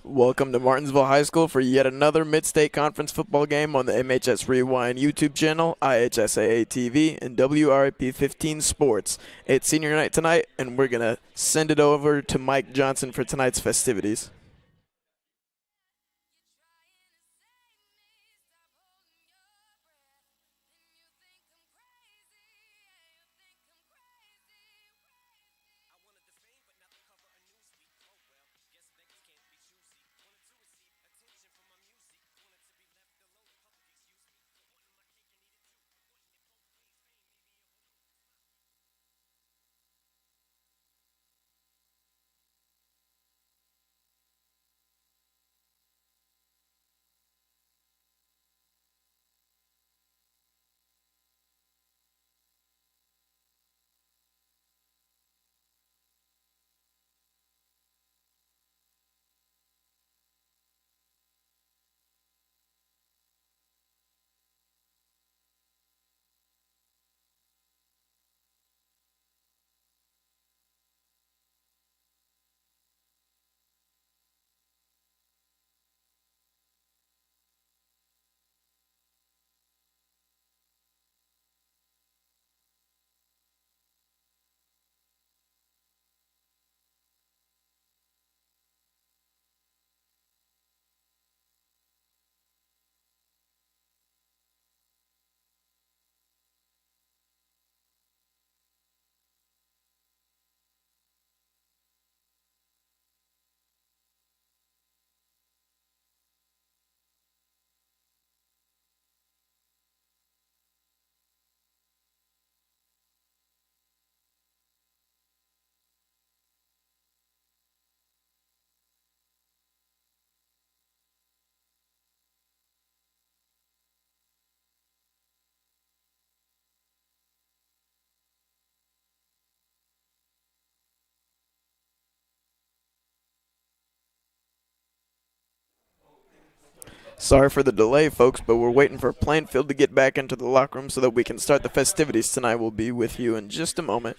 Welcome to Martinsville High School for yet another Mid-State Conference football game on the MHS Rewind YouTube channel, IHSAA TV, and WRIP 15 Sports. It's senior night tonight, and we're going to send it over to Mike Johnson for tonight's festivities. Sorry for the delay, folks, but we're waiting for Plainfield to get back into the locker room so that we can start the festivities tonight. We'll be with you in just a moment.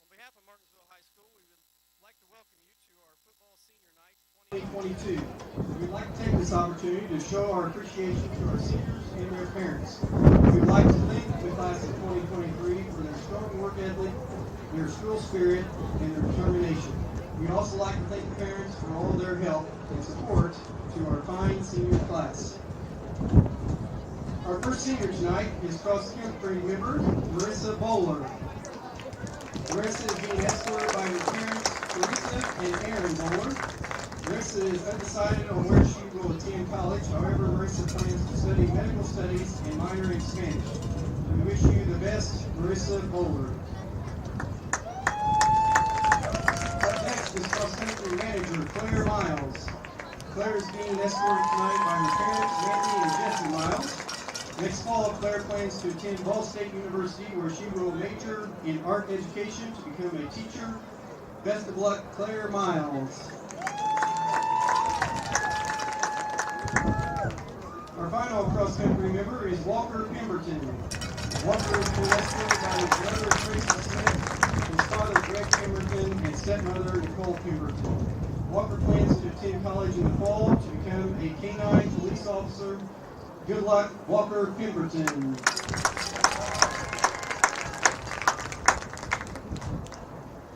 On behalf of Martinsville High School, we would like to welcome you to our football senior night 2022. We'd like to take this opportunity to show our appreciation to our seniors and their parents. We'd like to thank the class of 2023 for their strong work ethic, their school spirit, and their determination. We'd also like to thank the parents for all their help and support to our fine senior class. Our first senior tonight is cross-country member Marissa Bowler. Marissa is being escorted by her parents, Teresa and Aaron Bowler. Marissa is undecided on where she will attend college. However, Marissa plans to study medical studies and minor in Spanish. We wish you the best, Marissa Bowler. Up next is cross-country manager Claire Miles. Claire is being escorted tonight by her parents, Randy and Jesse Miles. Next fall, Claire plans to attend Ball State University, where she will major in art education to become a teacher. Best of luck, Claire Miles. Our final cross-country member is Walker Pemberton. Walker is being escorted by his brother Tracy Smith, his father Greg Pemberton, and stepmother Nicole Pemberton. Walker plans to attend college in the fall to become a K-9 police officer. Good luck, Walker Pemberton.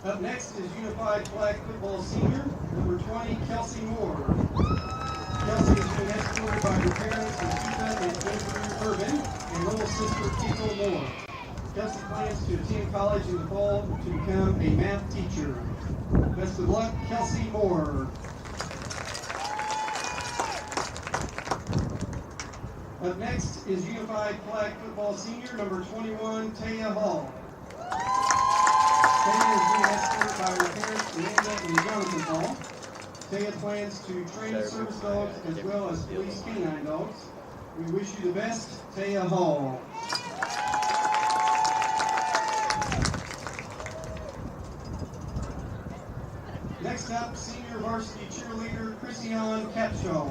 Up next is Unified Flag Football Senior, number 20, Kelsey Moore. Kelsey is being escorted by her parents, Nikita and Andrew Urban, and little sister Kiko Moore. Kelsey plans to attend college in the fall to become a math teacher. Best of luck, Kelsey Moore. Up next is Unified Flag Football Senior, number 21, Taya Hall. Taya is being escorted by her parents, Amanda and Jonathan Hall. Taya plans to train service dogs as well as police canine dogs. We wish you the best, Taya Hall. Next up, senior varsity cheerleader Christian Capshaw.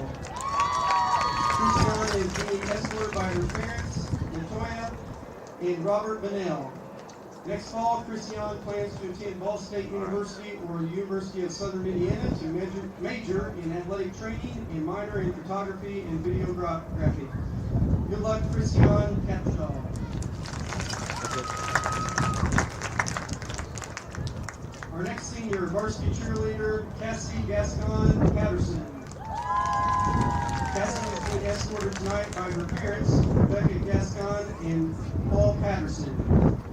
Christian is being escorted by her parents, Latoya and Robert Bennell. Next fall, Christian plans to attend Ball State University or University of Southern Indiana to major in athletic training and minor in photography and videography. Good luck, Christian Capshaw. Our next senior varsity cheerleader, Cassie Gascon Patterson. Cassie is being escorted tonight by her parents, Rebecca Gascon and Paul Patterson.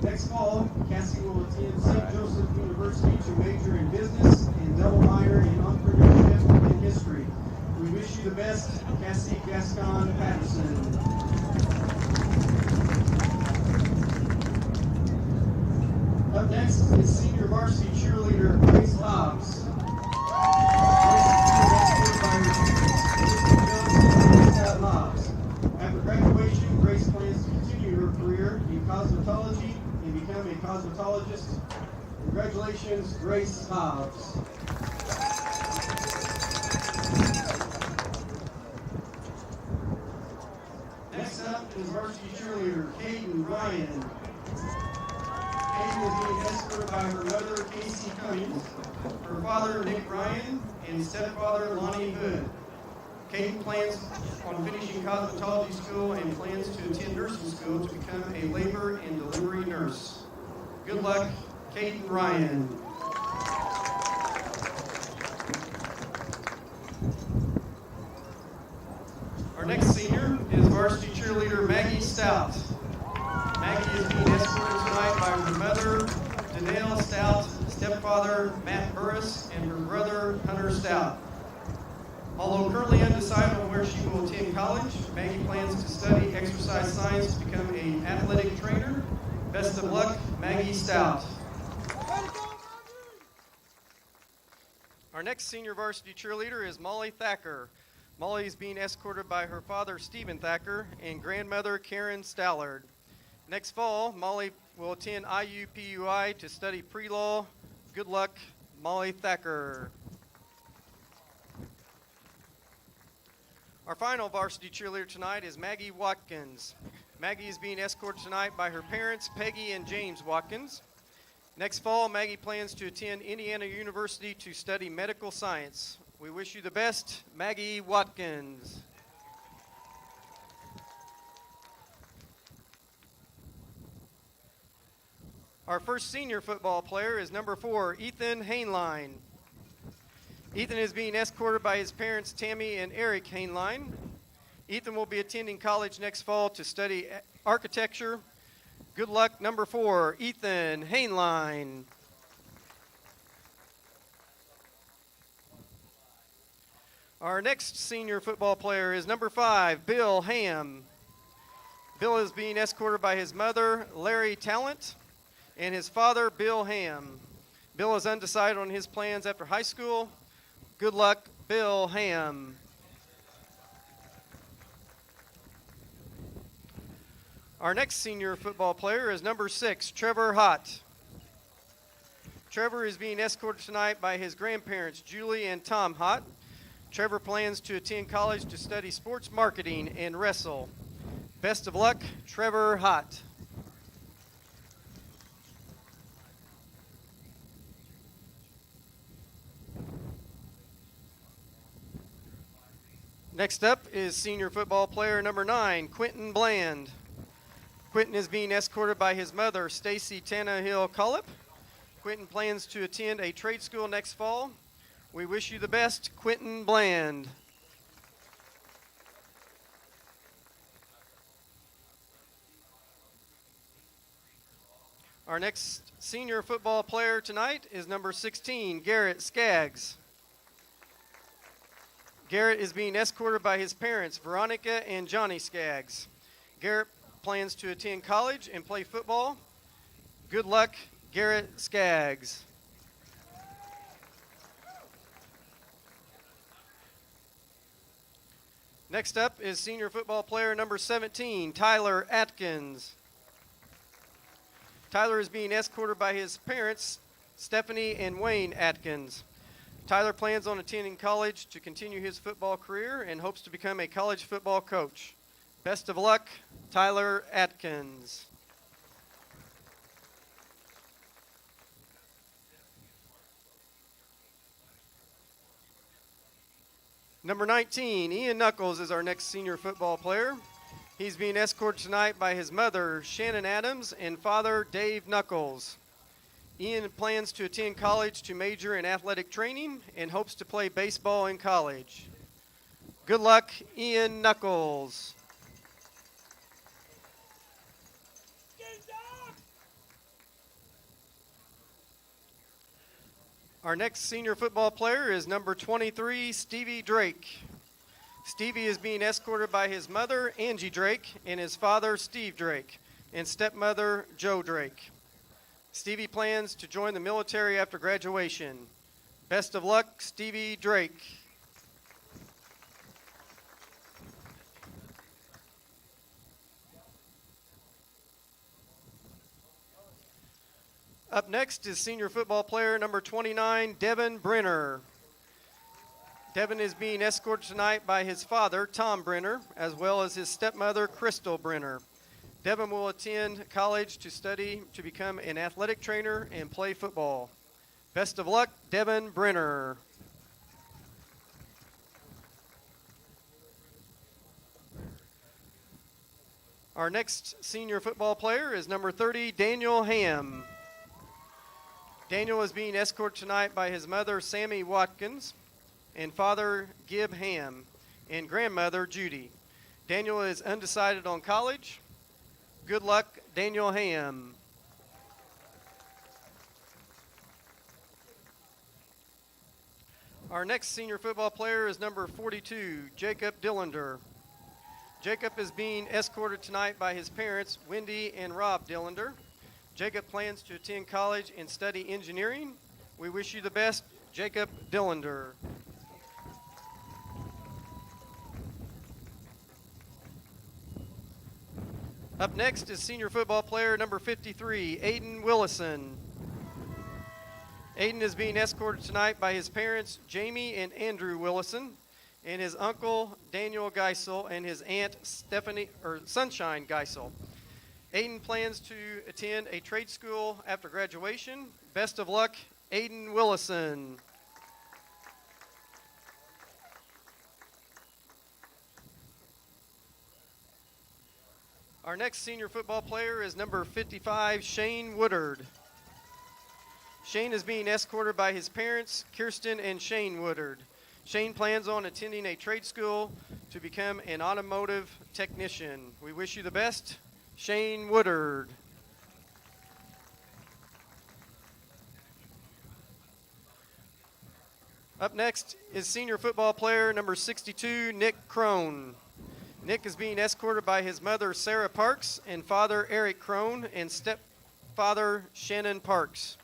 Next fall, Cassie will attend St. Joseph University to major in business and double minor in entrepreneurship and history. We wish you the best, Cassie Gascon Patterson. Up next is senior varsity cheerleader Grace Hobbs. After graduation, Grace plans to continue her career in cosmetology and become a cosmetologist. Congratulations, Grace Hobbs. Next up is varsity cheerleader Caden Ryan. Caden is being escorted by her mother, Casey Cummings, her father, Nick Ryan, and stepfather, Lonnie Hood. Caden plans on finishing cosmetology school and plans to attend nursing school to become a labor and delivery nurse. Good luck, Caden Ryan. Our next senior is varsity cheerleader Maggie Stout. Maggie is being escorted tonight by her mother, Danelle Stout, stepfather, Matt Burris, and her brother, Hunter Stout. Although currently undecided on where she will attend college, Maggie plans to study exercise science to become an athletic trainer. Best of luck, Maggie Stout. Our next senior varsity cheerleader is Molly Thacker. Molly is being escorted by her father, Stephen Thacker, and grandmother, Karen Stallard. Next fall, Molly will attend IUPUI to study pre-law. Good luck, Molly Thacker. Our final varsity cheerleader tonight is Maggie Watkins. Maggie is being escorted tonight by her parents, Peggy and James Watkins. Next fall, Maggie plans to attend Indiana University to study medical science. We wish you the best, Maggie Watkins. Our first senior football player is number 4, Ethan Hainline. Ethan is being escorted by his parents, Tammy and Eric Hainline. Ethan will be attending college next fall to study architecture. Good luck, number 4, Ethan Hainline. Our next senior football player is number 5, Bill Ham. Bill is being escorted by his mother, Larry Talent, and his father, Bill Ham. Bill is undecided on his plans after high school. Good luck, Bill Ham. Our next senior football player is number 6, Trevor Hott. Trevor is being escorted tonight by his grandparents, Julie and Tom Hott. Trevor plans to attend college to study sports marketing and wrestle. Best of luck, Trevor Hott. Next up is senior football player number 9, Quentin Bland. Quentin is being escorted by his mother, Stacy Tannehill Cullip. Quentin plans to attend a trade school next fall. We wish you the best, Quentin Bland. Our next senior football player tonight is number 16, Garrett Skaggs. Garrett is being escorted by his parents, Veronica and Johnny Skaggs. Garrett plans to attend college and play football. Good luck, Garrett Skaggs. Next up is senior football player number 17, Tyler Atkins. Tyler is being escorted by his parents, Stephanie and Wayne Atkins. Tyler plans on attending college to continue his football career and hopes to become a college football coach. Best of luck, Tyler Atkins. Number 19, Ian Knuckles is our next senior football player. He's being escorted tonight by his mother, Shannon Adams, and father, Dave Knuckles. Ian plans to attend college to major in athletic training and hopes to play baseball in college. Good luck, Ian Knuckles. Our next senior football player is number 23, Stevie Drake. Stevie is being escorted by his mother, Angie Drake, and his father, Steve Drake, and stepmother, Joe Drake. Stevie plans to join the military after graduation. Best of luck, Stevie Drake. Up next is senior football player number 29, Devin Brenner. Devin is being escorted tonight by his father, Tom Brenner, as well as his stepmother, Crystal Brenner. Devin will attend college to study to become an athletic trainer and play football. Best of luck, Devin Brenner. Our next senior football player is number 30, Daniel Ham. Daniel is being escorted tonight by his mother, Sammy Watkins, and father, Gib Ham, and grandmother, Judy. Daniel is undecided on college. Good luck, Daniel Ham. Our next senior football player is number 42, Jacob Dillander. Jacob is being escorted tonight by his parents, Wendy and Rob Dillander. Jacob plans to attend college and study engineering. We wish you the best, Jacob Dillander. Up next is senior football player number 53, Aiden Willison. Aiden is being escorted tonight by his parents, Jamie and Andrew Willison, and his uncle, Daniel Geisel, and his aunt, Sunshine Geisel. Aiden plans to attend a trade school after graduation. Best of luck, Aiden Willison. Our next senior football player is number 55, Shane Woodard. Shane is being escorted by his parents, Kirsten and Shane Woodard. Shane plans on attending a trade school to become an automotive technician. We wish you the best, Shane Woodard. Up next is senior football player number 62, Nick Crone. Nick is being escorted by his mother, Sarah Parks, and father, Eric Crone, and stepfather, Shannon Parks.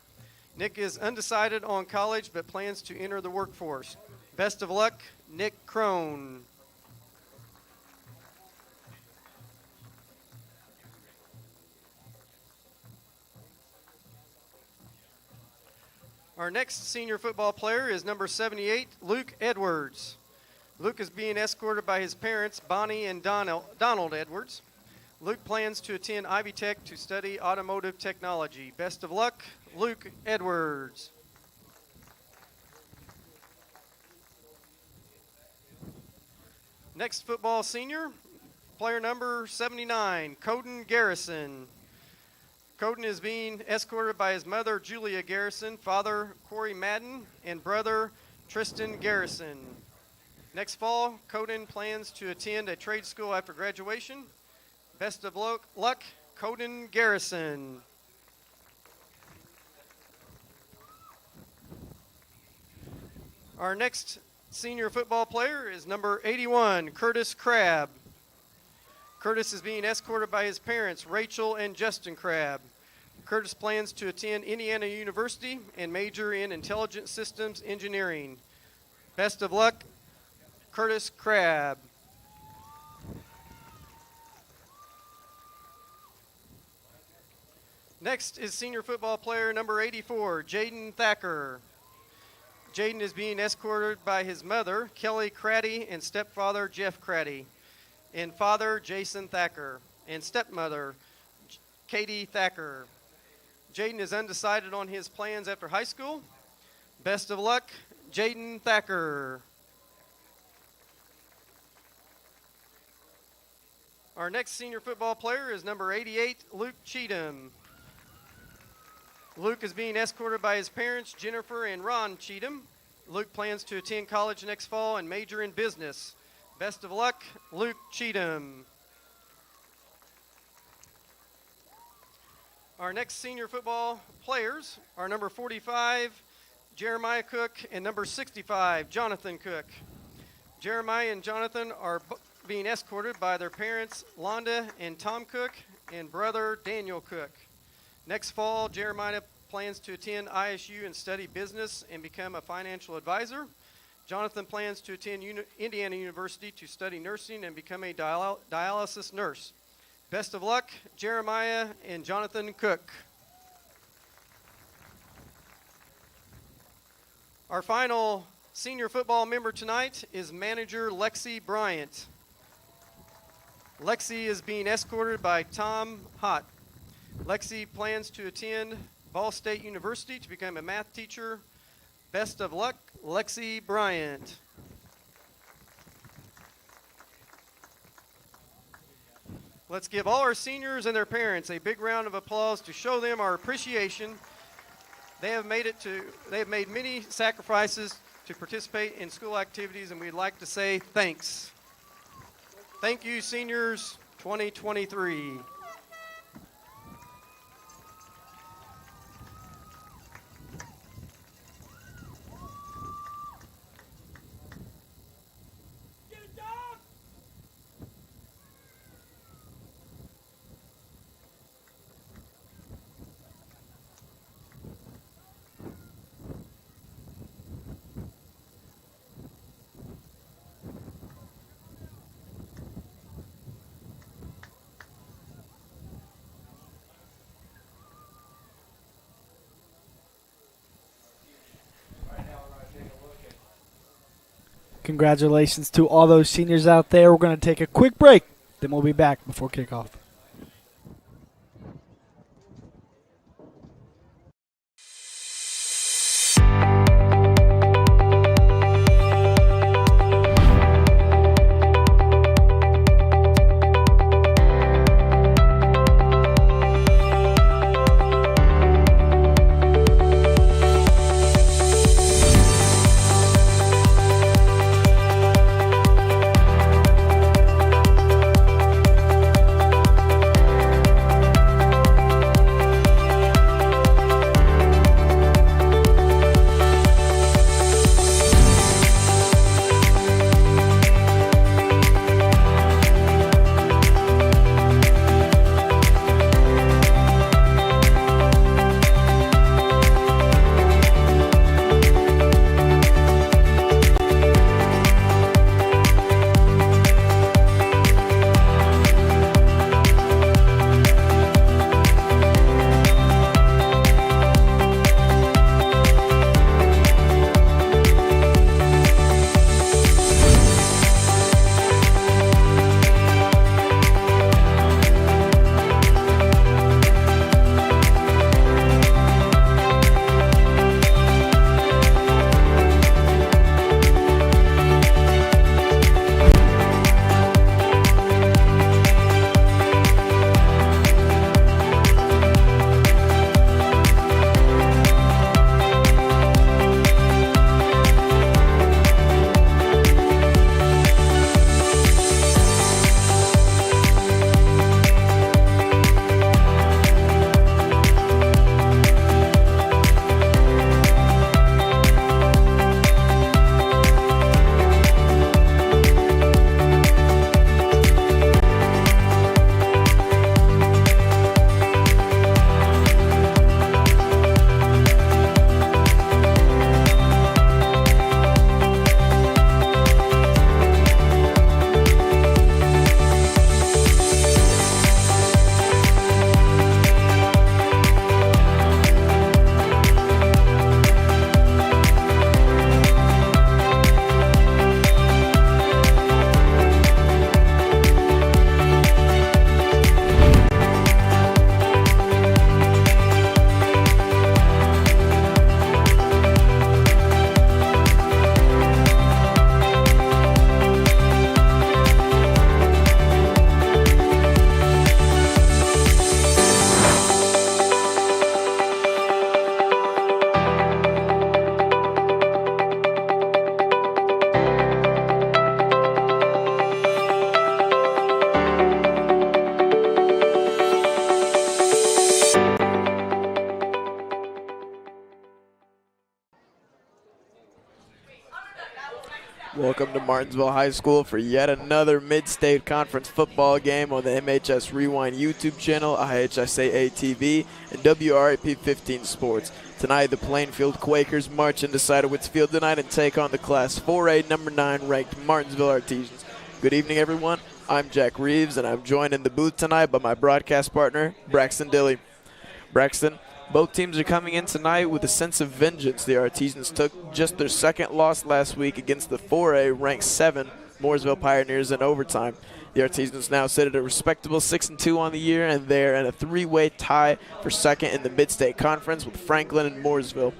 Nick is undecided on college but plans to enter the workforce. Best of luck, Nick Crone. Our next senior football player is number 78, Luke Edwards. Luke is being escorted by his parents, Bonnie and Donald Edwards. Luke plans to attend Ivy Tech to study automotive technology. Best of luck, Luke Edwards. Next football senior, player number 79, Coden Garrison. Coden is being escorted by his mother, Julia Garrison, father, Corey Madden, and brother, Tristan Garrison. Next fall, Coden plans to attend a trade school after graduation. Best of luck, Coden Garrison. Our next senior football player is number 81, Curtis Crabb. Curtis is being escorted by his parents, Rachel and Justin Crabb. Curtis plans to attend Indiana University and major in Intelligent Systems Engineering. Best of luck, Curtis Crabb. Next is senior football player number 84, Jaden Thacker. Jaden is being escorted by his mother, Kelly Craddy, and stepfather, Jeff Craddy, and father, Jason Thacker, and stepmother, Katie Thacker. Jaden is undecided on his plans after high school. Best of luck, Jaden Thacker. Our next senior football player is number 88, Luke Cheatham. Luke is being escorted by his parents, Jennifer and Ron Cheatham. Luke plans to attend college next fall and major in business. Best of luck, Luke Cheatham. Our next senior football players are number 45, Jeremiah Cook, and number 65, Jonathan Cook. Jeremiah and Jonathan are being escorted by their parents, Londa and Tom Cook, and brother, Daniel Cook. Next fall, Jeremiah plans to attend ISU and study business and become a financial advisor. Jonathan plans to attend Indiana University to study nursing and become a dialysis nurse. Best of luck, Jeremiah and Jonathan Cook. Our final senior football member tonight is manager Lexi Bryant. Lexi is being escorted by Tom Hott. Lexi plans to attend Ball State University to become a math teacher. Best of luck, Lexi Bryant. Let's give all our seniors and their parents a big round of applause to show them our appreciation. They have made many sacrifices to participate in school activities, and we'd like to say thanks. Thank you, seniors 2023. Congratulations to all those seniors out there. We're going to take a quick break, then we'll be back before kickoff. Welcome to Martinsville High School for yet another Mid-State Conference football game on the MHS Rewind YouTube channel, IHSAA TV, and WRAP 15 Sports. Tonight, the Plainfield Quakers march into Sidowitz Field tonight and take on the Class 4A number 9 ranked Martinsville Artesians. Good evening, everyone. I'm Jack Reeves, and I'm joined in the booth tonight by my broadcast partner, Braxton Dilley. Braxton, both teams are coming in tonight with a sense of vengeance. The Artesians took just their second loss last week against the 4A ranked 7 Mooresville Pioneers in overtime. The Artesians now sit at a respectable 6-2 on the year, and they're in a three-way tie for second in the Mid-State Conference with Franklin and Mooresville.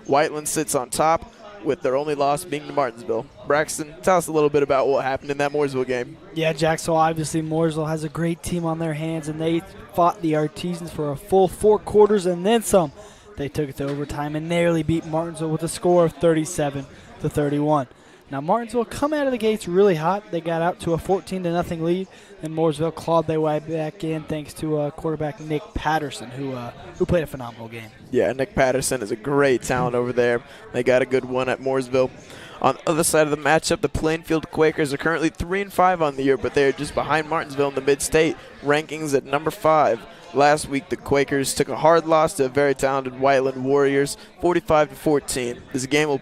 Whiteland sits on top, with their only loss being to Martinsville. Braxton, tell us a little bit about what happened in that Mooresville game. Yeah, Jack, so obviously Mooresville has a great team on their hands, and they fought the Artesians for a full 4 quarters and then some. They took it to overtime and narrowly beat Martinsville with a score of 37-31. Now, Martinsville come out of the gates really hot. They got out to a 14-0 lead, and Mooresville clawed their way back in thanks to quarterback Nick Patterson, who played a phenomenal game. Yeah, Nick Patterson is a great talent over there. They got a good one at Mooresville. On the other side of the matchup, the Plainfield Quakers are currently 3-5 on the year, but they are just behind Martinsville in the Mid-State rankings at number 5. Last week, the Quakers took a hard loss to a very talented Whiteland Warriors, 45-14. This game will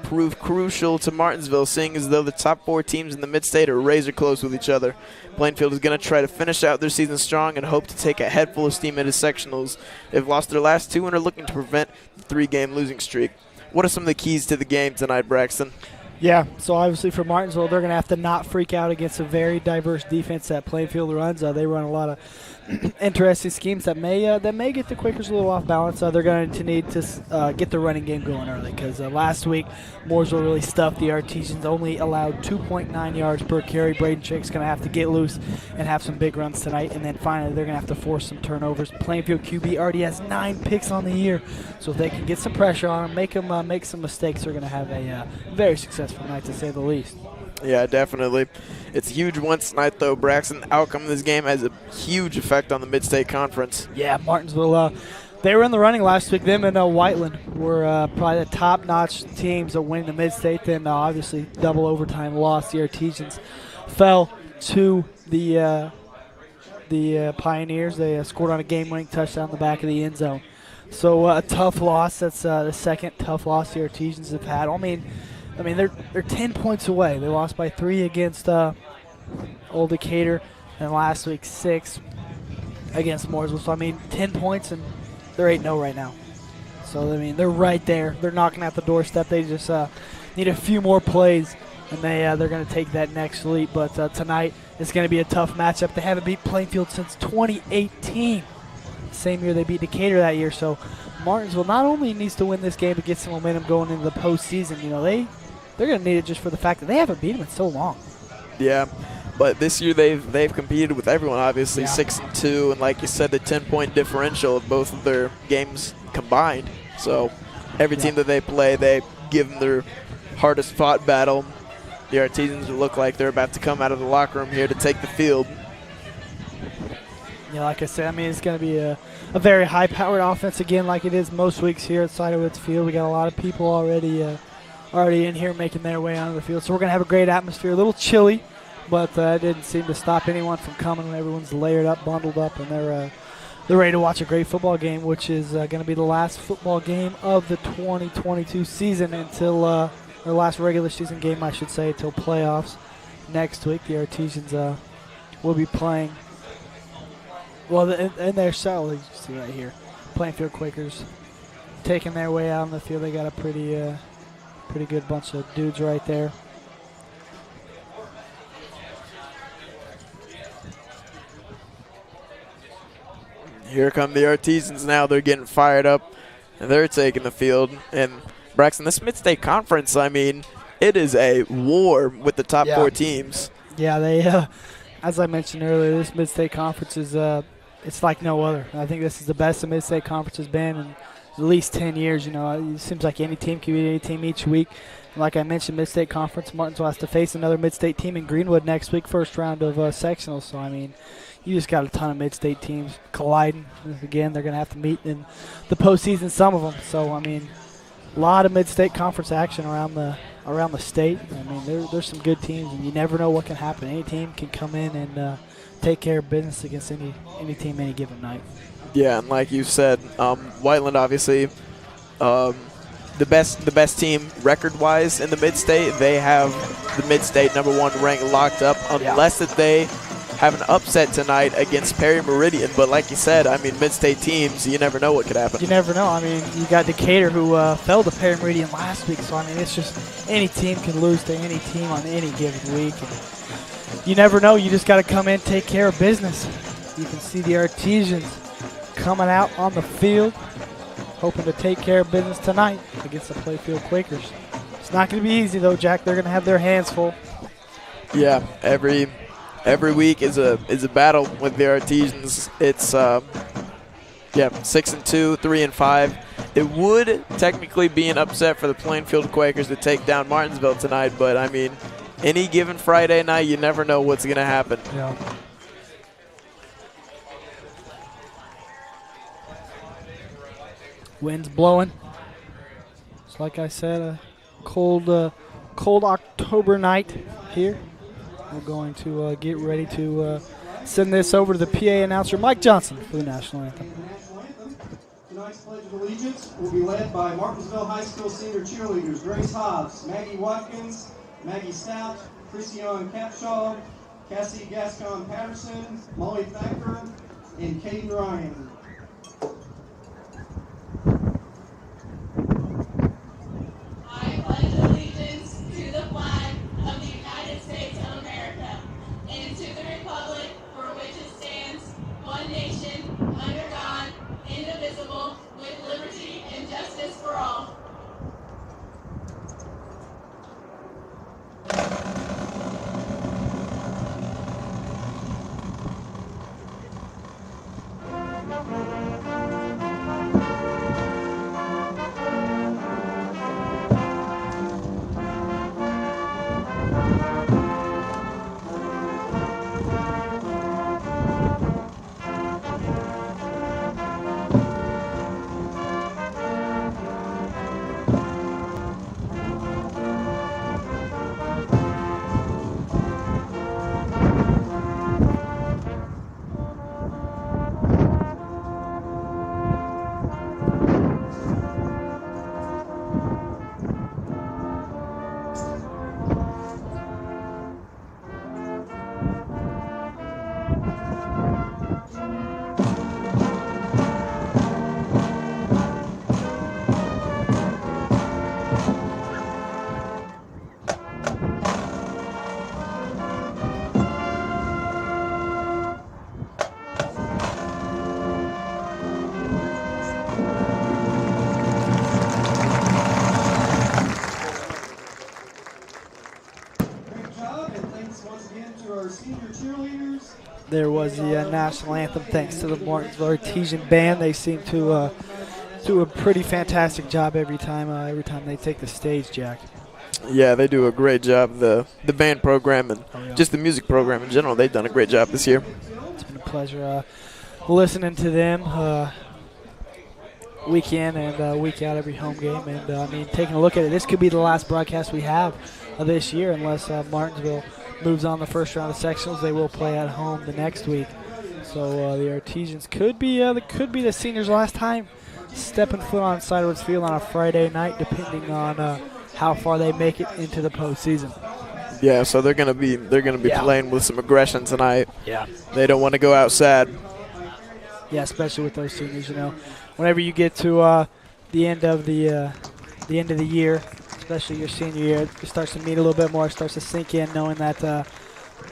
prove crucial to Martinsville, seeing as though the top 4 teams in the Mid-State are razor close with each other. Plainfield is going to try to finish out their season strong and hope to take a head full of steam into sectionals. They've lost their last 2 and are looking to prevent the 3-game losing streak. What are some of the keys to the game tonight, Braxton? Yeah, so obviously for Martinsville, they're going to have to not freak out against a very diverse defense that Plainfield runs. They run a lot of interesting schemes that may get the Quakers a little off balance. They're going to need to get the running game going early because last week Mooresville really stuffed the Artesians, only allowed 2.9 yards per carry. Braden Chick's going to have to get loose and have some big runs tonight, and then finally they're going to have to force some turnovers. Plainfield QB already has 9 picks on the year, so if they can get some pressure on them, make some mistakes, they're going to have a very successful night, to say the least. Yeah, definitely. It's a huge one tonight, though, Braxton. The outcome of this game has a huge effect on the Mid-State Conference. Yeah, Martinsville, they were in the running last week. Them and Whiteland were probably the top-notch teams that win the Mid-State. Then, obviously, double overtime loss. The Artesians fell to the Pioneers. They scored on a game-winning touchdown in the back of the end zone. So, a tough loss. That's the second tough loss the Artesians have had. I mean, they're 10 points away. They lost by 3 against Old Decatur, and last week 6 against Mooresville. So, 10 points, and they're 8-0 right now. So, they're right there. They're knocking at the doorstep. They just need a few more plays, and they're going to take that next leap. But tonight it's going to be a tough matchup. They haven't beat Plainfield since 2018. Same year they beat Decatur that year. So, Martinsville not only needs to win this game to get some momentum going into the postseason, they're going to need it just for the fact that they haven't beat them in so long. Yeah, but this year they've competed with everyone, obviously, 6-2, and like you said, the 10-point differential of both of their games combined. So every team that they play, they give them their hardest fought battle. The Artesians look like they're about to come out of the locker room here to take the field. Yeah, like I said, it's going to be a very high-powered offense again, like it is most weeks here at Sidowitz Field. We got a lot of people already in here making their way onto the field. So we're going to have a great atmosphere. A little chilly, but it didn't seem to stop anyone from coming. Everyone's layered up, bundled up, and they're ready to watch a great football game, which is going to be the last football game of the 2022 season until or last regular season game, I should say, until playoffs next week. The Artesians will be playing. Well, in their cell, you see right here, Plainfield Quakers taking their way out on the field. They got a pretty good bunch of dudes right there. Here come the Artesians now. They're getting fired up, and they're taking the field. And, Braxton, this Mid-State Conference, it is a war with the top 4 teams. Yeah, they, as I mentioned earlier, this Mid-State Conference is it's like no other. I think this is the best the Mid-State Conference has been in at least 10 years. It seems like any team can beat any team each week. And like I mentioned, Mid-State Conference, Martinsville has to face another Mid-State team in Greenwood next week, first round of sectionals. So, you just got a ton of Mid-State teams colliding. Again, they're going to have to meet in the postseason, some of them. So, a lot of Mid-State Conference action around around the state. I mean, there's some good teams, and you never know what can happen. Any team can come in and take care of business against any team any given night. Yeah, and like you said, Whiteland obviously the best team record-wise in the Mid-State. They have the Mid-State #1 rank locked up, unless that they have an upset tonight against Perry Meridian. But like you said, I mean, Mid-State teams, you never know what could happen. You never know. I mean, you got Decatur who fell to Perry Meridian last week. So, I mean, it's just any team can lose to any team on any given week. And you never know. You just got to come in, take care of business. You can see the Artesians coming out on the field, hoping to take care of business tonight against the Plainfield Quakers. It's not going to be easy, though, Jack. They're going to have their hands full. Yeah, every week is a battle with the Artesians. It's 6-2, 3-5. It would technically be an upset for the Plainfield Quakers to take down Martinsville tonight, but I mean, any given Friday night, you never know what's going to happen. Yeah. Wind's blowing. It's like I said, a cold October night here. We're going to get ready to send this over to the PA announcer, Mike Johnson, for the national anthem. Tonight's Pledge of Allegiance will be led by Martinsville High School senior cheerleaders Grace Hobbs, Maggie Watkins, Maggie Stout, Christiane Capshaw, Cassie Gascon Patterson, Molly Thacker, and Caden Ryan. I pledge allegiance to the flag of the United States of America and to the republic for which it stands, one nation, under God, indivisible, with liberty and justice for all. There was the national anthem, thanks to the Martinsville Artesian Band. They seem to do a pretty fantastic job every time they take the stage, Jack. Yeah, they do a great job. The band program and just the music program in general, they've done a great job this year. It's been a pleasure listening to them week in and week out, every home game. And, I mean, taking a look at it, this could be the last broadcast we have this year unless Martinsville moves on the first round of sectionals. They will play at home the next week. So the Artesians could be the seniors' last time stepping foot on Sidewoods Field on a Friday night, depending on how far they make it into the postseason. Yeah, so they're gonna be playing with some aggression tonight. Yeah, they don't want to go out sad. Yeah, especially with those seniors. You know, whenever you get to the end of the year, especially your senior year, it starts to mean a little bit more. It starts to sink in, knowing that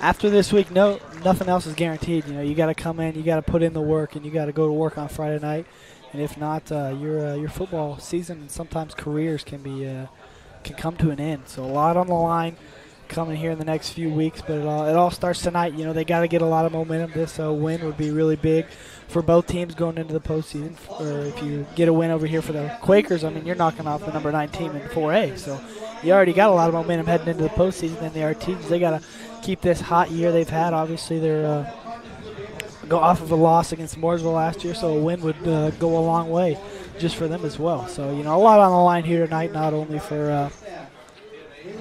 after this week, nothing else is guaranteed. You know, you got to come in, you got to put in the work, and you got to go to work on Friday night. And if not, your football season and sometimes careers can come to an end. So a lot on the line coming here in the next few weeks, but it all starts tonight. You know, they got to get a lot of momentum. This win would be really big for both teams going into the postseason. Or if you get a win over here for the Quakers, I mean, you're knocking off the number 9 team in 4A. So you already got a lot of momentum heading into the postseason. And the Artesians, they got to keep this hot year they've had. Obviously, they're go off of a loss against Mooresville last year, so a win would go a long way just for them as well. So, you know, a lot on the line here tonight, not only for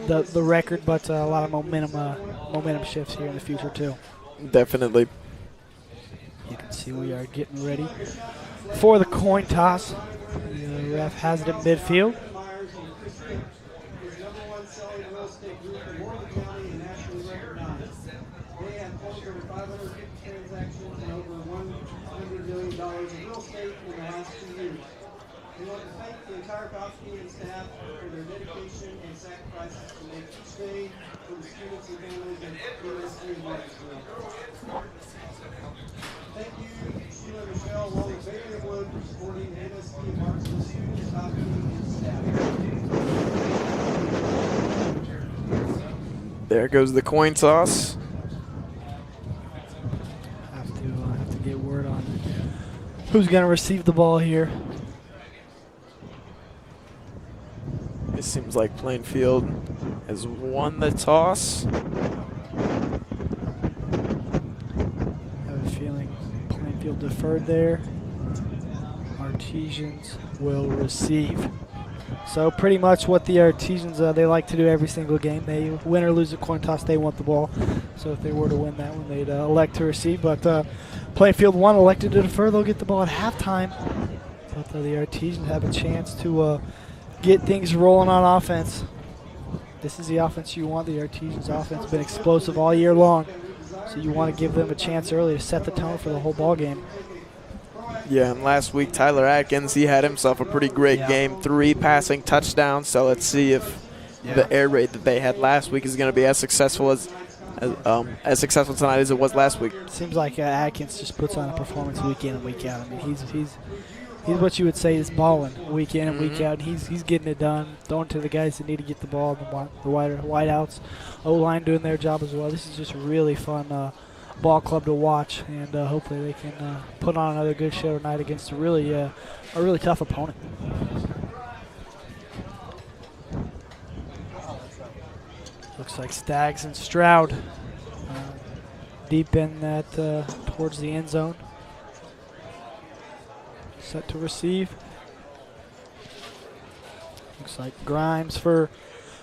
the record, but a lot of momentum shifts here in the future too. Definitely. You can see we are getting ready for the coin toss. The ref has it in midfield. Myers and Chris Rick is the #1 selling real estate group in Morgan County and nationally recognized. They have closed over 550 transactions and over $100 million of real estate in the last 2 years. We want to thank the entire faculty and staff for their dedication and sacrifices to make each day for the students and families at the University of Martinsville. Thank you, Sheila and Michelle, along with Bailey and Wood, for supporting the MSP and Martinsville students, faculty, and staff. There goes the coin toss. Have to get word on who's going to receive the ball here. It seems like Plainfield has won the toss. I have a feeling Plainfield deferred there. Artesians will receive. So pretty much what the Artesians, they like to do every single game. They win or lose a coin toss, they want the ball. So if they were to win that one, they'd elect to receive. But Plainfield one elected to defer. They'll get the ball at halftime. But the Artesians have a chance to get things rolling on offense. This is the offense you want. The Artesians offense has been explosive all year long. So you want to give them a chance early to set the tone for the whole ball game. Yeah, and last week Tyler Atkins, he had himself a pretty great game. 3 passing touchdowns. So let's see if the air raid that they had last week is going to be as successful successful tonight as it was last week. Seems like Atkins just puts on a performance week in and week out. I mean, he's what you would say is balling week in and week out. He's getting it done, throwing to the guys that need to get the ball, the wideouts, O-line doing their job as well. This is just a really fun ball club to watch, and hopefully they can put on another good show tonight against a really tough opponent. Looks like Staggs and Stroud deep in that towards the end zone. Set to receive. Looks like Grimes for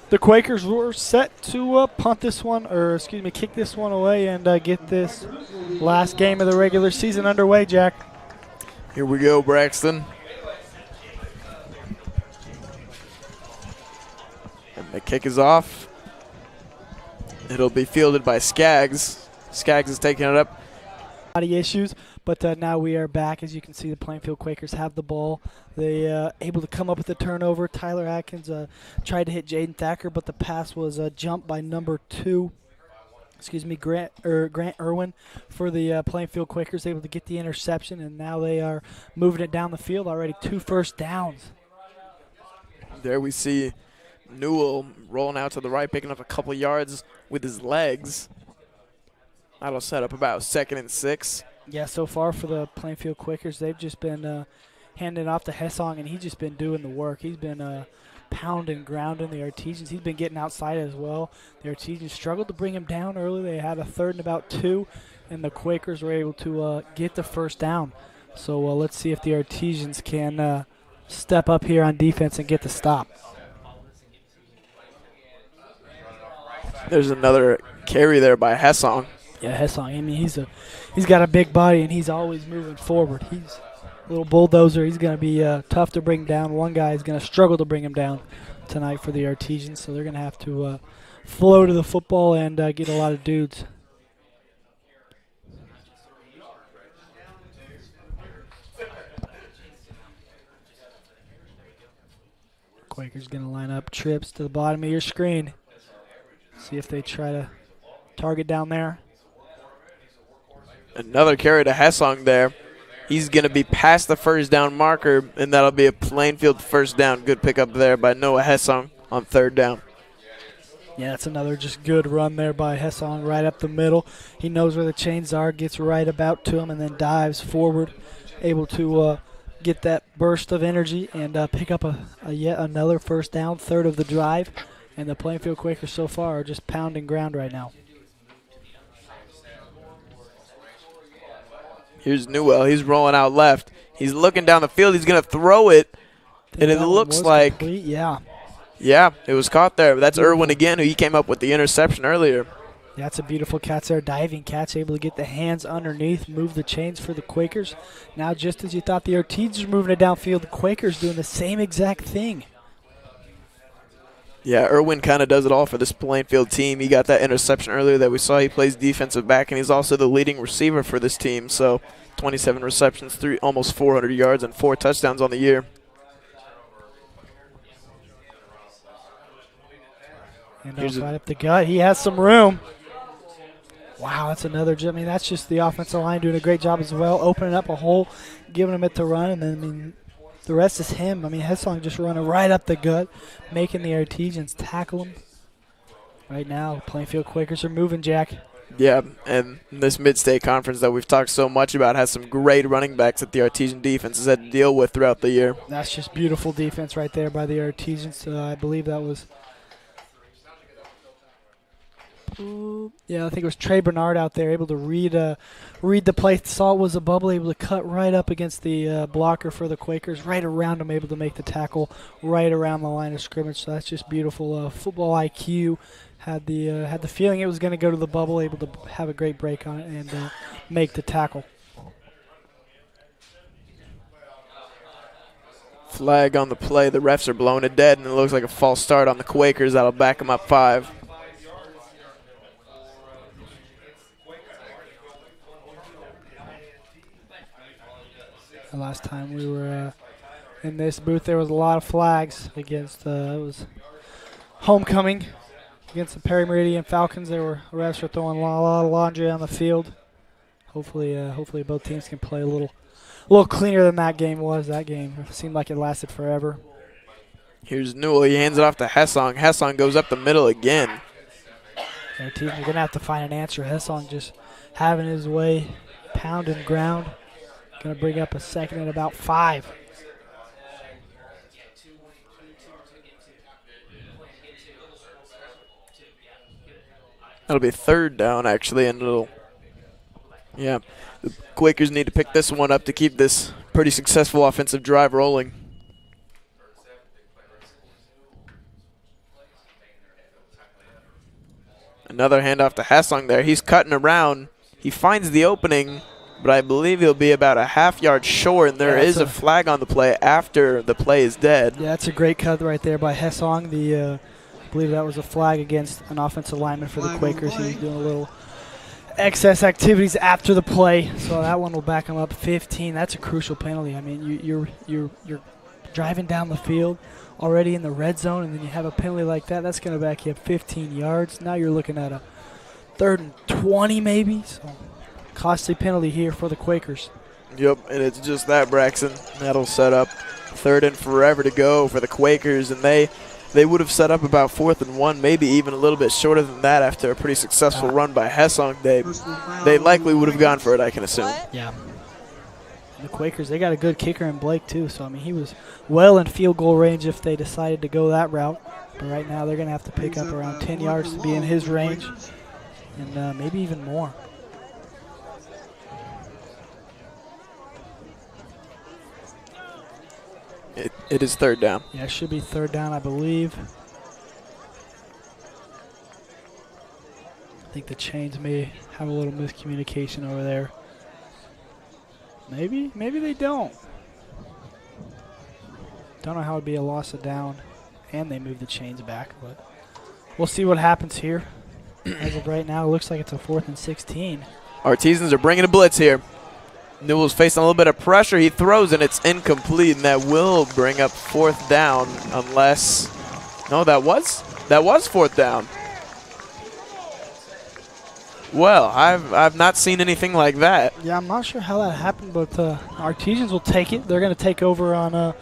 the Quakers were set to punt this one, or excuse me, kick this one away and get this last game of the regular season underway, Jack. Here we go, Braxton. And the kick is off. It'll be fielded by Skaggs. Skaggs is taking it up. Body issues, but now we are back. As you can see, the Plainfield Quakers have the ball. They able to come up with the turnover. Tyler Atkins tried to hit Jaden Thacker, but the pass was jumped by number 2. Excuse me, Grant Irwin for the Plainfield Quakers, able to get the interception, and now they are moving it down the field. Already 2 first downs. There we see Newell rolling out to the right, picking up a couple yards with his legs. That'll set up about 2nd and 6. Yeah, so far for the Plainfield Quakers, they've just been handing off to Hessong, and he's just been doing the work. He's been pounding, grounding the Artesians. He's been getting outside as well. The Artesians struggled to bring him down early. They had a 3rd and about 2, and the Quakers were able to get the first down. So let's see if the Artesians can step up here on defense and get the stop. There's another carry there by Hessong. Yeah, Hessong. I mean, he's got a big body, and he's always moving forward. He's a little bulldozer. He's going to be tough to bring down. One guy is going to struggle to bring him down tonight for the Artesians, so they're going to have to flow to the football and get a lot of dudes. Quakers going to line up trips to the bottom of your screen. See if they try to target down there. Another carry to Hessong there. He's going to be past the first down marker, and that'll be a Plainfield first down. Good pickup there by Noah Hessong on 3rd down. Yeah, that's another just good run there by Hessong right up the middle. He knows where the chains are, gets right about to him, and then dives forward, able to get that burst of energy and pick up a yet another first down, 3rd of the drive. And the Plainfield Quakers so far are just pounding ground right now. Here's Newell. He's rolling out left. He's looking down the field. He's going to throw it, and it looks like complete. Yeah. Yeah, it was caught there. That's Irwin again, who he came up with the interception earlier. That's a beautiful catch there. Diving catch, able to get the hands underneath, move the chains for the Quakers. Now, just as you thought the Artesians were moving it downfield, the Quakers doing the same exact thing. Yeah, Irwin kind of does it all for this Plainfield team. He got that interception earlier that we saw. He plays defensive back, and he's also the leading receiver for this team. So 27 receptions, almost 400 yards, and 4 touchdowns on the year. And right up the gut. He has some room. Wow, that's another. I mean, that's just the offensive line doing a great job as well, opening up a hole, giving him it to run, and then, I mean, the rest is him. I mean, Hessong just running right up the gut, making the Artesians tackle him. Right now, Plainfield Quakers are moving, Jack. Yeah, and this mid-state conference that we've talked so much about has some great running backs that the Artesian defense has had to deal with throughout the year. That's just beautiful defense right there by the Artesians. I believe that was I think it was Trey Bernard out there, able to read the play. Saw it was a bubble, able to cut right up against the blocker for the Quakers, right around him, able to make the tackle right around the line of scrimmage. So that's just beautiful. Football IQ. Had the feeling it was going to go to the bubble, able to have a great break on it and make the tackle. Flag on the play. The refs are blowing it dead, and it looks like a false start on the Quakers. That'll back them up 5. The last time we were in this booth, there was a lot of flags against it was homecoming against the Perry Meridian Falcons. There were refs were throwing a lot of laundry on the field. Hopefully both teams can play a little cleaner than that game was. That game seemed like it lasted forever. Here's Newell. He hands it off to Hessong. Hessong goes up the middle again. Their team are going to have to find an answer. Hessong just having his way, pounding ground. Going to bring up a second at about 5. That'll be 3rd down, actually, and the Quakers need to pick this one up to keep this pretty successful offensive drive rolling. Another handoff to Hessong there. He's cutting around. He finds the opening, but I believe he'll be about a half-yard short, and there is a flag on the play after the play is dead. Yeah, that's a great cut right there by Hessong. I believe that was a flag against an offensive lineman for the Quakers. He was doing a little excess activities after the play, so that one will back him up 15. That's a crucial penalty. I mean, you're driving down the field already in the red zone, and then you have a penalty like that. That's going to back you up 15 yards. Now you're looking at a 3rd and 20 maybe. So costly penalty here for the Quakers. Yep, and it's just that, Braxton. That'll set up 3rd and forever to go for the Quakers, and they would have set up about 4th and 1, maybe even a little bit shorter than that after a pretty successful run by Hessong. They likely would have gone for it, I can assume. Yeah. And the Quakers, they got a good kicker in Blake too, so I mean he was well in field goal range if they decided to go that route. But right now they're going to have to pick up around 10 yards to be in his range, and maybe even more. It is 3rd down. Yeah, it should be 3rd down, I believe. I think the chains may have a little miscommunication over there. Maybe they don't. Don't know how it would be a loss of down, and they move the chains back, but we'll see what happens here. As of right now, it looks like it's a 4th and 16. Artesians are bringing a blitz here. Newell's facing a little bit of pressure. He throws, and it's incomplete, and that will bring up 4th down unless – no, that was 4th down. Well, I've not seen anything like that. Yeah, I'm not sure how that happened, but Artesians will take it. They're going to take over on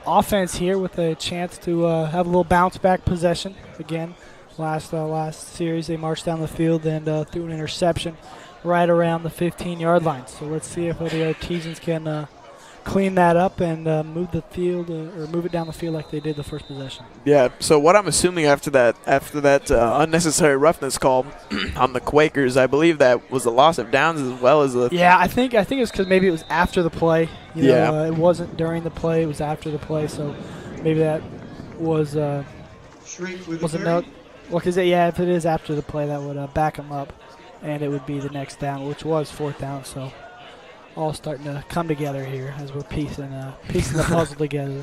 offense here with a chance to have a little bounce-back possession. Again, last series they marched down the field and threw an interception right around the 15-yard line. So let's see if the Artesians can clean that up and move the field or move it down the field like they did the first possession. Yeah. So what I'm assuming after that unnecessary roughness call on the Quakers, I believe that was a loss of downs as well as a. Yeah, I think it's because maybe it was after the play. You know, it wasn't during the play; it was after the play. So maybe that was Shrink with Was the it carry. no? Well, because yeah, if it is after the play, that would back them up, and it would be the next down, which was 4th down. So all starting to come together here as we're piecing the puzzle together.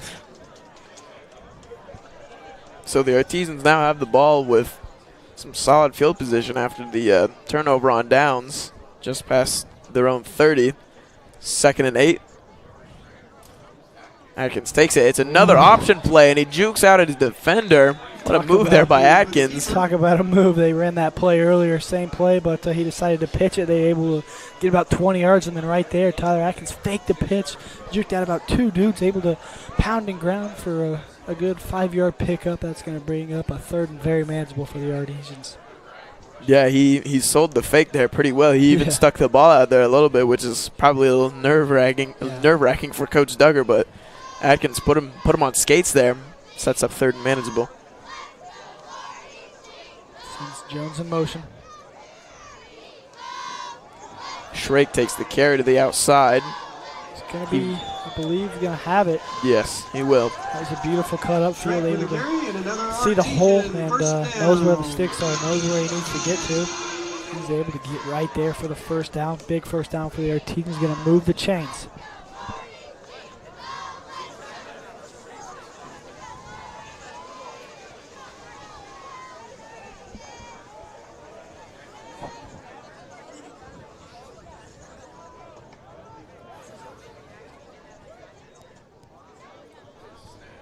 So the Artisans now have the ball with some solid field position after the turnover on downs, just past their own 30. 2nd and 8. Atkins takes it. It's another option play, and he jukes out at his defender. What a move there by Atkins. Talk about a move. They ran that play earlier, same play, but he decided to pitch it. They were able to get about 20 yards, and then right there, Tyler Atkins faked the pitch, juked out about 2 dudes, able to pound and ground for a good 5-yard pickup. That's going to bring up a 3rd and very manageable for the Artisans. Yeah, he sold the fake there pretty well. He even stuck the ball out there a little bit, which is probably a little nerve-wracking for Coach Duggar, but Atkins put him on skates there. Sets up 3rd and manageable. Sends Jones in motion. Shrake takes the carry to the outside. It's going to be, I believe, going to have it. Yes, he will. That was a beautiful cut upfield, able With the to carry and another see the hole Artesian and first knows where the down. sticks are, knows where he needs to get to. He's able to get right there for the 1st down. Big 1st down for the Artisans. Going to move the chains.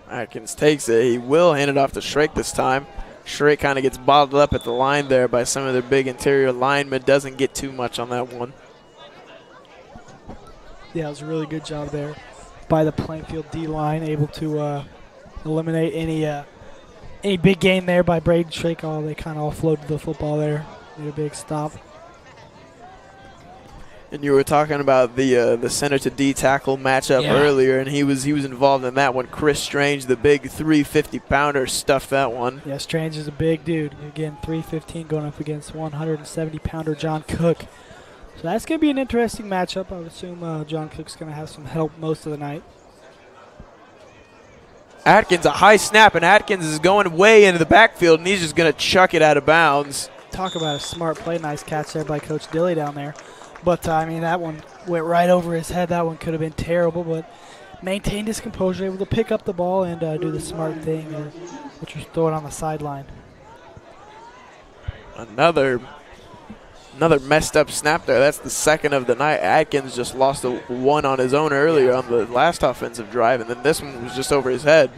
Atkins takes it. He will hand it off to Shrake this time. Shrake kind of gets bottled up at the line there by some of their big interior linemen. Doesn't get too much on that one. Yeah, it was a really good job there by the Plainfield D-line, able to eliminate any big gain there by Braden Shrake. They kind of all floated the football there. Made a big stop. And you were talking about the center to D tackle matchup earlier, and he was involved in that one. Chris Strange, the big 350-pounder, stuffed that one. Yeah, Strange is a big dude. Again, 315 going up against 170-pounder John Cook. So that's going to be an interesting matchup. I would assume John Cook's going to have some help most of the night. Atkins, a high snap, and Atkins is going way into the backfield, and he's just going to chuck it out of bounds. Talk about a smart play. Nice catch there by Coach Dilly down there. But, I mean, that one went right over his head. That one could have been terrible, but maintained his composure, able to pick up the ball and do the smart thing, which was throw it on the sideline. Another messed up snap there. That's the 2nd of the night. Atkins just lost a one on his own earlier on the last offensive drive, and then this one was just over his head.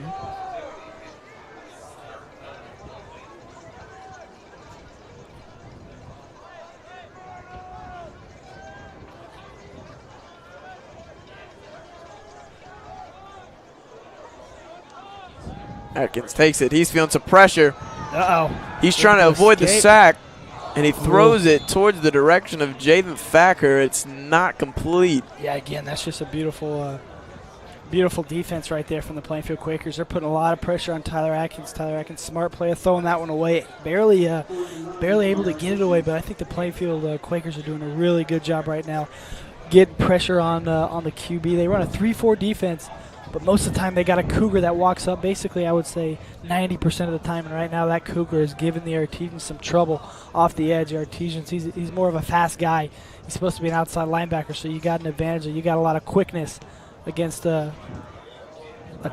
Atkins takes it. He's feeling some pressure. Uh-oh. He's trying to avoid the sack, and he throws it towards the direction of Jathan Thacker. It's not complete. Yeah, again, that's just a beautiful defense right there from the Plainfield Quakers. They're putting a lot of pressure on Tyler Atkins. Tyler Atkins, smart play of throwing that one away. Barely able to get it away, but I think the Plainfield Quakers are doing a really good job right now getting pressure on the QB. They run a 3-4 defense, but most of the time they got a Cougar that walks up basically, I would say, 90% of the time. And right now that Cougar is giving the Artesians some trouble off the edge. Artesians, he's more of a fast guy. He's supposed to be an outside linebacker, so you got an advantage. You got a lot of quickness against a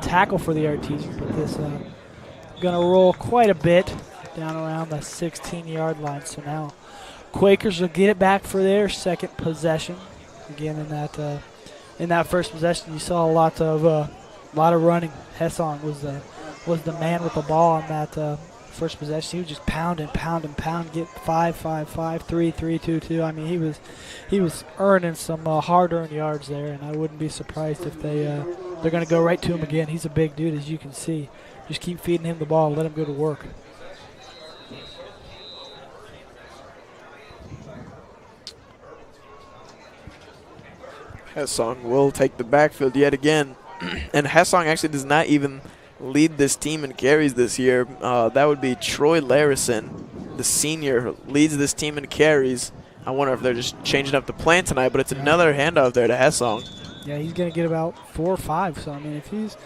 tackle for the Artesians. But this going to roll quite a bit down around the 16-yard line. So now Quakers will get it back for their 2nd possession. Again, in that first possession, you saw a lot of running. Hessong was the man with the ball on that first possession. He was just pound, get 5, 5, 5, 3, 3, 2, 2. I mean, he was earning some hard-earned yards there, and I wouldn't be surprised if they're going to go right to him again. He's a big dude, as you can see. Just keep feeding him the ball, let him go to work. Hessong will take the backfield yet again. And Hessong actually does not even lead this team in carries this year. That would be Troy Larison, the senior, leads this team in carries. I wonder if they're just changing up the plan tonight, but it's another handoff there to Hessong. Yeah, he's going to get about 4 or 5. So, I mean, if he's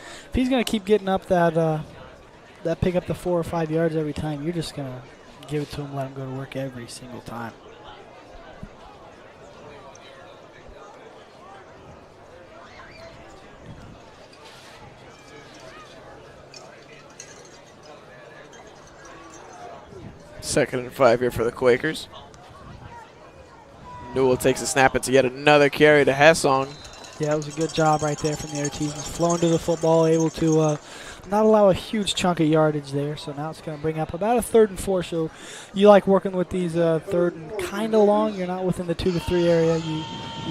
going to keep getting up that that pick up the 4 or 5 yards every time, you're just going to give it to them, let them go to work every single time. Second and 5 here for the Quakers. Newell takes a snap. It's yet another carry to Hessong. Yeah, it was a good job right there from the Artesians. Flowing to the football, able to not allow a huge chunk of yardage there. So now it's going to bring up about a 3rd and 4. So you like working with these 3rd and kind of long. You're not within the 2 to 3 area. You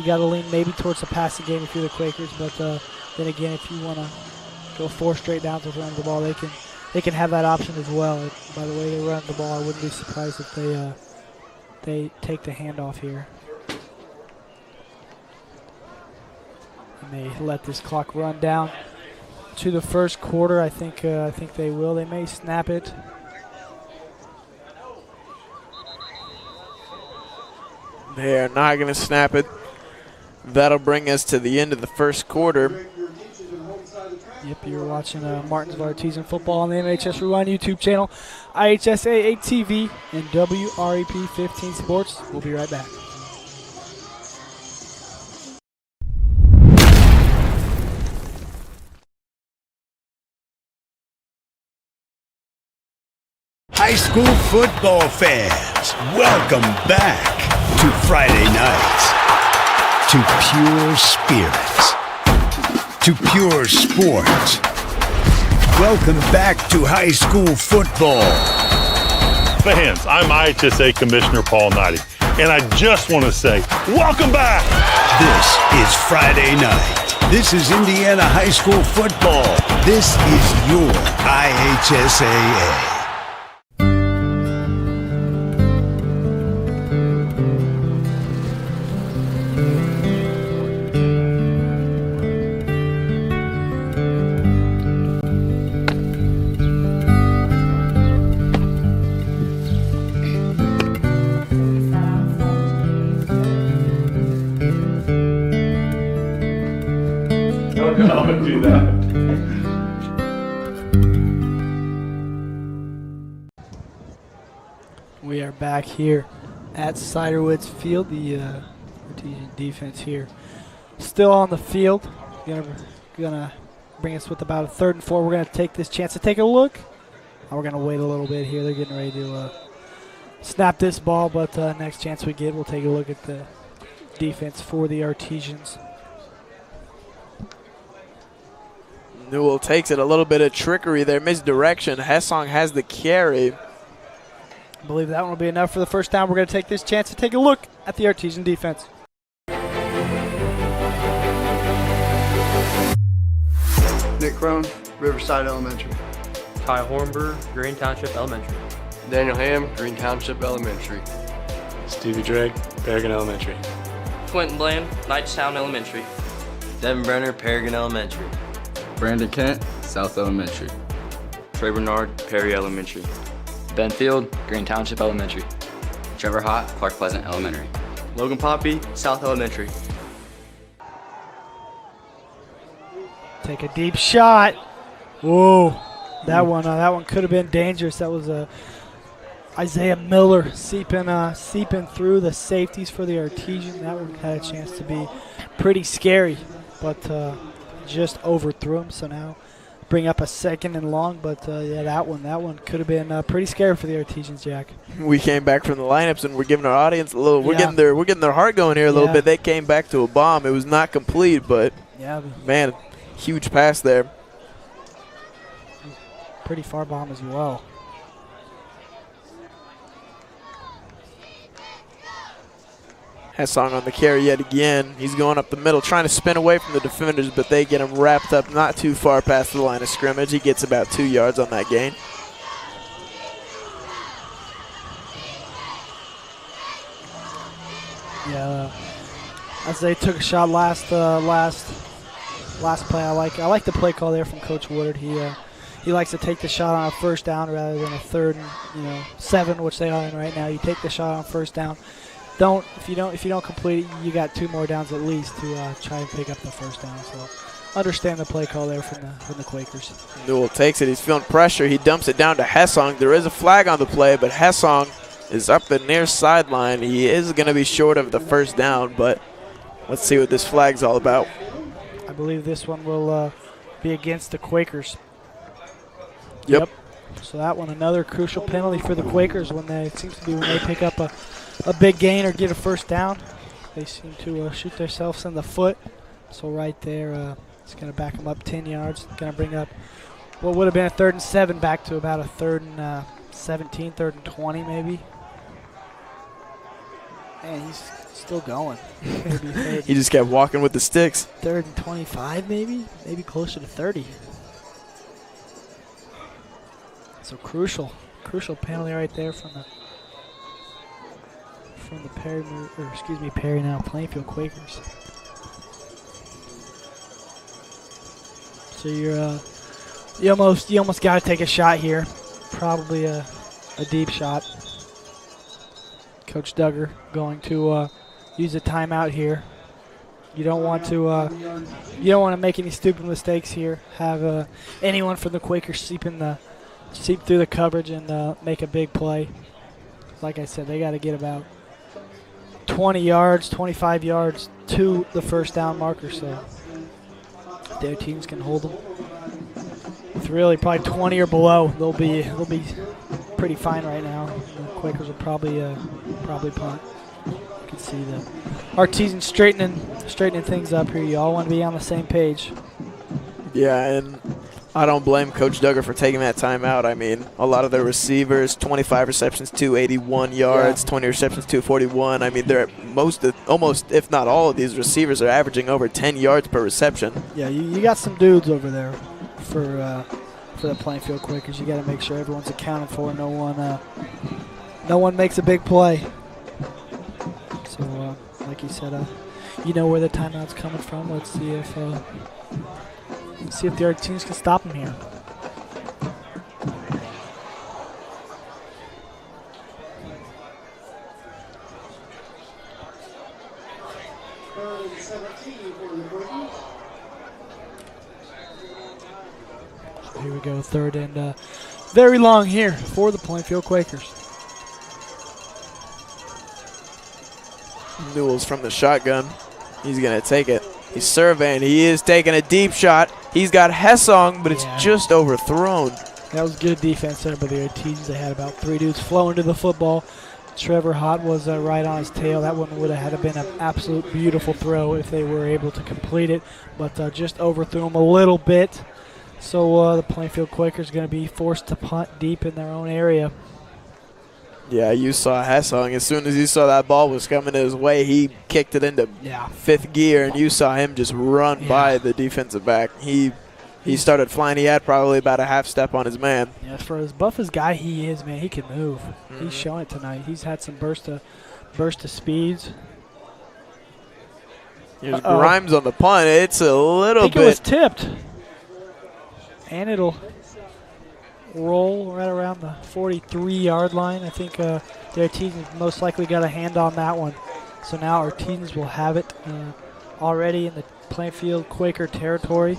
got to lean maybe towards the passing game if you're the Quakers. But then again, if you want to go 4 straight downs with running the ball, they can have that option as well. By the way they run the ball, I wouldn't be surprised if they take the handoff here. And they let this clock run down to the first quarter. I think they will. They may snap it. They are not going to snap it. That'll bring us to the end of the first quarter. Yep, you're watching Martinsville Artesian Football on the MHS Rewind YouTube channel, IHSA 8 TV, and WREP 15 Sports. We'll be right back. High school football fans, welcome back to Friday nights, to pure spirits, to pure sports. Welcome back to high school football. Fans, I'm IHSA Commissioner Paul Knighty, and I just want to say, welcome back! This is Friday night. This is Indiana high school football. This is your IHSAA. Do that. We are back here at Ciderwoods Field. The Artesian defense here still on the field. Gonna bring us with about a 3rd and 4. We're gonna take this chance to take a look. We're gonna wait a little bit here. They're getting ready to snap this ball, but next chance we get, we'll take a look at the defense for the Artesians. Newell takes it. A little bit of trickery there. Misdirection. Hessong has the carry. I believe that one will be enough for the first down. We're going to take this chance to take a look at the Artesian defense. Nick Crone, Riverside Elementary. Ty Hornberg, Green Township Elementary. Daniel Ham, Green Township Elementary. Stevie Drake, Paragon Elementary. Quentin Bland, Knightstown Elementary. Devin Brenner, Paragon Elementary. Brandon Kent, South Elementary. Trey Bernard, Perry Elementary. Ben Field, Green Township Elementary. Trevor Hott, Clark Pleasant Elementary. Logan Poppy, South Elementary. Take a deep shot. Whoa, that one could have been dangerous. That was Isaiah Miller seeping through the safeties for the Artesian. That one had a chance to be pretty scary, but just overthrew him. So now bring up a 2nd and long, but yeah, that one could have been pretty scary for the Artesians, Jack. We came back from the lineups and we're giving our audience a little. We're getting their heart going here a little bit. They came back to a bomb. It was not complete, but man, huge pass there. Pretty far bomb as well. Hessong on the carry yet again. He's going up the middle, trying to spin away from the defenders, but they get him wrapped up not too far past the line of scrimmage. He gets about 2 yards on that gain. Yeah, as they took a shot last play, I like the play call there from Coach Woodard. He likes to take the shot on a 1st down rather than a 3rd and 7, which they are in right now. You take the shot on 1st down. If you don't complete it, you got 2 more downs at least to try and pick up the 1st down. So understand the play call there from the Quakers. Newell takes it. He's feeling pressure. He dumps it down to Hessong. There is a flag on the play, but Hessong is up the near sideline. He is going to be short of the first down, but let's see what this flag's all about. I believe this one will be against the Quakers. Yep. So that one, another crucial penalty for the Quakers when they, it seems to be when they pick up a big gain or get a first down. They seem to shoot themselves in the foot. So right there, it's going to back them up 10 yards. Going to bring up what would have been a 3rd and 7 back to about a 3rd and 17, 3rd and 20 maybe. And he's still going. He just kept walking with the sticks. 3rd and 25 maybe closer to 30. So crucial penalty right there from the Perry now Plainfield Quakers. So you almost got to take a shot here, probably a deep shot. Coach Duggar going to use a timeout here. You don't want to make any stupid mistakes here. Have anyone from the Quakers seep through the coverage and make a big play. Like I said, they got to get about 20 yards, 25 yards to the first down marker, so their teams can hold them. It's really probably 20 or below. They'll be pretty fine right now. The Quakers will probably punt. You can see the Artesian straightening things up here. You all want to be on the same page. Yeah, and I don't blame Coach Duggar for taking that timeout. I mean, a lot of their receivers, 25 receptions, 281 yards, 20 receptions, 241. I mean, they're almost, if not all of these receivers are averaging over 10 yards per reception. Yeah, you got some dudes over there for the Plainfield Quakers. You got to make sure everyone's accounted for. No one makes a big play. So, like you said, you know where the timeout's coming from. Let's see if the other teams can stop them here. Here we go, 3rd and very long here for the Plainfield Quakers. Newell's from the shotgun. He's going to take it. He's surveying. He is taking a deep shot. He's got Hessong, but it's just overthrown. That was good defense there by the Artesians. They had about 3 dudes flowing to the football. Trevor Hott was right on his tail. That one would have had been an absolute beautiful throw if they were able to complete it, but just overthrew him a little bit. So the Plainfield Quakers going to be forced to punt deep in their own area. Yeah, you saw Hessong. As soon as he saw that ball was coming his way, he kicked it into 5th gear, and you saw him just run by the defensive back. He started flying. He had probably about a half step on his man. Yeah, for as buff as guy he is, man, he can move. He's showing it tonight. He's had some burst of speeds. Here's Grimes on the punt. It's a little bit. I think it was tipped. And it'll roll right around the 43-yard line. I think the Artesians most likely got a hand on that one. So now Artesians will have it already in the Plainfield Quaker territory.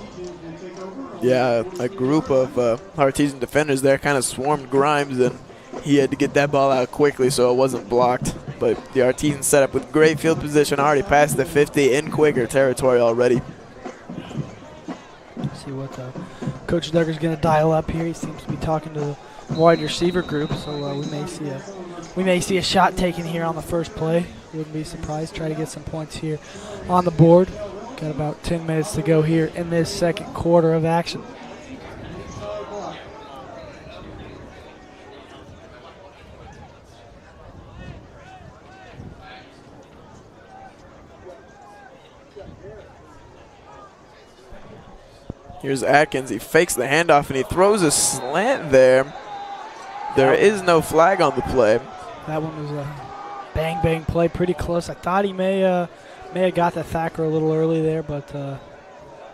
Yeah, a group of Artesian defenders there kind of swarmed Grimes, and he had to get that ball out quickly so it wasn't blocked. But the Artesians set up with great field position, already past the 50 in Quaker territory already. See what Coach Duggar's going to dial up here. He seems to be talking to the wide receiver group, so we may see a shot taken here on the first play. Wouldn't be surprised. Try to get some points here on the board. Got about 10 minutes to go here in this second quarter of action. Here's Atkins. He fakes the handoff, and he throws a slant there. There is no flag on the play. That one was a bang play, pretty close. I thought he may have got the Thacker a little early there, but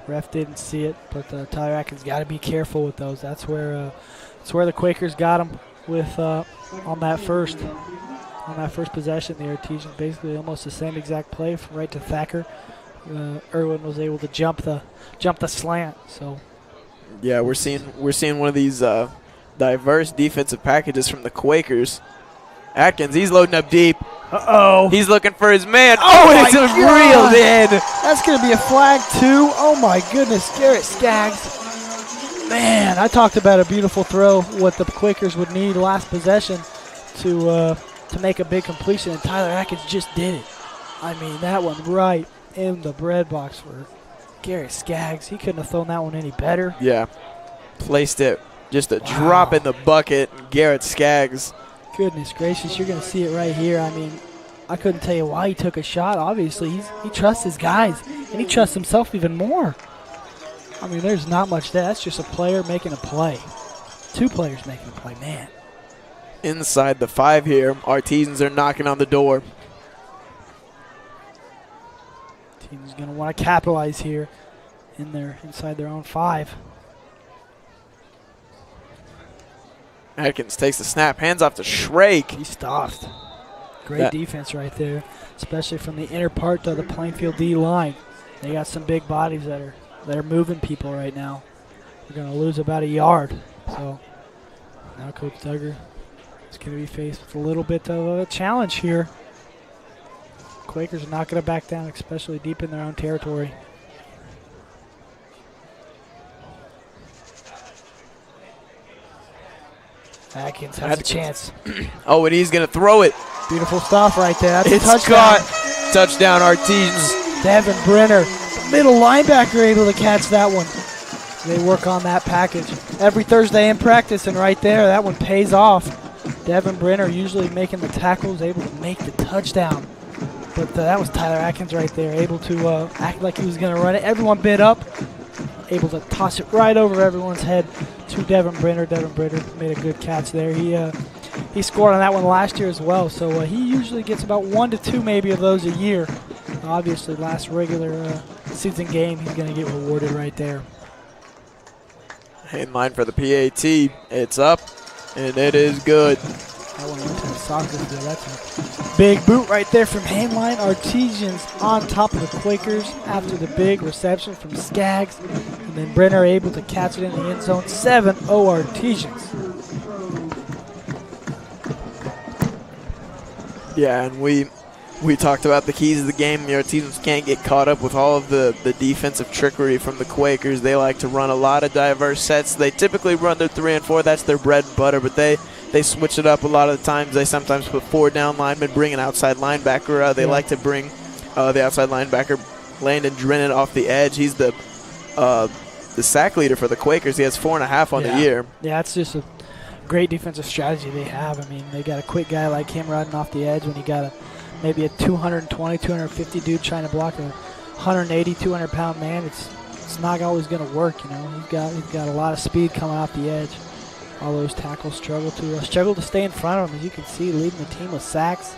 ref didn't see it. But Tyler Atkins got to be careful with those. That's where the Quakers got him with on that first possession. The Artesians basically almost the same exact play right to Thacker. Irwin was able to jump the slant. So Yeah, we're seeing one of these diverse defensive packages from the Quakers. Atkins, he's loading up deep. Uh-oh. He's looking for his man. Oh, And it's my God. reeled in. That's going to be a flag, too. Oh, my goodness. Garrett Skaggs. Man, I talked about a beautiful throw, what the Quakers would need last possession to make a big completion, and Tyler Atkins just did it. I mean, that one right in the bread box for Garrett Skaggs. He couldn't have thrown that one any better. Yeah, placed it just a drop in the bucket. Garrett Skaggs. Goodness gracious, you're going to see it right here. I mean, I couldn't tell you why he took a shot. Obviously, he trusts his guys, and he trusts himself even more. I mean, there's not much there. That's just a player making a play. Two players making a play, man. Inside the 5 here, Artisans are knocking on the door. Team's going to want to capitalize here inside their own 5. Atkins takes the snap, hands off to Shrake. He stopped. Great defense right there, especially from the inner part of the Plainfield D line. They got some big bodies that are moving people right now. They're going to lose about a yard. So now Coach Duggar is going to be faced with a little bit of a challenge here. Quakers are not going to back down, especially deep in their own territory. Atkins has a chance. Oh, and he's going to throw it. Beautiful stuff right there. That's It's a touchdown. caught. Touchdown, Artisans. Devin Brenner, middle linebacker, able to catch that one. They work on that package every Thursday in practice, and right there, that one pays off. Devin Brenner usually making the tackles, able to make the touchdown. But that was Tyler Atkins right there, able to act like he was going to run it. Everyone bit up, able to toss it right over everyone's head to Devin Brenner. Devin Brenner made a good catch there. He scored on that one last year as well, so he usually gets about 1 to 2 maybe of those a year. Obviously, last regular season game, he's going to get rewarded right there. In line for the PAT. It's up, and it is good. That one went to the soccer field. That's a big boot right there from Hainline. Artisans on top of the Quakers after the big reception from Skaggs. And then Brenner able to catch it in the end zone. 7-0 Artisans. Yeah, and we talked about the keys of the game. The Artisans can't get caught up with all of the defensive trickery from the Quakers. They like to run a lot of diverse sets. They typically run their 3 and 4. That's their bread and butter, but they switch it up a lot of the times. They sometimes put 4 down linemen, bring an outside linebacker. They like to bring the outside linebacker, Landon Drennan, off the edge. He's the sack leader for the Quakers. He has 4.5 on the year. Yeah, it's just a great defensive strategy they have. I mean, they got a quick guy like him running off the edge when you got maybe a 220, 250 dude trying to block a 180, 200-pound man. It's not always going to work, you know. He's got a lot of speed coming off the edge. All those tackles struggle to stay in front of him. As you can see, leading the team with sacks.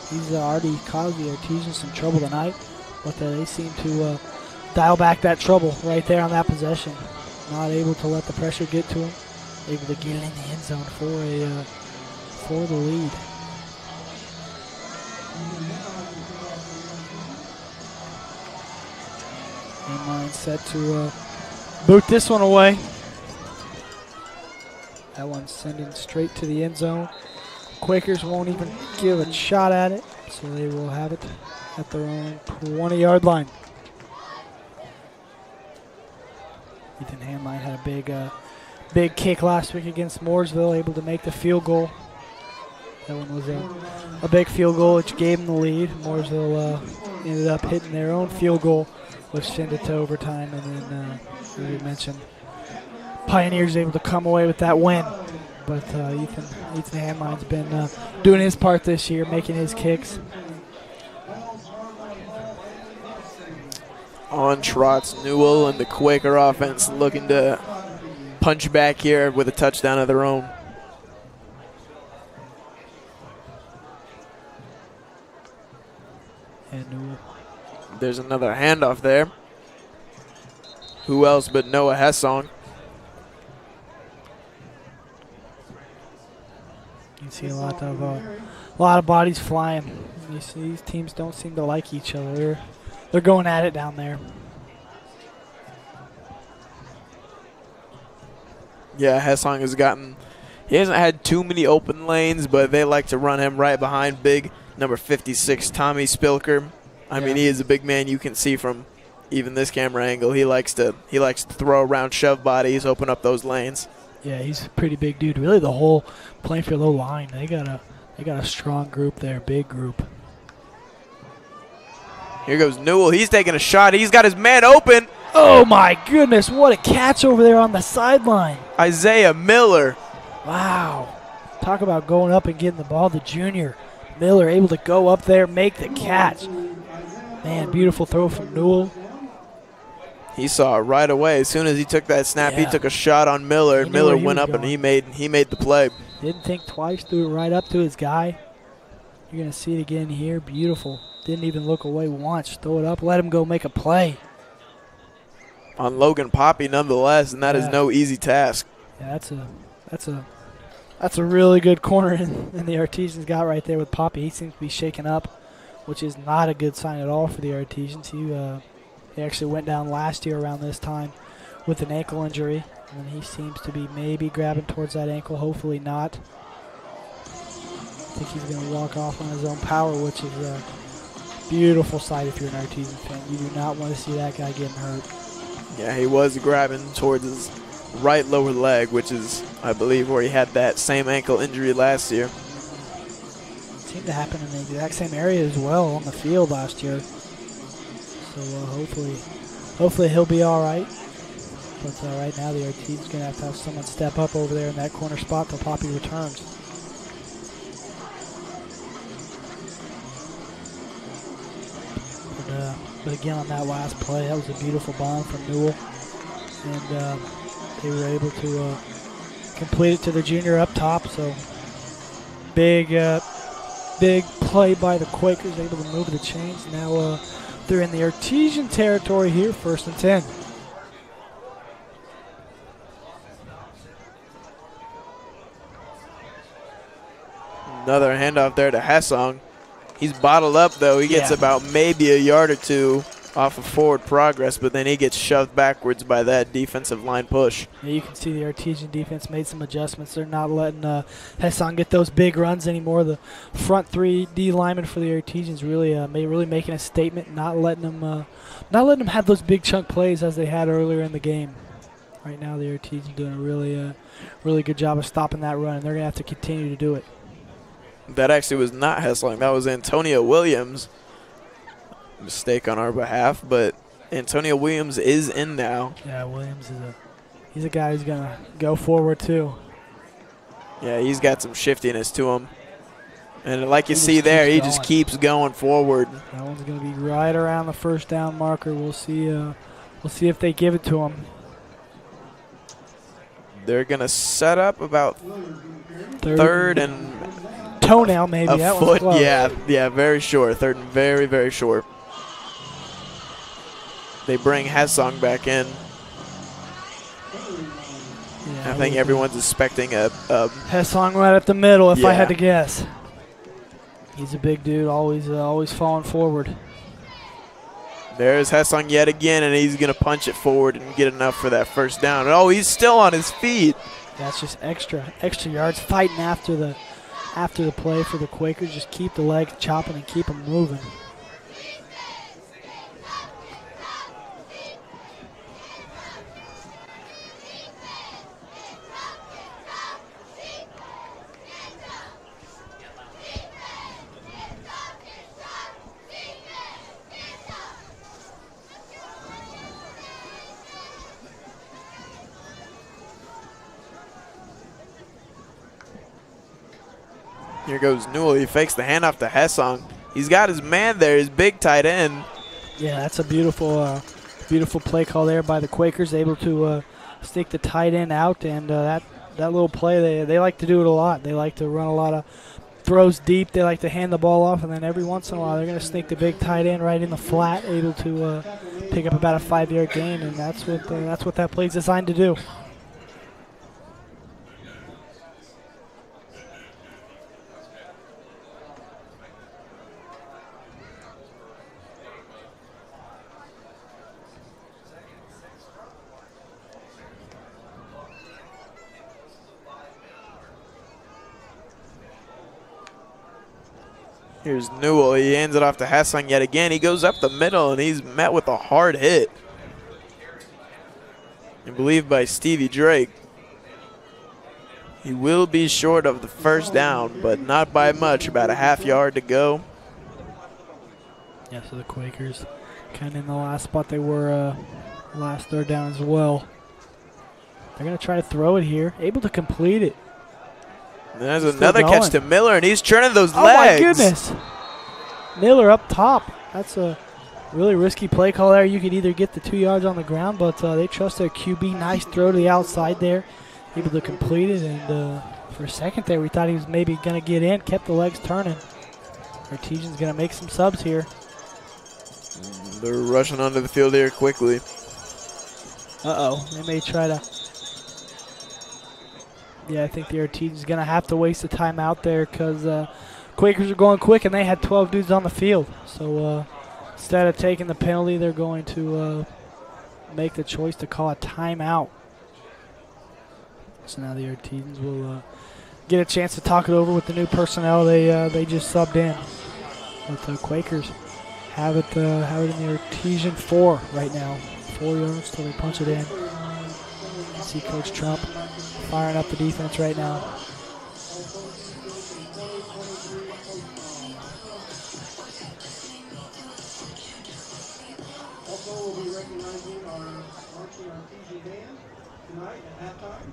He's already caused the Artisans some trouble tonight, but they seem to dial back that trouble right there on that possession. Not able to let the pressure get to him. Able to get it in the end zone for the lead. Hainline set to boot this one away. That one's sending straight to the end zone. Quakers won't even give a shot at it, so they will have it at their own 20-yard line. Ethan Hainline had a big kick last week against Mooresville, able to make the field goal. That one was a big field goal, which gave them the lead. Mooresville ended up hitting their own field goal, which sent it to overtime. And then, as we mentioned, Pioneers able to come away with that win. But Ethan Hainline's been doing his part this year, making his kicks. On trots Newell and the Quaker offense looking to punch back here with a touchdown of their own. And Newell. There's another handoff there. Who else but Noah Hessong? You can see a lot of bodies flying. You see these teams don't seem to like each other. they're going at it down there. Yeah, Hessong has gotten – he hasn't had too many open lanes, but they like to run him right behind big number 56, Tommy Spilker. I mean, he is a big man. You can see from even this camera angle. He likes to throw around shove bodies, open up those lanes. Yeah, he's a pretty big dude. Really, the whole Plainfield O-line, they got a strong group there, big group. Here goes Newell. He's taking a shot. He's got his man open. Oh, my goodness. What a catch over there on the sideline. Isaiah Miller. Wow. Talk about going up and getting the ball. The junior Miller able to go up there, make the catch. Man, beautiful throw from Newell. He saw it right away. As soon as he took that snap, he took a shot on Miller. Miller went up and he made the play. Didn't think twice, threw it right up to his guy. You're going to see it again here. Beautiful. Didn't even look away once. Throw it up, let him go make a play. On Logan Poppy nonetheless, and that is no easy task. Yeah, that's a really good corner in the Artesians got right there with Poppy. He seems to be shaken up, which is not a good sign at all for the Artesians. He actually went down last year around this time with an ankle injury, and he seems to be maybe grabbing towards that ankle, hopefully not. I think he's going to walk off on his own power, which is a beautiful sight if you're an Artesian fan. You do not want to see that guy getting hurt. Yeah, he was grabbing towards his right lower leg, which is, I believe, where he had that same ankle injury last year. It seemed to happen in the exact same area as well on the field last year. So hopefully he'll be all right. But right now the Artesians going to have someone step up over there in that corner spot till Poppy returns. But again, on that last play, that was a beautiful bomb from Newell. And they were able to complete it to the junior up top. So big play by the Quakers, able to move the chains. Now they're in the Artesian territory here, 1st and 10. Another handoff there to Hessong. He's bottled up, though. He gets about maybe a yard or two off of forward progress, but then he gets shoved backwards by that defensive line push. Yeah, you can see the Artesian defense made some adjustments. They're not letting Hessong get those big runs anymore. The front 3 D linemen for the Artesians really making a statement, not letting them have those big chunk plays as they had earlier in the game. Right now, the Artesians doing a really good job of stopping that run, and they're going to have to continue to do it. That actually was not Hessling. That was Antonio Williams. Mistake on our behalf, but Antonio Williams is in now. Yeah, Williams he's a guy who's going to go forward too. Yeah, he's got some shiftiness to him. And like you see there, he just keeps going forward. That one's going to be right around the 1st down marker. We'll see if they give it to him. They're going to set up about third and toenail maybe. A foot, yeah, very short. 3rd and very, very short. They bring Hessong back in. Yeah, I think everyone's expecting a Hessong right at the middle, if I had to guess. He's a big dude, always falling forward. There's Hessong yet again, and he's going to punch it forward and get enough for that 1st down. Oh, he's still on his feet. That's just extra yards fighting after the play for the Quakers. Just keep the leg chopping and keep them moving. Here goes Newell. He fakes the handoff to Hessong. He's got his man there, his big tight end. Yeah, that's a beautiful play call there by the Quakers, able to stick the tight end out, and that little play, they like to do it a lot. They like to run a lot of throws deep. They like to hand the ball off, and then every once in a while they're going to sneak the big tight end right in the flat, able to pick up about a 5-yard gain, and that's what that play is designed to do. Here's Newell. He hands it off to Hessling yet again. He goes up the middle, and he's met with a hard hit. I believe by Stevie Drake. He will be short of the first down, but not by much. About a half yard to go. Yeah, so the Quakers kind of in the last spot they were last third down as well. They're going to try to throw it here. Able to complete it. There's another catch to Miller, and he's turning those legs. Oh, my goodness. Miller up top. That's a really risky play call there. You could either get the 2 yards on the ground, but they trust their QB. Nice throw to the outside there. Able to complete it, and for a second there, we thought he was maybe going to get in. Kept the legs turning. Artesian's going to make some subs here. They're rushing onto the field here quickly. Uh-oh. They may try to... Yeah, I think the Artesian's going to have to waste the time out there because Quakers are going quick, and they had 12 dudes on the field. So instead of taking the penalty, they're going to make the choice to call a timeout. So now the Artesians will get a chance to talk it over with the new personnel they just subbed in. But the Quakers have it in the Artesian 4 right now. 4 yards till they punch it in. You can see Coach Trump firing up the defense right now. Also, we'll be recognizing our marching Artesian band tonight at halftime.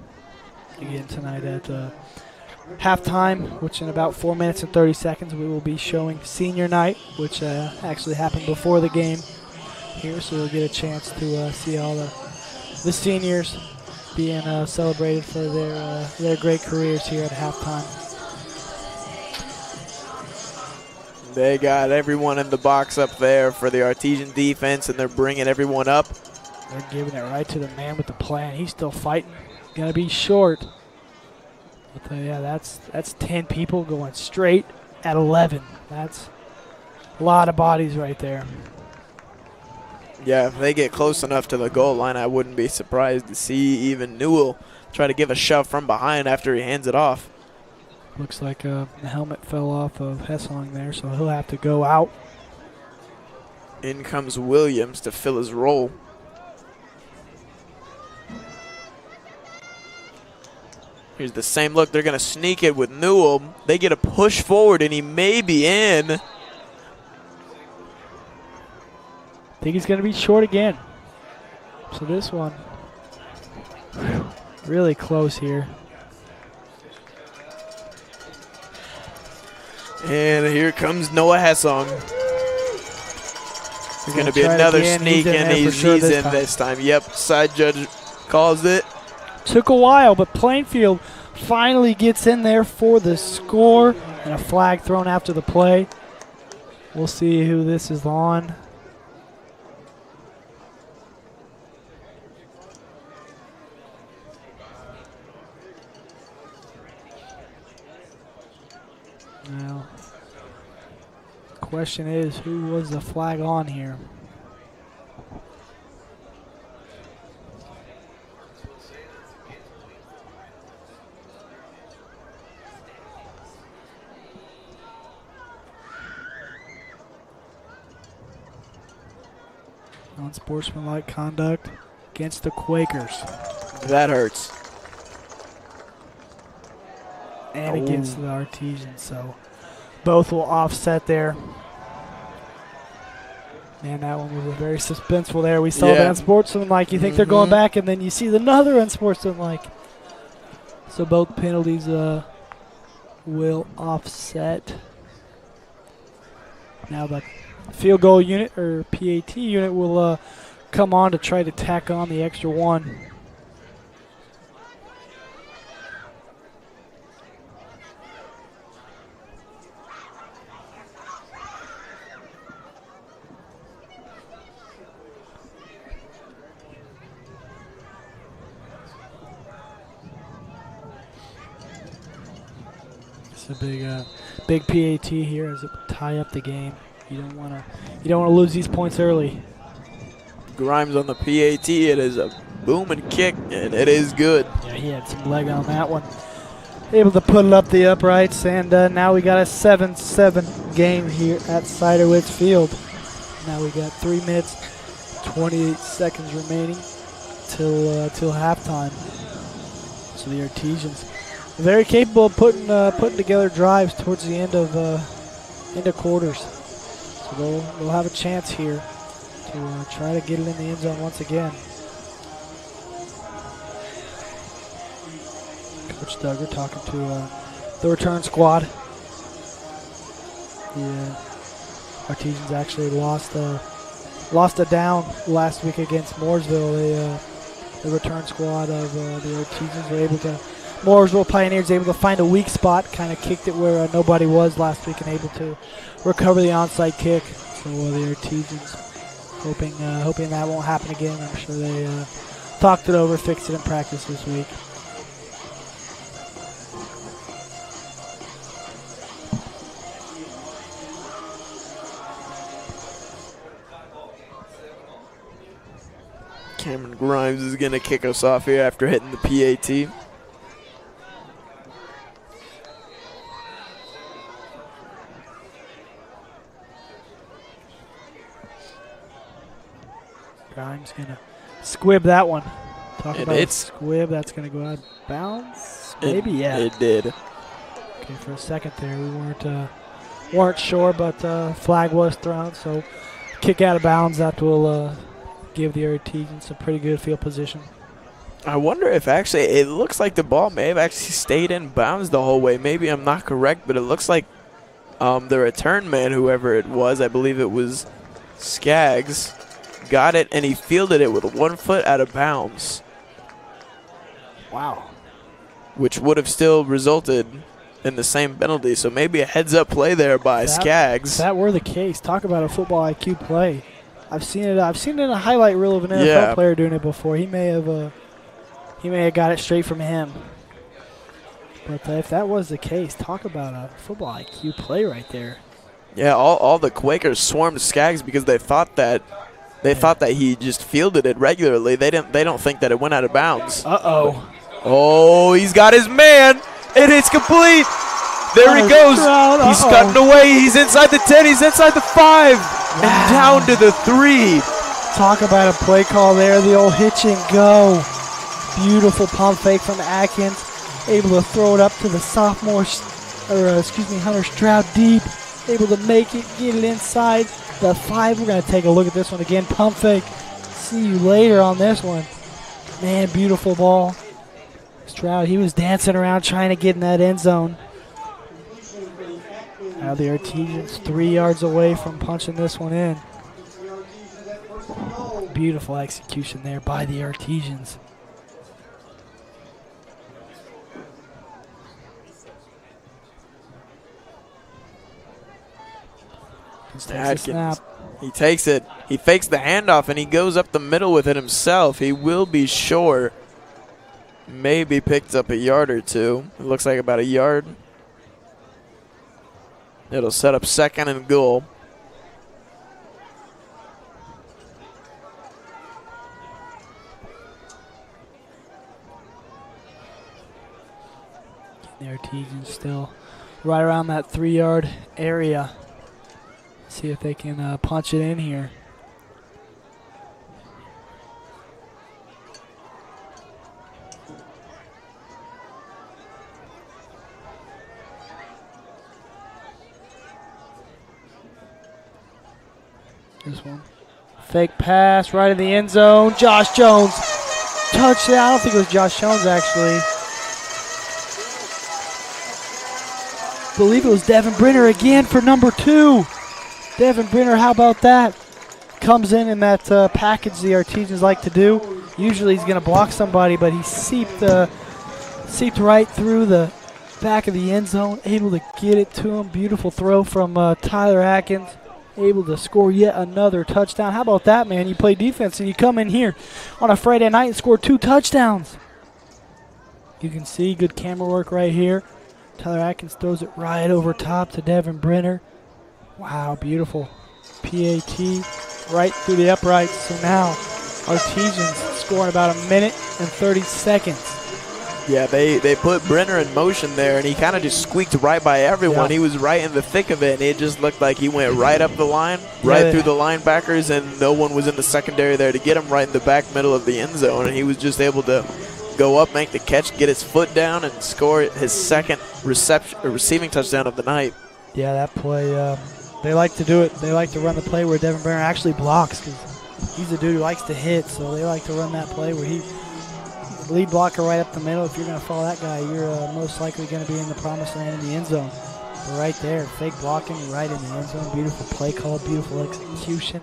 Again tonight at halftime, which in about 4 minutes and 30 seconds we will be showing senior night, which actually happened before the game here, so you'll get a chance to see all the seniors being celebrated for their great careers here at halftime. They got everyone in the box up there for the Artesian defense, and they're bringing everyone up. They're giving it right to the man with the plan. He's still fighting. Gonna be short. But yeah, that's 10 people going straight at 11. That's a lot of bodies right there. Yeah, if they get close enough to the goal line, I wouldn't be surprised to see even Newell try to give a shove from behind after he hands it off. Looks like the helmet fell off of Hessling there, so he'll have to go out. In comes Williams to fill his role. Here's the same look. They're going to sneak it with Newell. They get a push forward, and he may be in. I think he's going to be short again. So this one, really close here. And here comes Noah Hessong. There's going to be another sneak, and he's in this time. Yep, side judge calls it. Took a while, but Plainfield finally gets in there for the score, and a flag thrown after the play. We'll see who this is on. Now, the question is, who was the flag on here? Unsportsmanlike conduct against the Quakers. That hurts. And against the Artesians, so both will offset there. Man, that one was very suspenseful there. We saw the unsportsmanlike. You think they're going back, and then you see another unsportsmanlike. So both penalties will offset. Now the field goal unit, or PAT unit, will come on to try to tack on the extra one. It's a big PAT here as it will tie up the game. You don't want to lose these points early. Grimes on the PAT. It is a booming kick, and it is good. Yeah, he had some leg on that one. Able to put it up the uprights, and now we got a 7-7 game here at Ciderwitz Field. Now we got 3 minutes, 28 seconds remaining till halftime. So the Artesians very capable of putting together drives towards the end of quarters. So they'll have a chance here to try to get it in the end zone once again. Coach Duggar talking to the return squad. The Artesians actually lost a down last week against Mooresville. The return squad of the Artesians were able to. Mooresville Pioneers able to find a weak spot, kind of kicked it where nobody was last week, and able to recover the onside kick. So the Artesians hoping that won't happen again. I'm sure they talked it over, fixed it in practice this week. Cameron Grimes is going to kick us off here after hitting the PAT. Grimes going to squib that one. Talk about it's squib. That's going to go out of bounds. Maybe, yeah. It did. Okay, for a second there, we weren't sure, but flag was thrown. So kick out of bounds. That will give the Artesians some pretty good field position. I wonder if actually it looks like the ball may have actually stayed in bounds the whole way. Maybe I'm not correct, but it looks like the return man, whoever it was, I believe it was Skaggs, got it and he fielded it with 1 foot out of bounds. Wow. Which would have still resulted in the same penalty. So maybe a heads-up play there by Skaggs. If that were the case, talk about a football IQ play. I've seen it in a highlight reel of an NFL player doing it before. He may have got it straight from him. But if that was the case, talk about a football IQ play right there. Yeah, all the Quakers swarmed Skaggs because they thought that he just fielded it regularly. They don't think that it went out of bounds. Uh-oh. Oh, he's got his man, and it's complete. There he goes. He's cutting away. He's inside the 10. He's inside the 5. Wow. And down to the 3. Talk about a play call there. The old hitch and go. Beautiful pump fake from Atkins. Able to throw it up to the sophomore, Hunter Stroud deep. Able to make it, get it inside the 5. We're going to take a look at this one again. Pump fake. See you later on this one. Man, beautiful ball. Stroud, he was dancing around trying to get in that end zone. Now the Artesians 3 yards away from punching this one in. Beautiful execution there by the Artesians. Atkins, he takes it. He fakes the handoff, and he goes up the middle with it himself. He will be short. Maybe picked up a yard or two. It looks like about a yard. It'll set up 2nd and goal. The Artesians still right around that 3-yard area. See if they can punch it in here. This one. Fake pass right in the end zone. Josh Jones. Touchdown. I don't think it was Josh Jones, actually. I believe it was Devin Brenner again for number 2. Devin Brenner, how about that? Comes in that package the Artesians like to do. Usually he's going to block somebody, but he seeped right through the back of the end zone, able to get it to him. Beautiful throw from Tyler Atkins. Able to score yet another touchdown. How about that, man? You play defense and you come in here on a Friday night and score 2 touchdowns. You can see good camera work right here. Tyler Atkins throws it right over top to Devin Brenner. Wow, beautiful. PAT right through the uprights. So now Artesians scoring about 1 minute and 30 seconds. Yeah, they put Brenner in motion there, and he kind of just squeaked right by everyone. Yeah. He was right in the thick of it, and it just looked like he went right up the line, right through the linebackers, and no one was in the secondary there to get him right in the back middle of the end zone, and he was just able to go up, make the catch, get his foot down, and score his second receiving touchdown of the night. Yeah, that play, they like to do it. They like to run the play where Devin Brenner actually blocks because he's a dude who likes to hit, so they like to run that play where he lead blocker right up the middle. If you're going to follow that guy, you're most likely going to be in the promised land in the end zone. But right there, fake blocking right in the end zone. Beautiful play call, beautiful execution.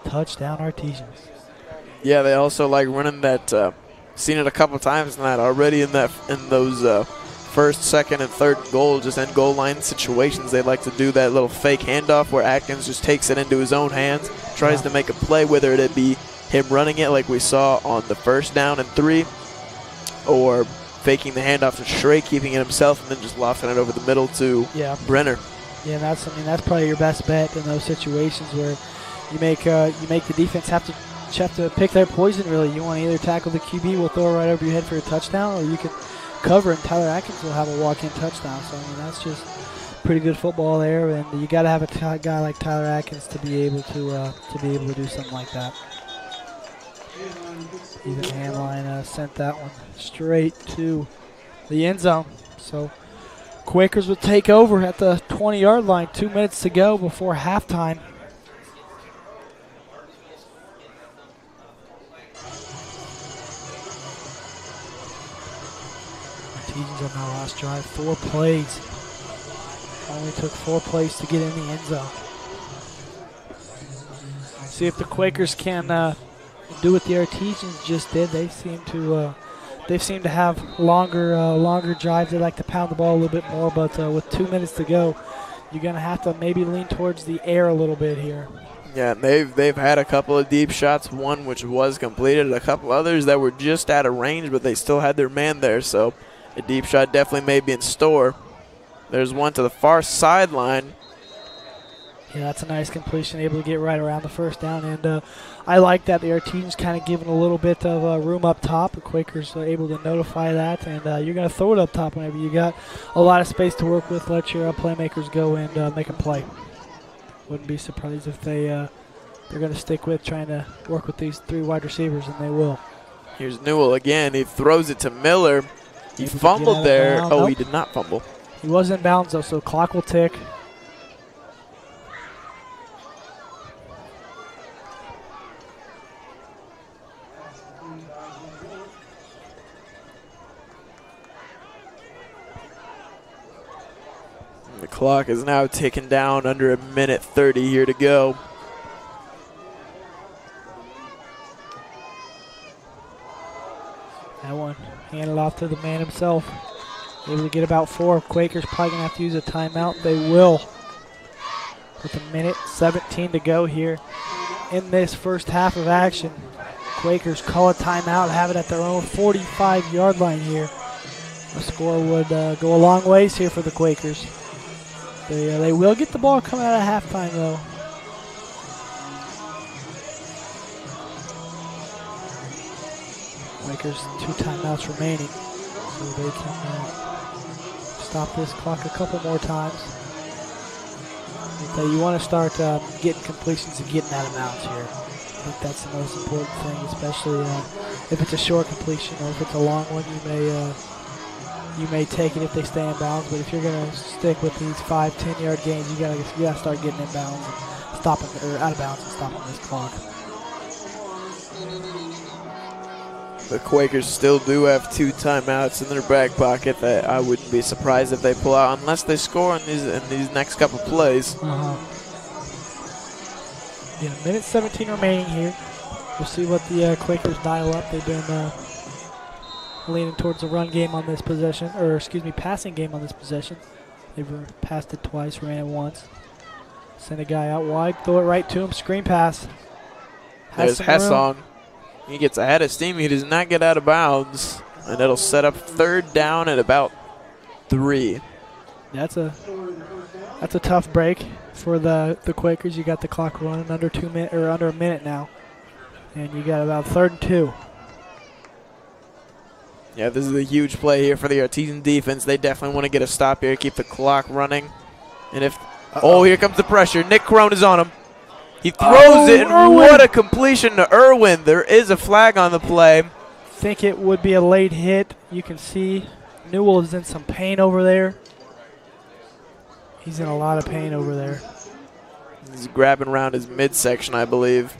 Touchdown Artesians. Yeah, they also like running that. Seen it a couple times tonight already in those first, second, and third goal, just end goal line situations. They like to do that little fake handoff where Atkins just takes it into his own hands, tries to make a play, whether it be him running it like we saw on the first down and 3, or faking the handoff to Shrey, keeping it himself, and then just lofting it over the middle to Brenner. Yeah, that's probably your best bet in those situations where you make the defense have to pick their poison. Really, you want to either tackle the QB, will throw it right over your head for a touchdown, or you can cover and Tyler Atkins will have a walk-in touchdown. So that's just pretty good football there, and you got to have a guy like Tyler Atkins to be able to do something like that. Even Handline sent that one straight to the end zone. So Quakers will take over at the 20-yard line. 2 minutes to go before halftime. Artesians on that last drive, 4 plays. Only took 4 plays to get in the end zone. See if the Quakers can do what the Artesians just did. They seem to have longer drives. They like to pound the ball a little bit more, but with 2 minutes to go, you're gonna have to maybe lean towards the air a little bit here. Yeah, they've had a couple of deep shots, one which was completed, a couple others that were just out of range, but they still had their man there, so a deep shot definitely may be in store. There's one to the far sideline. Yeah, that's a nice completion, able to get right around the first down, and I like that the Artesians kind of giving a little bit of room up top. The Quakers are able to notify that, and you're going to throw it up top whenever you got a lot of space to work with. Let your playmakers go and make a play. Wouldn't be surprised if they're going to stick with trying to work with these 3 wide receivers, and they will. Here's Newell again. He throws it to Miller. He fumbled there. Oh, nope. He did not fumble. He was in bounds, though, so clock will tick. The clock is now ticking down, under a minute 30 here to go. That one handed off to the man himself. Able to get about 4. Quakers probably going to have to use a timeout. They will. With a minute 17 to go here in this first half of action. Quakers call a timeout, have it at their own 45-yard line here. The score would go a long ways here for the Quakers. They will get the ball coming out of halftime, though. Quakers 2 timeouts remaining, so they can stop this clock a couple more times. But you want to start getting completions and getting out of bounds here. I think that's the most important thing, especially if it's a short completion or if it's a long one. You may take it if they stay in bounds, but if you're going to stick with these 5-10 yard gains, you gotta start getting in bounds and stopping, or out of bounds and stopping this clock. The Quakers still do have 2 timeouts in their back pocket that I wouldn't be surprised if they pull out unless they score in these next couple plays. Yeah, minute 17 remaining here. We'll see what the Quakers dial up. They've been leaning towards the run game on this possession, passing game on this possession. They've passed it twice, ran it once. Send a guy out wide, throw it right to him, screen pass. There's Hessong. He gets ahead of steam. He does not get out of bounds, and it'll set up 3rd down at about 3. That's a tough break for the Quakers. You got the clock running under a minute now, and you got about 3rd and 2. Yeah, this is a huge play here for the Artesian defense. They definitely want to get a stop here, keep the clock running. And if, here comes the pressure. Nick Crone is on him. He throws it, and Irwin. what a completion to Irwin. There is a flag on the play. Think it would be a late hit. You can see Newell is in some pain over there. He's in a lot of pain over there. He's grabbing around his midsection, I believe.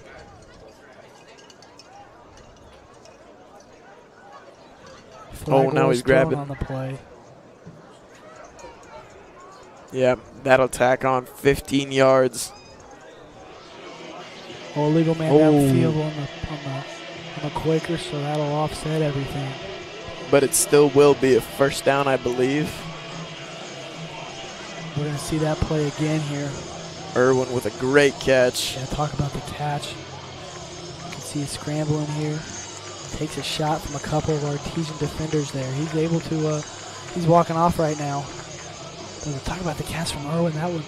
Flag now was he's grabbing. thrown on the play. Yeah, that'll tack on 15 yards. Legal man downfield on the Quakers, so that'll offset everything. But it still will be a first down, I believe. We're going to see that play again here. Irwin with a great catch. Yeah, talk about the catch. You can see he's scrambling here. Takes a shot from a couple of Artesian defenders there. He's able to, he's walking off right now. But talk about the catch from Irwin. That one,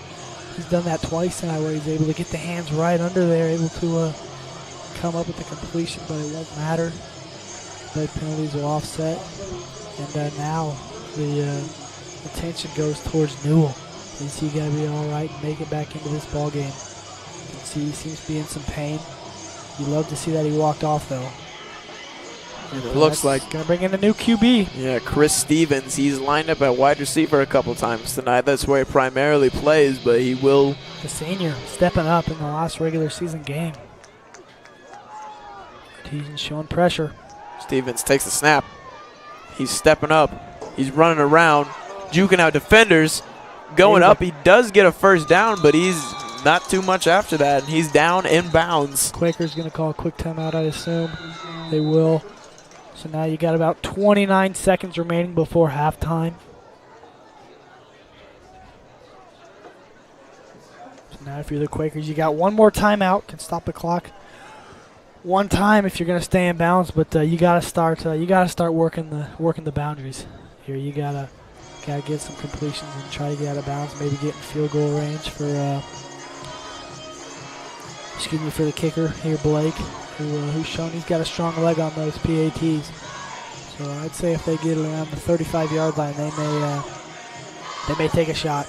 he's done that twice now where he's able to get the hands right under there, able to come up with the completion, but it won't matter. The penalties will offset. And now the attention goes towards Newell. Is he going to be all right and make it back into this ball game? You can see he seems to be in some pain. You love to see that he walked off, though. It looks like going to bring in a new QB. Yeah, Chris Stevens. He's lined up at wide receiver a couple times tonight. That's where he primarily plays, but he will. The senior stepping up in the last regular season game. He's showing pressure. Stevens takes the snap. He's stepping up. He's running around, juking out defenders. Going up, he does get a first down, but he's not too much after that, and he's down in bounds. Quakers going to call a quick timeout, I assume. They will. So now you got about 29 seconds remaining before halftime. So now if you're the Quakers, you got one more timeout. Can stop the clock one time if you're going to stay in bounds, but you got to start. You got to start working the boundaries here. You got to get some completions and try to get out of bounds. Maybe get in field goal range for for the kicker here, Blake, who's shown he's got a strong leg on those PATs. So I'd say if they get around the 35-yard line, they may take a shot.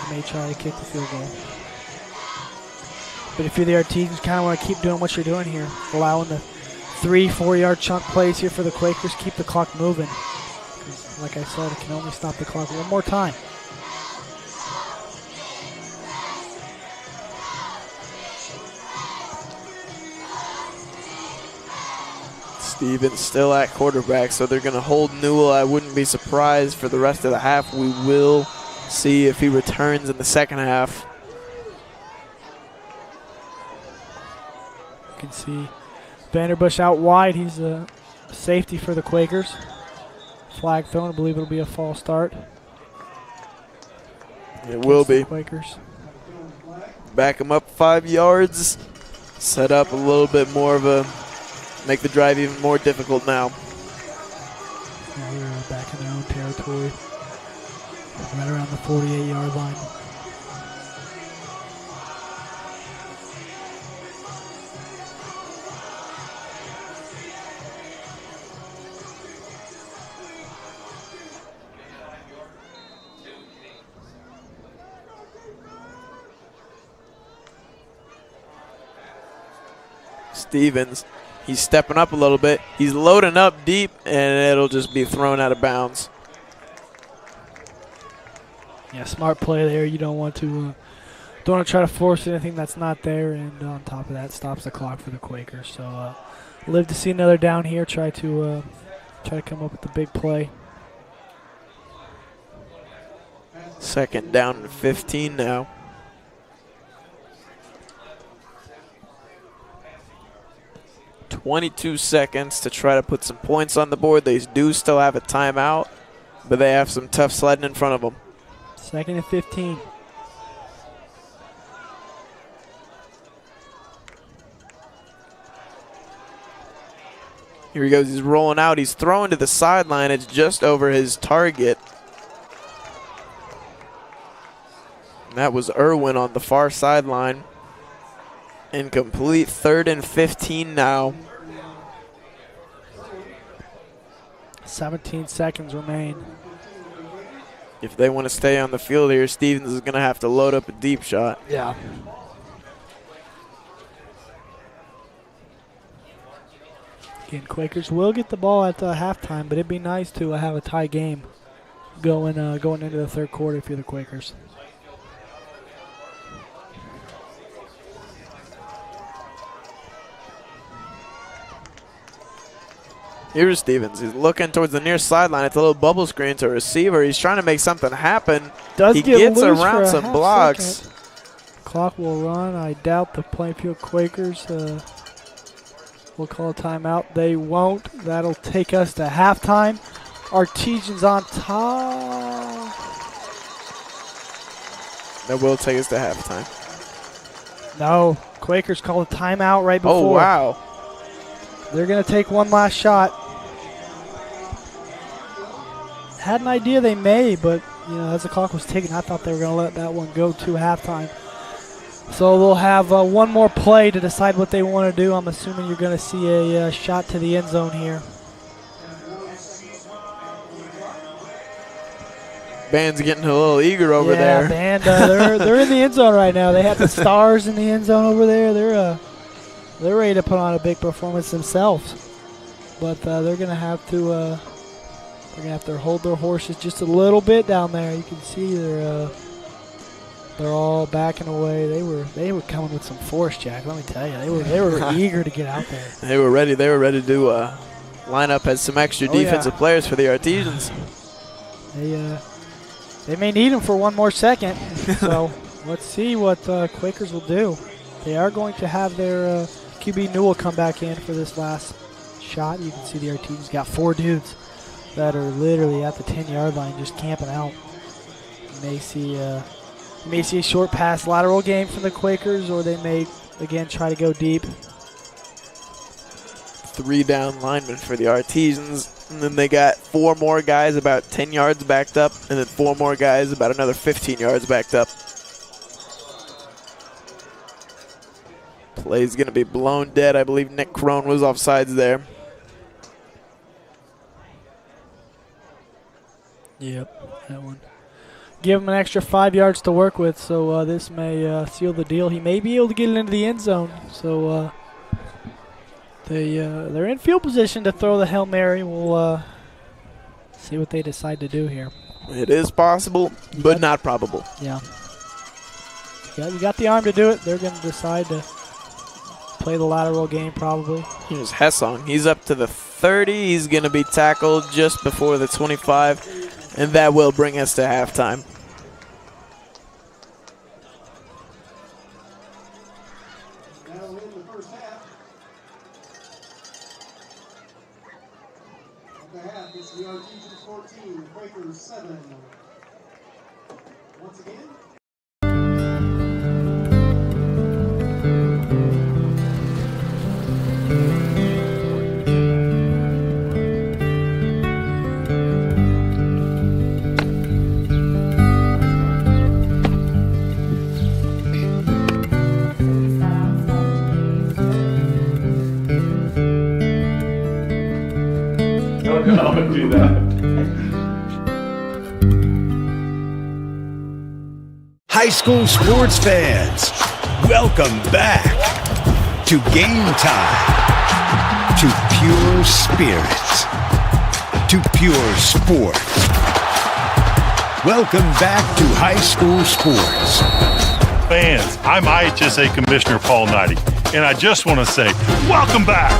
They may try to kick the field goal. But if you're the Artesians, kind of want to keep doing what you're doing here, allowing the 3-4 yard chunk plays here for the Quakers, keep the clock moving. Like I said, it can only stop the clock one more time. Stevens still at quarterback, so they're going to hold Newell. I wouldn't be surprised for the rest of the half. We will see if he returns in the second half. You can see Vanderbush out wide. He's a safety for the Quakers. Flag thrown. I believe it'll be a false start. It will be. Quakers. Back him up 5 yards. Set up a little bit more of a, make the drive even more difficult now. Yeah, we're back in their own territory. Right around the 48-yard line. Stevens, he's stepping up a little bit. He's loading up deep, and it'll just be thrown out of bounds. Yeah, smart play there. You don't want to try to force anything that's not there, and on top of that, stops the clock for the Quakers. So live to see another down here. Try to come up with the big play. Second down and 15 now. .22 seconds to try to put some points on the board. They do still have a timeout, but they have some tough sledding in front of them. Second and 15. Here he goes. He's rolling out. He's throwing to the sideline. It's just over his target. And that was Irwin on the far sideline. Incomplete. 3rd and 15 now. 17 seconds remain. If they want to stay on the field here, Stevens is going to have to load up a deep shot. Yeah. Again, Quakers will get the ball at halftime, but it'd be nice to have a tie game going into the third quarter if you're the Quakers. Here's Stevens. He's looking towards the near sideline. It's a little bubble screen to a receiver. He's trying to make something happen. He gets loose around for some blocks. Second. Clock will run. I doubt the Plainfield Quakers will call a timeout. They won't. That'll take us to halftime. Artesians on top. That will take us to halftime. No. Quakers call a timeout right before. Oh, wow. They're going to take one last shot. Had an idea they may, but as the clock was ticking, I thought they were going to let that one go to halftime. So they'll have one more play to decide what they want to do. I'm assuming you're going to see a shot to the end zone here. Band's getting a little eager over there. Yeah, band, they're in the end zone right now. They have the stars in the end zone over there. They're ready to put on a big performance themselves, but they're going to have to hold their horses just a little bit down there. You can see they're all backing away. They were coming with some force, Jack. Let me tell you, they were eager to get out there. They were ready. They were ready to line up as some extra defensive players for the Artesians. They may need them for one more second. So let's see what Quakers will do. They are going to have their QB Newell come back in for this last shot. You can see the Artesians got 4 dudes that are literally at the 10-yard line just camping out. You may see a short pass lateral game from the Quakers, or they may, again, try to go deep. 3 down linemen for the Artesians. And then they got 4 more guys about 10 yards backed up, and then 4 more guys about another 15 yards backed up. Play's going to be blown dead. I believe Nick Crone was offsides there. Yep, that one. Give him an extra 5 yards to work with, so this may seal the deal. He may be able to get it into the end zone. So they're in field position to throw the Hail Mary. We'll see what they decide to do here. It is possible, but not probable. Yeah. You got the arm to do it. They're going to decide to play the lateral game probably. Here's Hessong. He's up to the 30. He's going to be tackled just before the 25, and that will bring us to halftime. That'll end the first half. At the half, it's the Artesians 14, the Quakers 7. Once again. Don't do that. High school sports fans, welcome back to Game Time, to pure spirits, to pure sport. Welcome back to high school sports. Fans, I'm IHSA Commissioner Paul Knighty, and I just want to say, welcome back.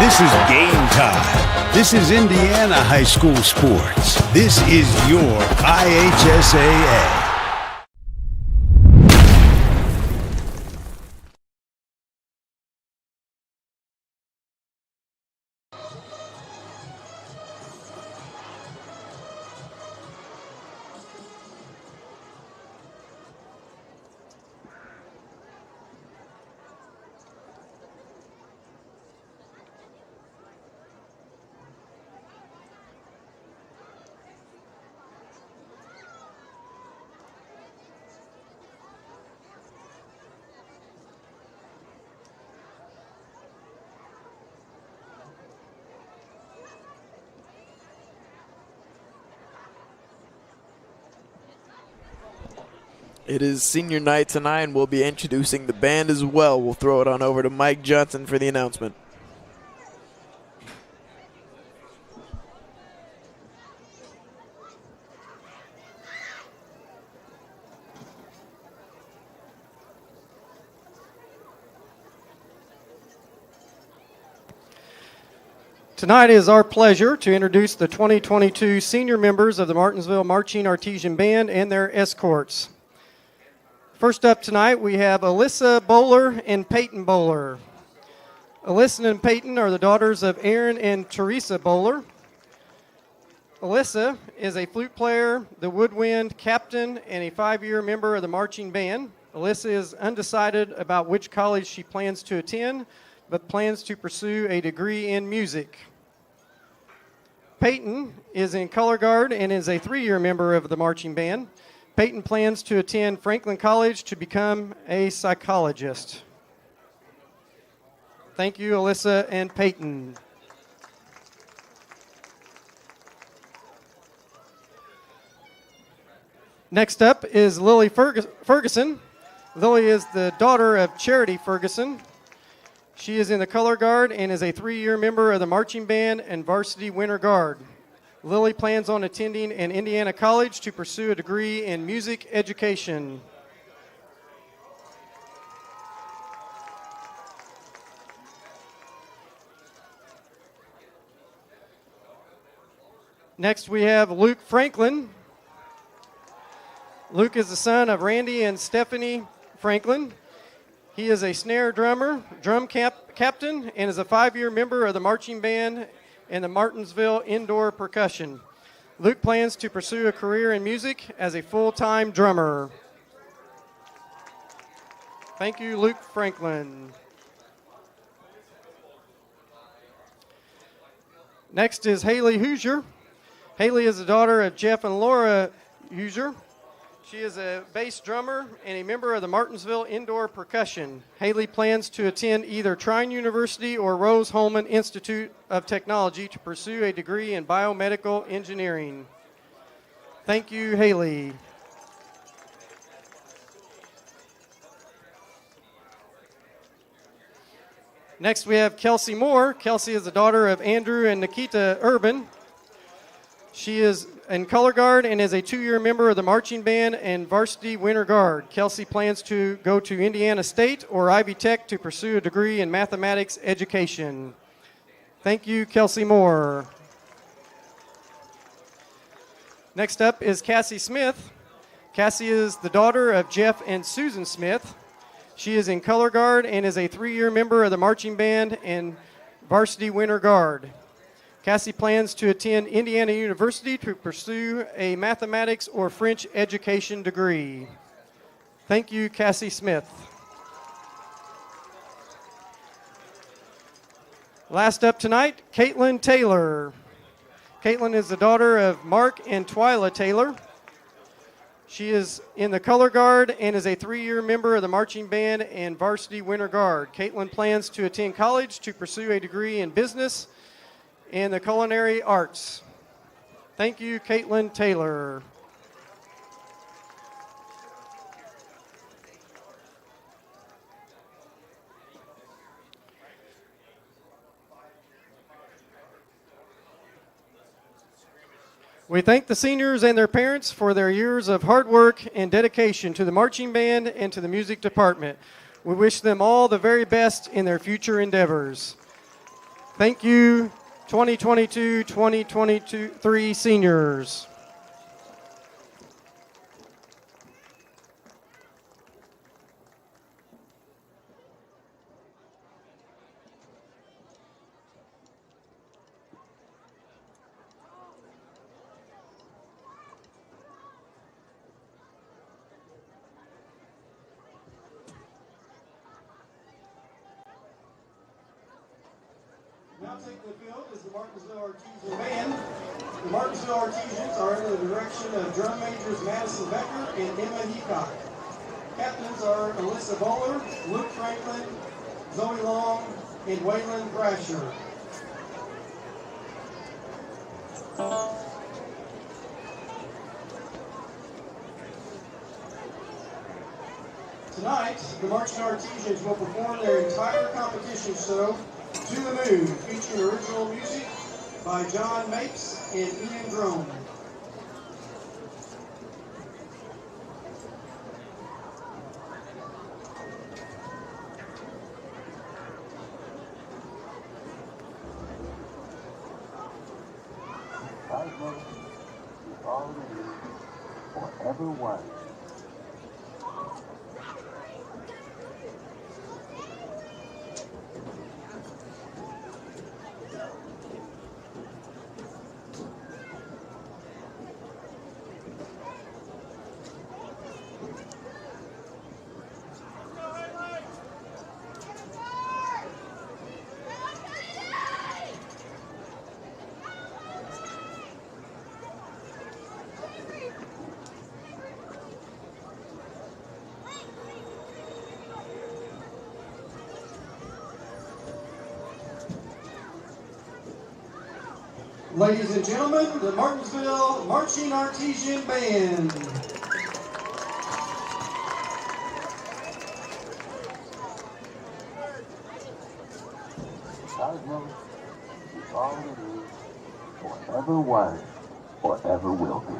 This is Game Time. This is Indiana high school sports. This is your IHSAA. It is senior night tonight, and we'll be introducing the band as well. We'll throw it on over to Mike Johnson for the announcement. Tonight it is our pleasure to introduce the 2022 senior members of the Martinsville Marching Artesian Band and their escorts. First up tonight, we have Alyssa Bowler and Peyton Bowler. Alyssa and Peyton are the daughters of Aaron and Teresa Bowler. Alyssa is a flute player, the woodwind captain, and a 5-year member of the marching band. Alyssa is undecided about which college she plans to attend, but plans to pursue a degree in music. Peyton is in color guard and is a 3-year member of the marching band. Peyton plans to attend Franklin College to become a psychologist. Thank you, Alyssa and Peyton. Next up is Lily Ferguson. Lily is the daughter of Charity Ferguson. She is in the color guard and is a 3-year member of the marching band and varsity winter guard. Lily plans on attending an Indiana college to pursue a degree in music education. Next we have Luke Franklin. Luke is the son of Randy and Stephanie Franklin. He is a snare drummer, drum captain, and is a 5-year member of the marching band and the Martinsville indoor percussion. Luke plans to pursue a career in music as a full-time drummer. Thank you, Luke Franklin. Next is Haley Hoosier. Haley is the daughter of Jeff and Laura Hoosier. She is a bass drummer and a member of the Martinsville Indoor Percussion. Haley plans to attend either Trine University or Rose-Hulman Institute of Technology to pursue a degree in biomedical engineering. Thank you, Haley. Next, we have Kelsey Moore. Kelsey is the daughter of Andrew and Nikita Urban. She is in color guard and is a 2-year member of the marching band and varsity winter guard. Kelsey plans to go to Indiana State or Ivy Tech to pursue a degree in mathematics education. Thank you, Kelsey Moore. Next up is Cassie Smith. Cassie is the daughter of Jeff and Susan Smith. She is in color guard and is a 3-year member of the marching band and varsity winter guard. Cassie plans to attend Indiana University to pursue a mathematics or French education degree. Thank you, Cassie Smith. Last up tonight, Caitlin Taylor. Caitlin is the daughter of Mark and Twyla Taylor. She is in the color guard and is a 3-year member of the marching band and varsity winter guard. Caitlin plans to attend college to pursue a degree in business and the culinary arts. Thank you, Caitlin Taylor. We thank the seniors and their parents for their years of hard work and dedication to the marching band and to the music department. We wish them all the very best in their future endeavors. Thank you, 2022-2023 seniors. Now taking the field is the Martinsville Artesian Band. The Martinsville Artesians are under the direction of drum majors Madison Becker and Emma Heacock. Captains are Alyssa Bowler, Luke Franklin, Zoe Long, and Waylon Thrasher. Tonight, the Marching Artesians will perform their entire competition show, To the Moon, featuring original music by John Mapes and Ian Drone. Forever was. Ladies and gentlemen, the Martinsville Marching Artesian Band. Cosmos is all it is, forever was, forever will be.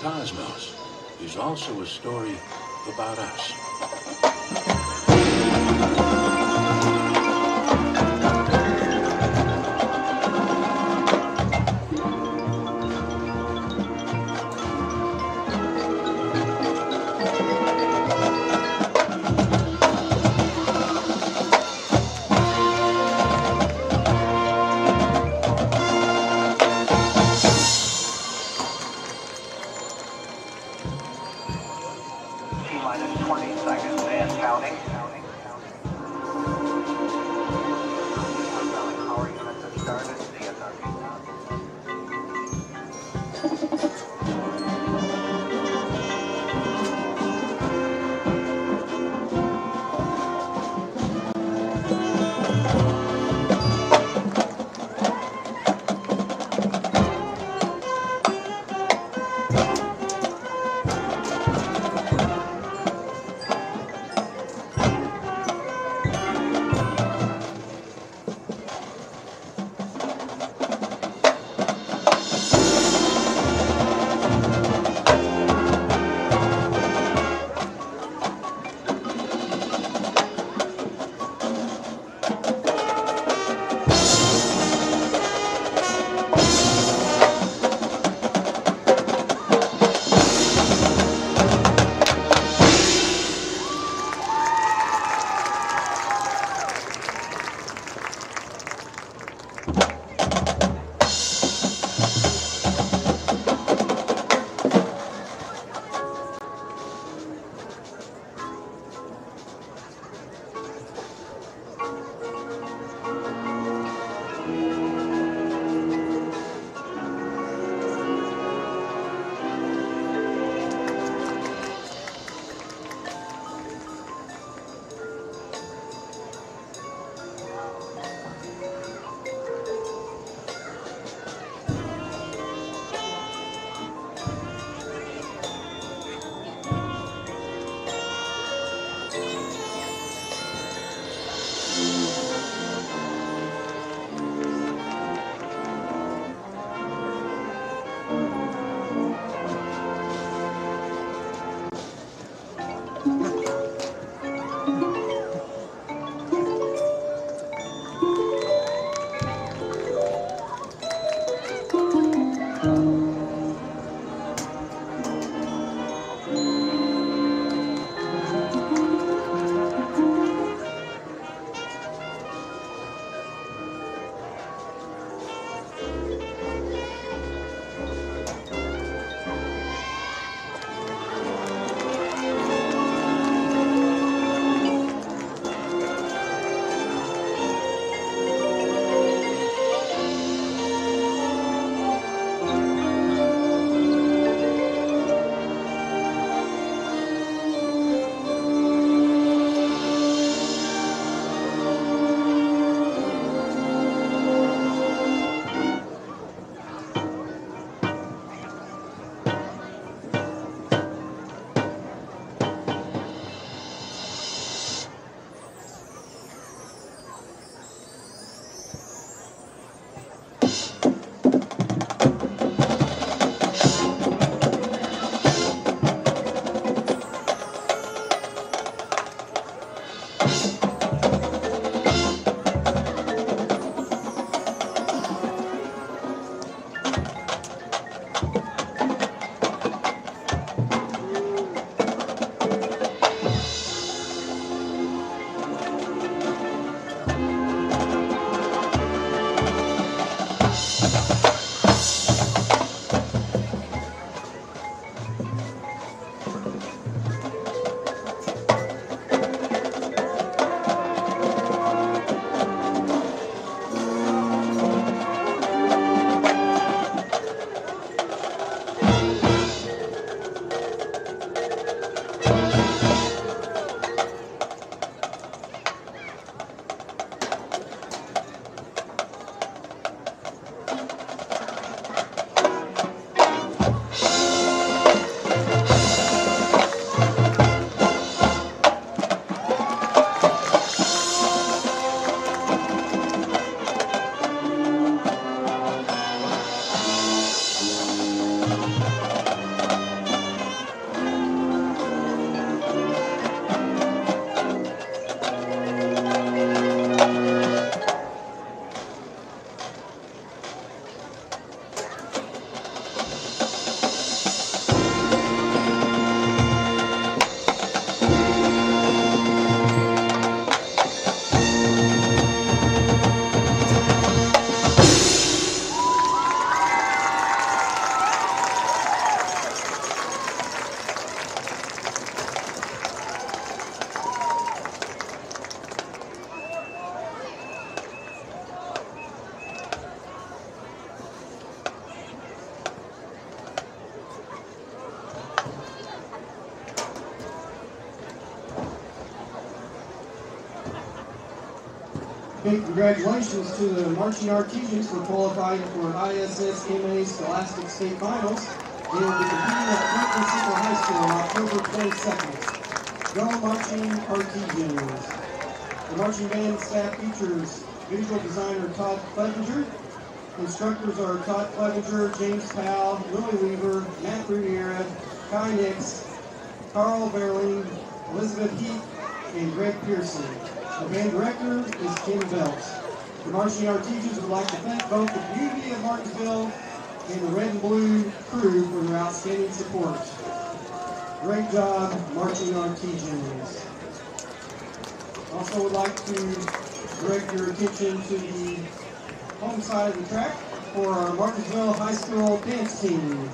Cosmos is also a story about us. T-minus 20 seconds and counting. Power units have started. Big congratulations to the marching artisans for qualifying for ISSMA Scholastic State Finals. They will be competing at Plainfield High School on October 22nd. Go Marching Artisans. The marching band staff features visual designer Todd Clevenger. Instructors are Todd Clevenger, James Powell, Willie Weaver, Matt Riviera, Kai Nix, Carl Berling, Elizabeth Heath, and Greg Pearson. The band director is Kim Belt. The marching artisans would like to thank both the community of Martinsville and the Red and Blue crew for their outstanding support. Great job, marching artisans. Also would like to direct your attention to the home side of the track for our Martinsville High School dance team.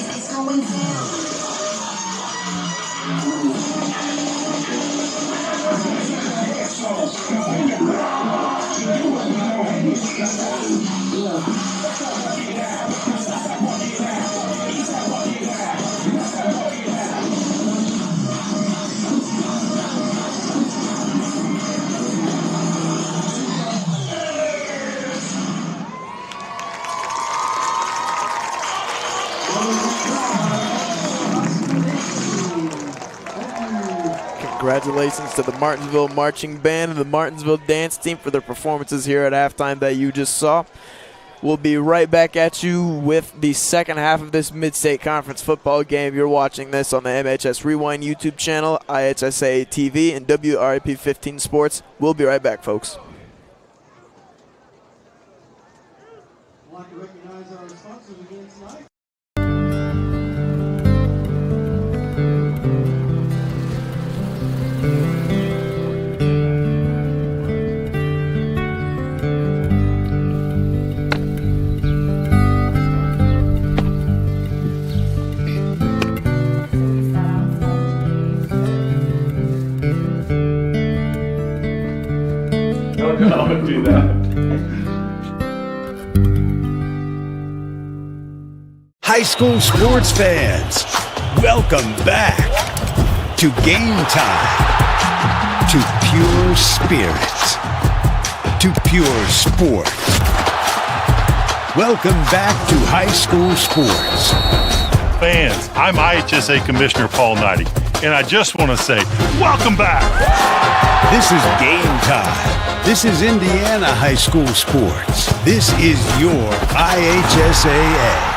It's going Congratulations to the Martinsville Marching Band and the Martinsville Dance Team for their performances here at halftime that you just saw. We'll be right back at you with the second half of this Mid-State Conference football game. You're watching this on the MHS Rewind YouTube channel, IHSA TV, and WRIP 15 Sports. We'll be right back, folks. I'd like to recognize our sponsors again tonight. Don't do that. High school sports fans, welcome back to Game Time, to pure spirit, to pure sport. Welcome back to high school sports. Fans, I'm IHSA Commissioner Paul Knighty, and I just want to say, welcome back. This is Game Time. This is Indiana high school sports. This is your IHSAA.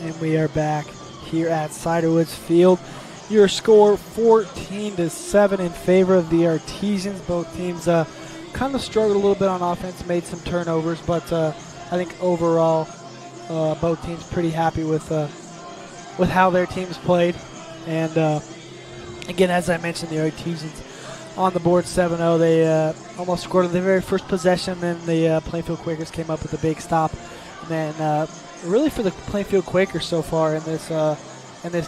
And we are back here at Ciderwoods Field. Your score 14-7 in favor of the Artesians. Both teams kind of struggled a little bit on offense, made some turnovers, but I think overall both teams pretty happy with how their teams played. And again, as I mentioned, the Artesians on the board 7-0. They almost scored on their very first possession, then the Plainfield Quakers came up with a big stop. And then really for the Plainfield Quakers so far in this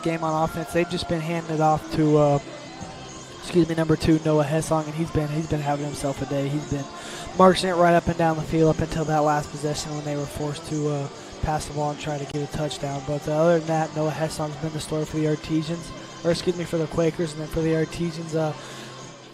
game on offense, they've just been handing it off to number 2 Noah Hessong, and he's been having himself a day. He's been marching it right up and down the field up until that last possession when they were forced to pass the ball and try to get a touchdown. But other than that, Noah Hessong's been the story for the Artesians, for the Quakers, and then for the Artesians,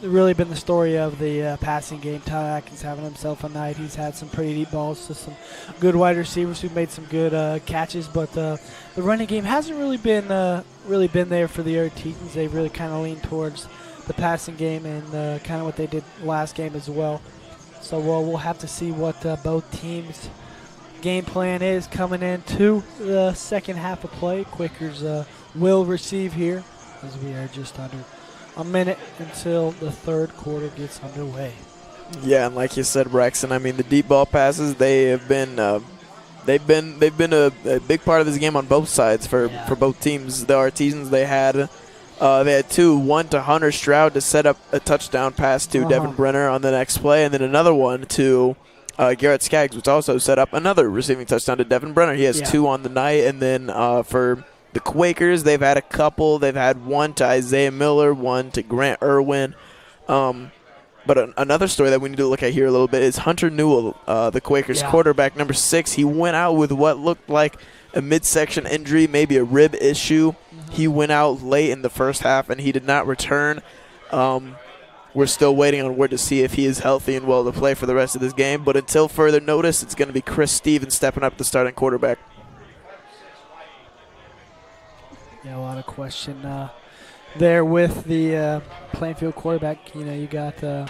really been the story of the passing game. Tyler Atkins having himself a night. He's had some pretty deep balls to some good wide receivers who made some good catches, but the running game hasn't really been there for the Artesians. They've really kind of leaned towards the passing game and kind of what they did last game as well. So we'll have to see what both teams' game plan is coming into the second half of play. Quakers will receive here as we are just under a minute until the third quarter gets underway. Yeah, and like you said, Braxton, I mean, the deep ball passes, they've been a big part of this game on both sides for both teams. The Artesians, they had two, one to Hunter Stroud to set up a touchdown pass to Devin Brenner on the next play, and then another one to Garrett Skaggs, which also set up another receiving touchdown to Devin Brenner. He has 2 on the night, and then for the Quakers, they've had a couple. They've had one to Isaiah Miller, one to Grant Irwin. But another story that we need to look at here a little bit is Hunter Newell, the Quakers quarterback, number 6. He went out with what looked like a midsection injury, maybe a rib issue. He went out late in the first half, and he did not return. We're still waiting on word to see if he is healthy and well to play for the rest of this game. But until further notice, it's going to be Chris Stevens stepping up the starting quarterback. Yeah, a lot of question there with the Plainfield quarterback. You know, you got a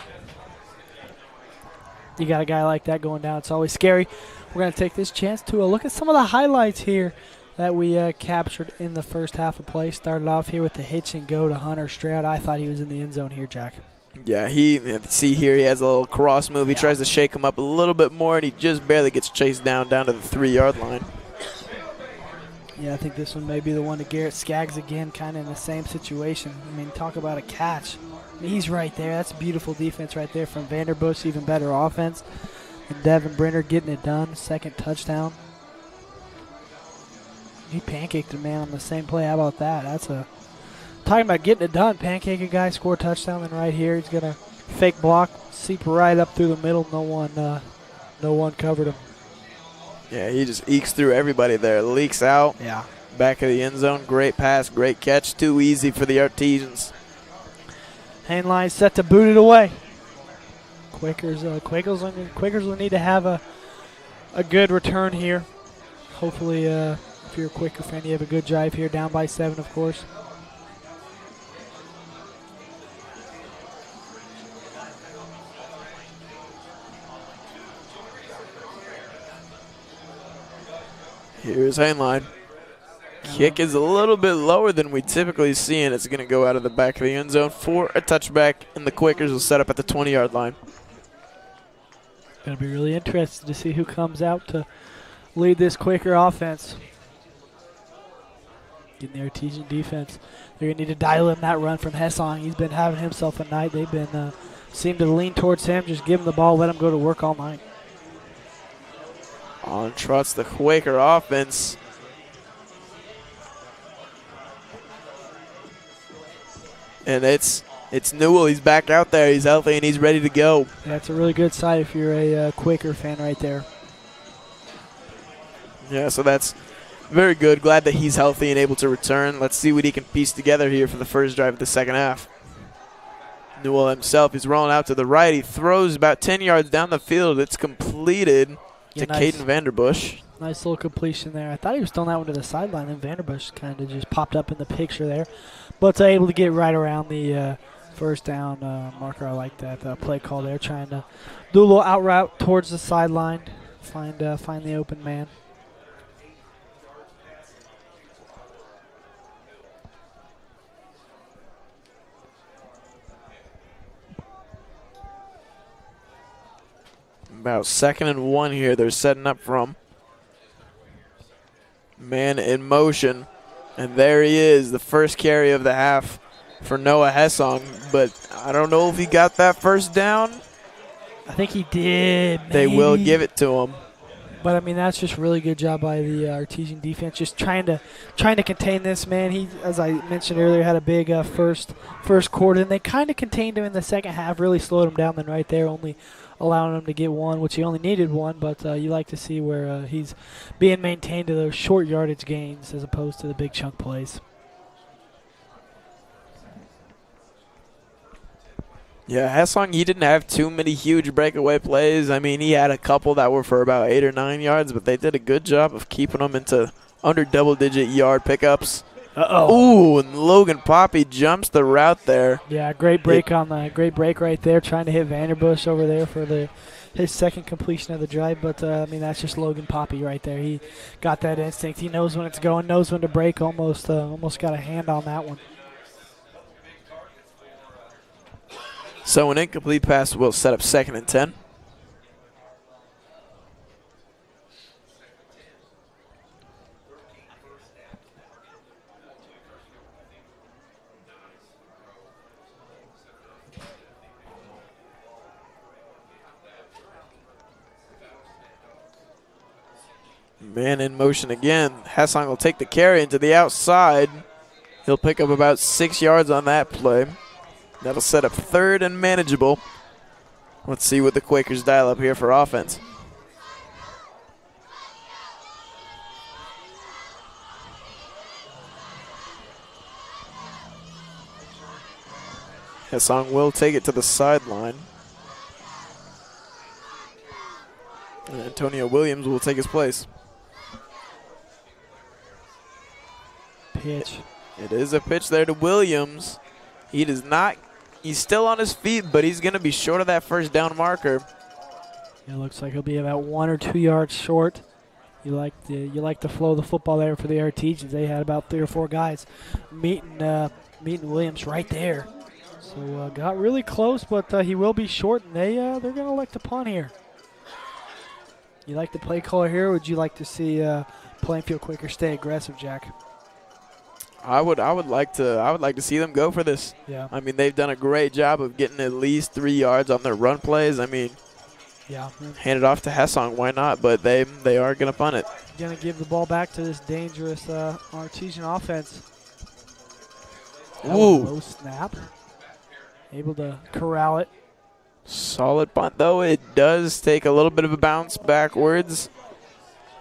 guy like that going down. It's always scary. We're going to take this chance to look at some of the highlights here that we captured in the first half of play. Started off here with the hitch and go to Hunter Stroud. I thought he was in the end zone here, Jack. Yeah, see here he has a little cross move. He tries to shake him up a little bit more, and he just barely gets chased down to the 3-yard line. Yeah, I think this one may be the one to Garrett Skaggs again, kind of in the same situation. I mean, talk about a catch. I mean, he's right there. That's beautiful defense right there from Vanderbush, even better offense. And Devin Brenner getting it done, second touchdown. He pancaked a man on the same play. How about that? Talking about getting it done. Pancake a guy, score a touchdown, and right here he's going to fake block, seep right up through the middle. No one covered him. Yeah, he just ekes through everybody there. Leaks out. Yeah. Back of the end zone. Great pass, great catch. Too easy for the Artesians. Hand line set to boot it away. Quakers will need to have a good return here. Hopefully, if you're a Quaker fan, you have a good drive here, down by 7, of course. Here's Heinlein. Kick is a little bit lower than we typically see, and it's going to go out of the back of the end zone for a touchback, and the Quakers will set up at the 20-yard line. Going to be really interested to see who comes out to lead this Quaker offense. Getting the Artesian defense. They're going to need to dial in that run from Hessong. He's been having himself a night. They've been seem to lean towards him. Just give him the ball, let him go to work all night. On trots the Quaker offense. And it's Newell. He's back out there. He's healthy and he's ready to go. That's a really good sight if you're a Quaker fan right there. Yeah, so that's very good. Glad that he's healthy and able to return. Let's see what he can piece together here for the first drive of the second half. Newell himself is rolling out to the right. He throws about 10 yards down the field. It's completed to nice. Caden Vanderbush. Nice little completion there. I thought he was throwing that one to the sideline, and Vanderbush kind of just popped up in the picture there. But able to get right around the first down marker. I like that play call there, trying to do a little out route towards the sideline, find the open man. About 2nd and 1 here. They're setting up from. Man in motion. And there he is, the first carry of the half for Noah Hessong. But I don't know if he got that first down. I think he did. They will give it to him. But I mean, that's just really good job by the Artesian defense, just trying to contain this man. He, as I mentioned earlier, had a big first quarter, and they kind of contained him in the second half. Really slowed him down. Then right there, only allowing him to get one, which he only needed one. But you like to see where he's being maintained to those short yardage gains as opposed to the big chunk plays. Yeah, Hessong, he didn't have too many huge breakaway plays. I mean, he had a couple that were for about 8 or 9 yards, but they did a good job of keeping them into under double-digit yard pickups. Ooh, and Logan Poppy jumps the route there. Yeah, great break right there, trying to hit Vanderbush over there for his second completion of the drive. But I mean, that's just Logan Poppy right there. He got that instinct. He knows when it's going, knows when to break. Almost got a hand on that one. So an incomplete pass will set up 2nd and 10. Man in motion again. Hessong will take the carry into the outside. He'll pick up about 6 yards on that play. That'll set up 3rd and manageable. Let's see what the Quakers dial up here for offense. Hessong will take it to the sideline. And Antonio Williams will take his place. Pitch. It is a pitch there to Williams. He does not. He's still on his feet, but he's going to be short of that first down marker. It looks like he'll be about 1 or 2 yards short. You like the flow of the football there for the Artesians. They had about 3 or 4 guys meeting Williams right there. So got really close, but he will be short, and they're going to elect to punt here. You like the play caller here, or would you like to see Plainfield Quakers stay aggressive, Jack? I would like to see them go for this. Yeah. I mean, they've done a great job of getting at least 3 yards on their run plays. I mean, yeah, hand it off to Hessong, why not? But they are going to punt it. Going to give the ball back to this dangerous Artesian offense. Ooh. Low snap. Able to corral it. Solid punt, though. It does take a little bit of a bounce backwards.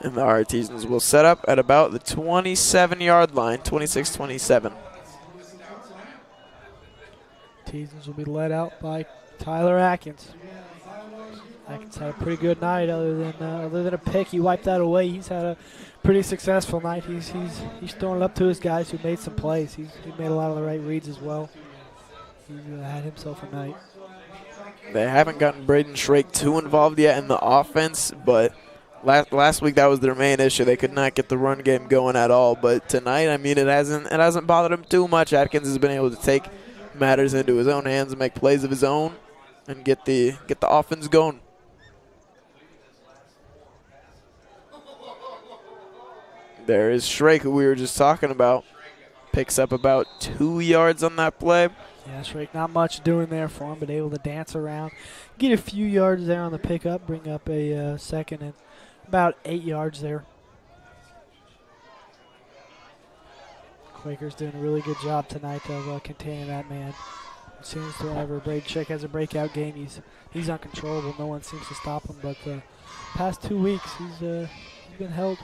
And the Artesians will set up at about the 27-yard line, 26-27. Artesians will be led out by Tyler Atkins. Atkins had a pretty good night other than a pick. He wiped that away. He's had a pretty successful night. He's throwing it up to his guys who made some plays. He made a lot of the right reads as well. He had himself a night. They haven't gotten Braden Shrake too involved yet in the offense, but last week that was their main issue. They could not get the run game going at all. But tonight, I mean, it hasn't bothered him too much. Atkins has been able to take matters into his own hands and make plays of his own and get the offense going. There is Shrake, who we were just talking about. Picks up about 2 yards on that play. Yeah, Shrake, not much doing there for him, but able to dance around. Get a few yards there on the pickup, bring up a second and about 8 yards there. Quakers doing a really good job tonight of containing that man. It seems to whenever Braden Shrake has a breakout game, he's uncontrollable. No one seems to stop him, but past 2 weeks he's been held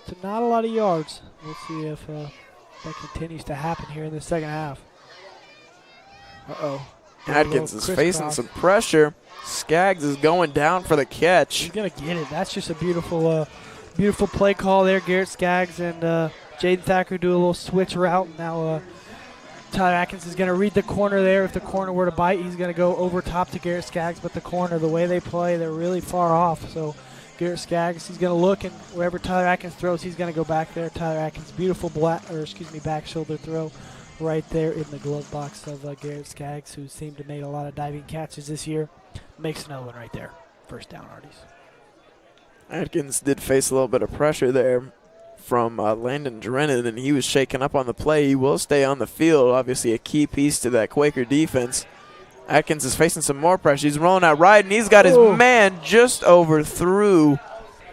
to not a lot of yards. We'll see if that continues to happen here in the second half. Uh-oh. Atkins is facing some pressure. Skaggs is going down for the catch. He's going to get it. That's just a beautiful beautiful play call there. Garrett Skaggs and Jaden Thacker do a little switch route. Now Tyler Atkins is going to read the corner there. If the corner were to bite, he's going to go over top to Garrett Skaggs. But the corner, the way they play, they're really far off. So Garrett Skaggs, he's going to look, and wherever Tyler Atkins throws, he's going to go back there. Tyler Atkins, beautiful back shoulder throw right there in the glove box of Garrett Skaggs, who seemed to make a lot of diving catches this year. Makes another one right there. First down, Arties. Atkins did face a little bit of pressure there from Landon Drennan, and he was shaken up on the play. He will stay on the field, obviously a key piece to that Quaker defense. Atkins is facing some more pressure. He's rolling out right, and he's got his man just overthrew,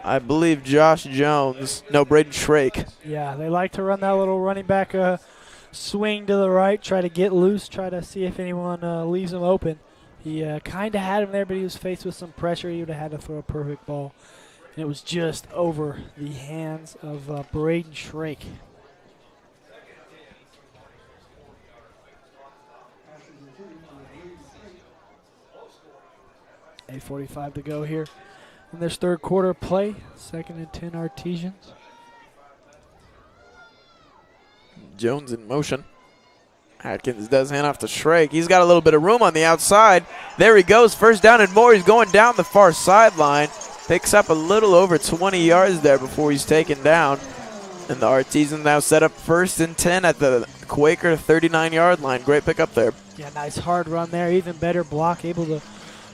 I believe, Braden Shrake. Yeah, they like to run that little running back swing to the right, try to get loose, try to see if anyone leaves him open. He kind of had him there, but he was faced with some pressure. He would have had to throw a perfect ball. And it was just over the hands of Braden Shrake. 8:45 to go here in this third quarter play. 2nd and 10 Artesians. Jones in motion. Atkins does hand off to Shrake. He's got a little bit of room on the outside. There he goes. First down and more. He's going down the far sideline. Picks up a little over 20 yards there before he's taken down. And the Artesians now set up 1st and 10 at the Quaker 39-yard line. Great pickup there. Yeah, nice hard run there. Even better block. Able to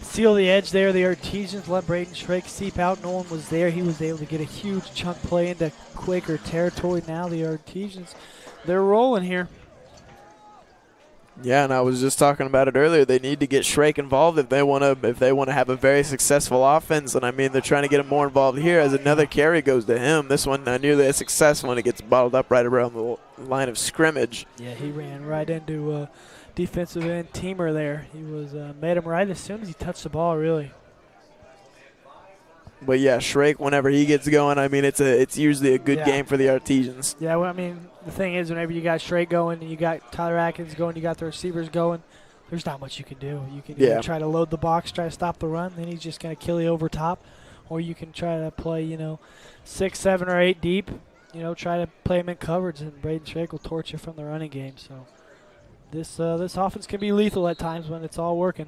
seal the edge there. The Artesians let Braden Shrake seep out. No one was there. He was able to get a huge chunk play into Quaker territory. Now the Artesians, they're rolling here. Yeah, and I was just talking about it earlier. They need to get Shrake involved if they want to have a very successful offense. And I mean, they're trying to get him more involved here as another carry goes to him. This one not nearly as successful, and it gets bottled up right around the line of scrimmage. Yeah, he ran right into defensive end Teamer there. He was made him right as soon as he touched the ball, really. But yeah, Shrake, whenever he gets going, I mean, it's usually a good game for the Artesians. Yeah, well, I mean, the thing is, whenever you got Shrake going and you got Tyler Atkins going, you got the receivers going, there's not much you can do. You can either try to load the box, try to stop the run, then he's just going to kill you over top, or you can try to play, 6, 7, or 8 deep, try to play him in coverage, and Braden Shrake will torch you from the running game. So this offense can be lethal at times when it's all working.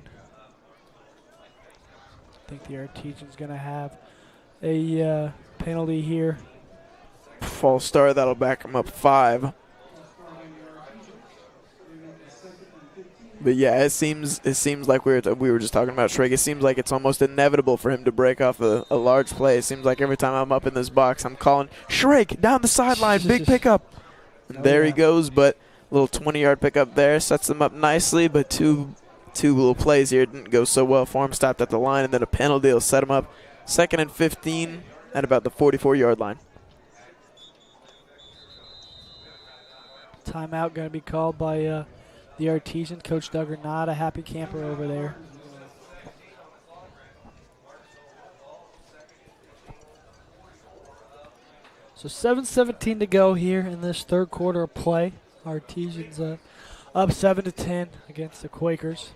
I think the Artesians going to have a penalty here. False start, that'll back him up 5. But yeah, it seems like we were just talking about Shrake. It seems like it's almost inevitable for him to break off a large play. It seems like every time I'm up in this box, I'm calling Shrake down the sideline, big pickup. And there he goes, but a little 20-yard pickup there sets them up nicely. But two little plays here didn't go so well for him. Stopped at the line, and then a penalty will set him up 2nd and 15 at about the 44-yard line. Timeout going to be called by the Artesian. Coach Duggar, not a happy camper over there. So 7:17 to go here in this third quarter of play. Artesians up 7-10 against the Quakers.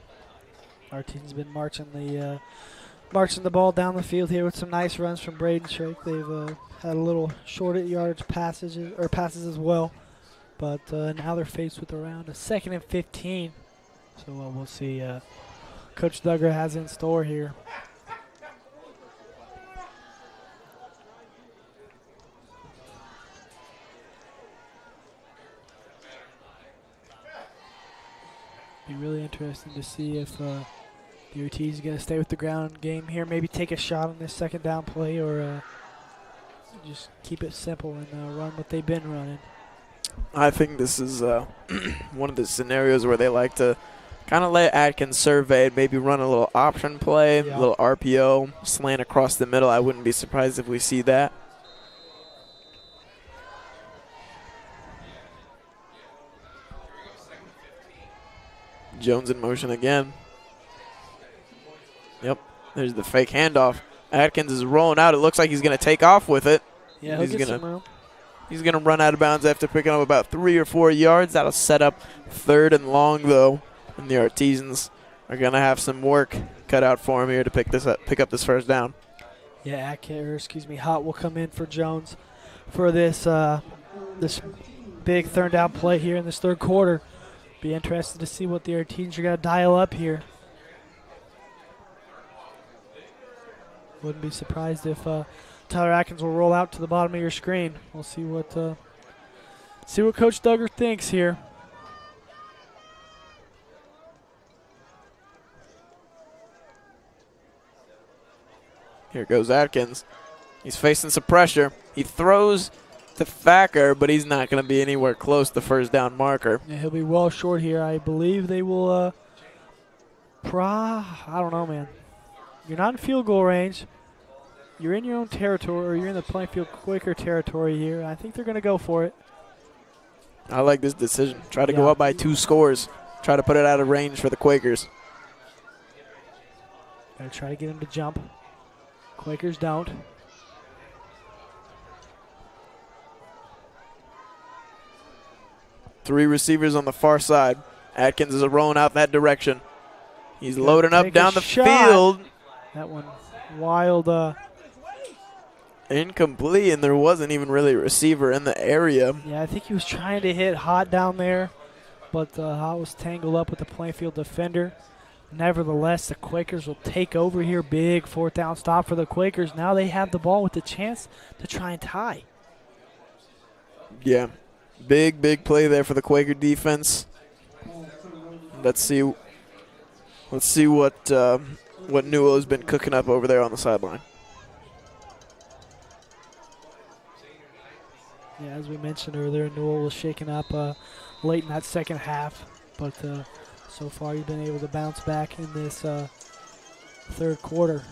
Artesians been marching the marching the ball down the field here with some nice runs from Braden Shrake. They've had a little short yardage passes as well. But now they're faced with around a 2nd and 15. So we'll see Coach Duggar has in store here. Be really interesting to see if the UT is going to stay with the ground game here, maybe take a shot on this 2nd down play, or just keep it simple and run what they've been running. I think this is one of the scenarios where they like to kind of let Atkins survey it, maybe run a little option play, a little RPO, slant across the middle. I wouldn't be surprised if we see that. Jones in motion again. Yep, there's the fake handoff. Atkins is rolling out. It looks like he's going to take off with it. Yeah, he'll get some room. He's going to run out of bounds after picking up about 3 or 4 yards. That'll set up 3rd and long, though. And the Artesians are going to have some work cut out for him here to pick up this 1st down. Yeah, Hott will come in for Jones for this this big 3rd down play here in this 3rd quarter. Be interested to see what the Artesians are going to dial up here. Wouldn't be surprised if Tyler Atkins will roll out to the bottom of your screen. We'll see what Coach Duggar thinks here. Here goes Atkins. He's facing some pressure. He throws to Thacker, but he's not going to be anywhere close to the 1st down marker. Yeah, he'll be well short here. I believe they will I don't know, man. You're not in field goal range. You're in your own territory, or you're in the Plainfield Quaker territory here. I think they're going to go for it. I like this decision. Try to go up by 2 scores. Try to put it out of range for the Quakers. Gotta try to get him to jump. Quakers don't. Three receivers on the far side. Atkins is rolling out in that direction. He's loading up down the field. That one wild. Incomplete, and there wasn't even really a receiver in the area. Yeah, I think he was trying to hit Hott down there, but Hott was tangled up with the Plainfield defender. Nevertheless, the Quakers will take over here. Big 4th down stop for the Quakers. Now they have the ball with the chance to try and tie. Yeah, big play there for the Quaker defense. Let's see what Newell's been cooking up over there on the sideline. Yeah, as we mentioned earlier, Newell was shaken up late in that 2nd half, but so far he's been able to bounce back in this 3rd quarter.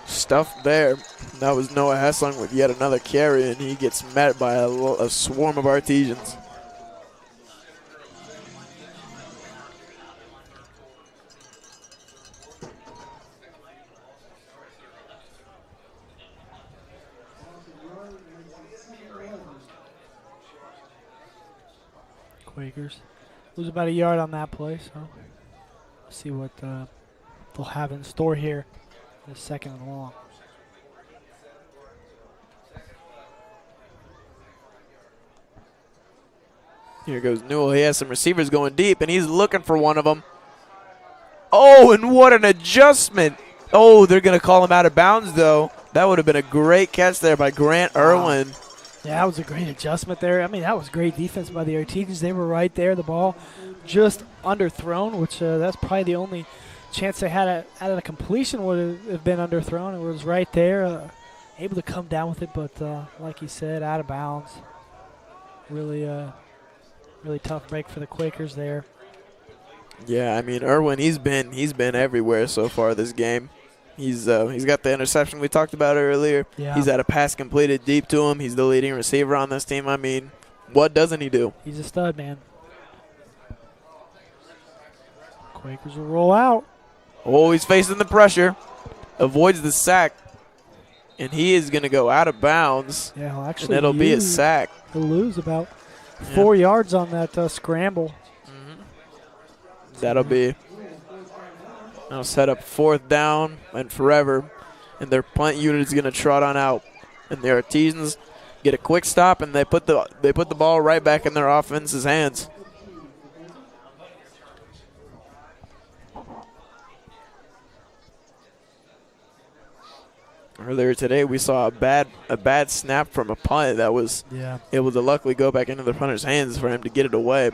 Stuff there. That was Noah Hessling with yet another carry, and he gets met by a swarm of Artesians. Quakers lose about a yard on that play, so we'll see what they'll have in store here in the 2nd and long. Here goes Newell. He has some receivers going deep, and he's looking for one of them. Oh, and what an adjustment. Oh, they're going to call him out of bounds, though. That would have been a great catch there by Grant Irwin. Yeah, that was a great adjustment there. I mean, that was great defense by the Artesians. They were right there. The ball just underthrown, which that's probably the only chance they had at a completion would have been underthrown. It was right there, able to come down with it, but like you said, out of bounds. Really tough break for the Quakers there. Yeah, I mean, Irwin, he's been everywhere so far this game. He's got the interception we talked about earlier. Yeah. He's had a pass completed deep to him. He's the leading receiver on this team. I mean, what doesn't he do? He's a stud, man. Quakers will roll out. Oh, he's facing the pressure. Avoids the sack. And he is going to go out of bounds. Yeah, he'll actually and it'll be a sack. He'll lose about 4 yards on that scramble. That'll set up 4th down and forever. And their punt unit is going to trot on out. And the Artesians get a quick stop, and they put the ball right back in their offense's hands. Earlier today, we saw a bad snap from a punt that was able to luckily go back into the punter's hands for him to get it away.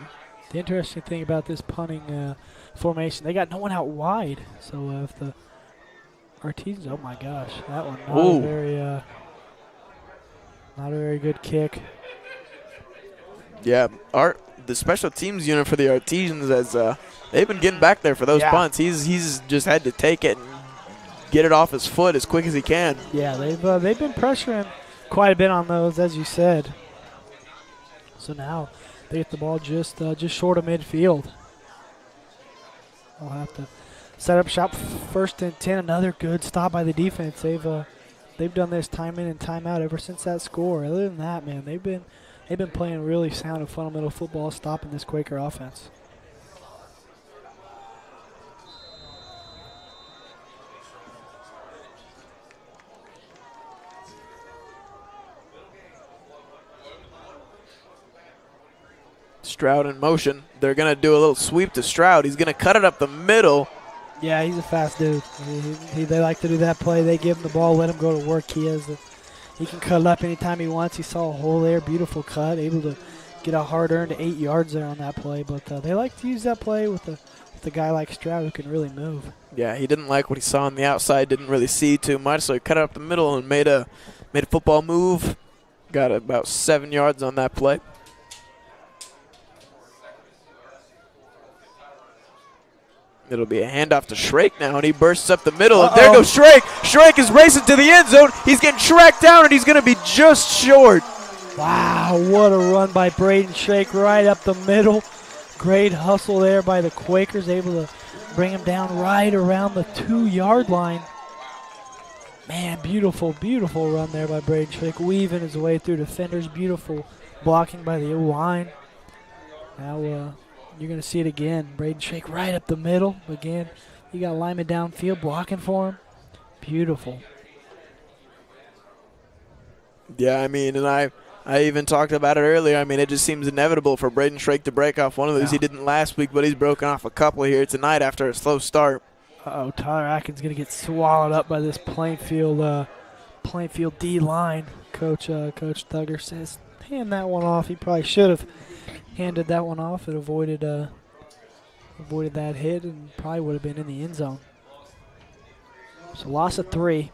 The interesting thing about this punting formation, they got no one out wide. So if the Artesians, oh my gosh, that one not a very good kick. Yeah, the special teams unit for the Artesians they've been getting back there for those punts. He's just had to take it and get it off his foot as quick as he can. Yeah, they've been pressuring quite a bit on those, as you said. So now they get the ball just short of midfield. They'll have to set up shop 1st and 10. Another good stop by the defense. They've done this time in and time out ever since that score. Other than that, man, they've been playing really sound and fundamental football, stopping this Quaker offense. Stroud in motion. They're going to do a little sweep to Stroud. He's going to cut it up the middle. Yeah, he's a fast dude. They like to do that play. They give him the ball, let him go to work. He can cut it up anytime he wants. He saw a hole there, beautiful cut, able to get a hard-earned 8 yards there on that play. But they like to use that play with a guy like Stroud who can really move. Yeah, he didn't like what he saw on the outside, didn't really see too much, so he cut it up the middle and made a football move. Got about 7 yards on that play. It'll be a handoff to Shrake now, and he bursts up the middle. And there goes Shrake. Shrake is racing to the end zone. He's getting tracked down, and he's going to be just short. Wow, what a run by Braden Shrake right up the middle. Great hustle there by the Quakers, able to bring him down right around the 2-yard line. Man, beautiful, beautiful run there by Braden Shrake, weaving his way through defenders. Beautiful blocking by the O-line. Now you're going to see it again. Braden Shrake right up the middle. Again, you got lineman downfield blocking for him. Beautiful. Yeah, I mean, and I even talked about it earlier. I mean, it just seems inevitable for Braden Shrake to break off one of those. Yeah. He didn't last week, but he's broken off a couple here tonight after a slow start. Tyler Atkins going to get swallowed up by this Plainfield D-line. Coach Thugger says, hand that one off. He probably should have handed that one off. It avoided that hit and probably would have been in the end zone. So loss of 3.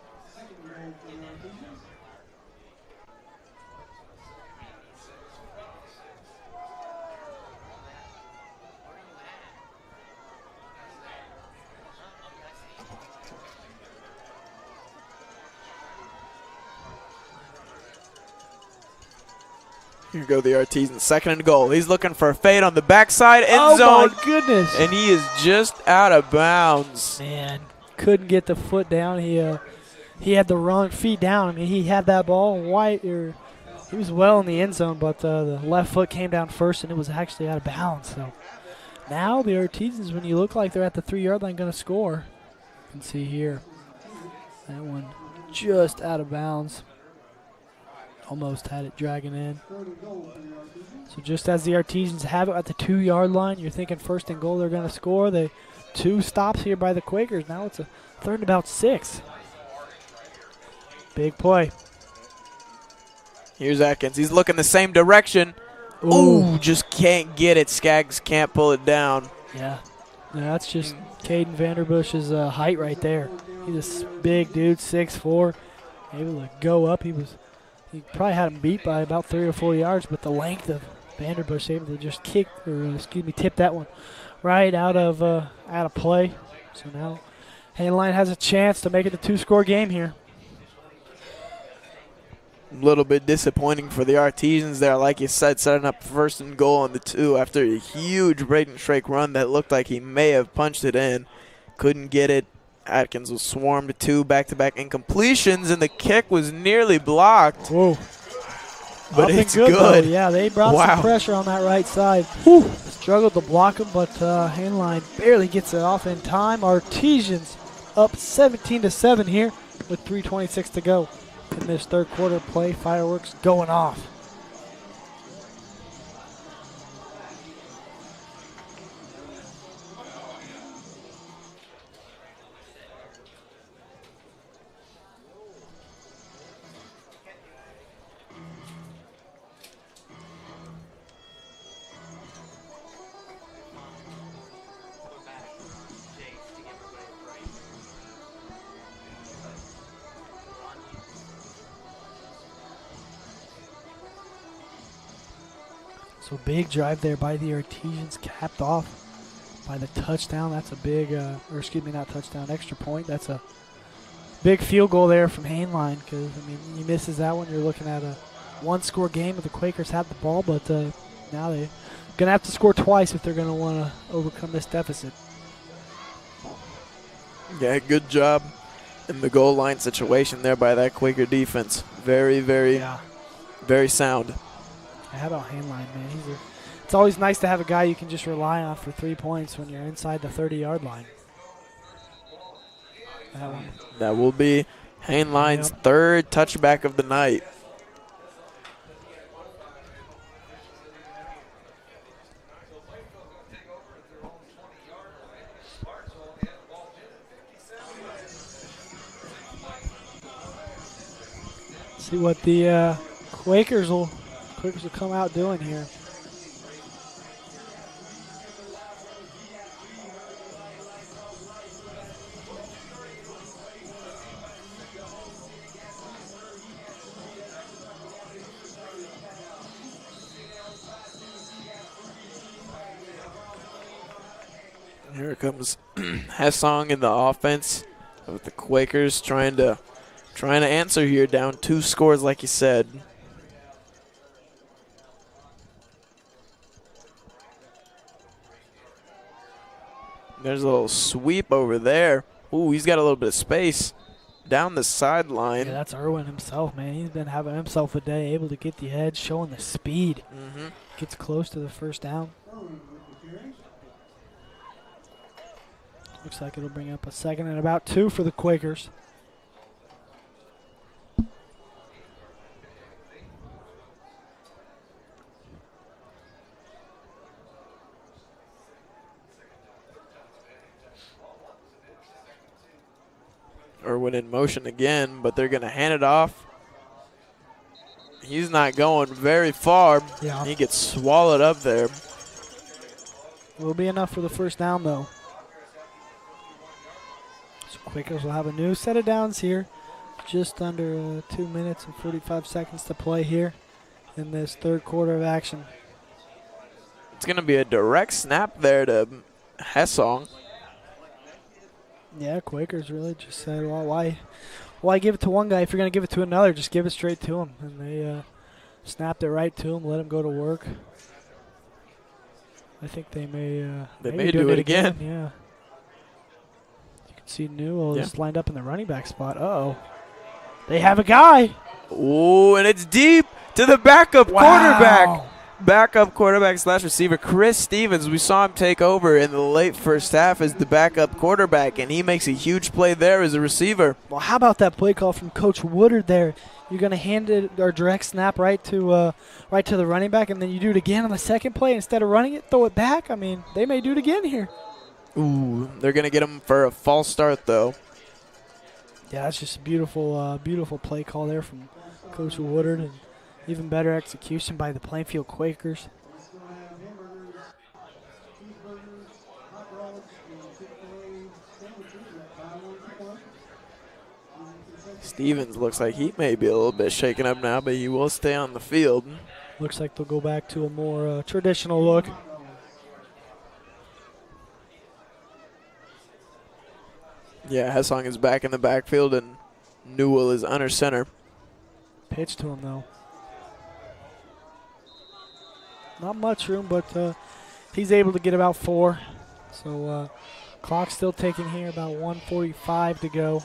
Here go the Artesians, 2nd and goal. He's looking for a fade on the backside, end zone. Oh, my goodness. And he is just out of bounds. Man, couldn't get the foot down. He had the wrong feet down. I mean, he had that ball he was well in the end zone, but the left foot came down first, and it was actually out of bounds. So now the Artesians, when you look like they're at the 3-yard line, going to score. You can see here. That one just out of bounds. Almost had it dragging in. So just as the Artesians have it at the 2-yard line, you're thinking 1st and goal, they're going to score. 2 stops here by the Quakers. Now it's a 3rd and about 6. Big play. Here's Atkins. He's looking the same direction. Ooh, just can't get it. Skaggs can't pull it down. Yeah. That's just Caden Vanderbush's height right there. He's a big dude, 6'4", able to go up. He probably had him beat by about 3 or 4 yards, but the length of Vanderbush able to just tip that one right out of play. So now Hainline has a chance to make it a 2-score game here. A little bit disappointing for the Artesians there, like you said, setting up 1st and goal on the 2 after a huge Braden Shrake run that looked like he may have punched it in. Couldn't get it. Atkins was swarmed to 2 back-to-back incompletions, and the kick was nearly blocked. Whoa. But it's good. Yeah, they brought some pressure on that right side. struggled to block him, but Hainline barely gets it off in time. Artesians up 17-7 here with 3:26 to go in this third quarter play. Fireworks going off. So big drive there by the Artesians, capped off by the touchdown. That's a big, or excuse me, not touchdown, extra point. That's a big field goal there from Hainline, because, I mean, he misses that one. You're looking at a one-score game, but the Quakers have the ball, but now they're going to have to score twice if they're going to want to overcome this deficit. Yeah, good job in the goal line situation there by that Quaker defense. Very, very, very sound. How about Hainline, man? It's always nice to have a guy you can just rely on for 3 points when you're inside the 30-yard line. That one. That will be Hainline's third touchback of the night. See what the Quakers will come out doing here. Here comes Hessong in the offense with the Quakers trying to answer here, down 2 scores like you said. There's a little sweep over there. Ooh, he's got a little bit of space down the sideline. Yeah, that's Irwin himself, man. He's been having himself a day, able to get the edge, showing the speed. Gets close to the first down. Looks like it'll bring up a 2nd and about 2 for the Quakers. Irwin in motion again, but they're going to hand it off. He's not going very far. Yeah. He gets swallowed up there. Will be enough for the first down, though. So Quakers will have a new set of downs here. Just under 2 minutes and 45 seconds to play here in this third quarter of action. It's going to be a direct snap there to Hessong. Yeah, Quakers really just said, well, why give it to one guy if you're going to give it to another? Just give it straight to him. And they snapped it right to him, let him go to work. I think they may do it again. Yeah. You can see Newell is lined up in the running back spot. Uh-oh. They have a guy. Ooh, and it's deep to the backup quarterback. Backup quarterback / receiver Chris Stevens. We saw him take over in the late first half as the backup quarterback, and he makes a huge play there as a receiver. Well, how about that play call from Coach Woodard there? You're going to hand it or direct snap right to the running back, and then you do it again on the second play instead of running it, throw it back. I mean, they may do it again here. Ooh, they're going to get him for a false start, though. Yeah, that's just a beautiful, beautiful play call there from Coach Woodard, and even better execution by the Plainfield Quakers. Stevens looks like he may be a little bit shaken up now, but he will stay on the field. Looks like they'll go back to a more traditional look. Yeah, Hessong is back in the backfield, and Newell is under center. Pitch to him, though. Not much room, but he's able to get about 4. So clock still ticking here, about 1:45 to go.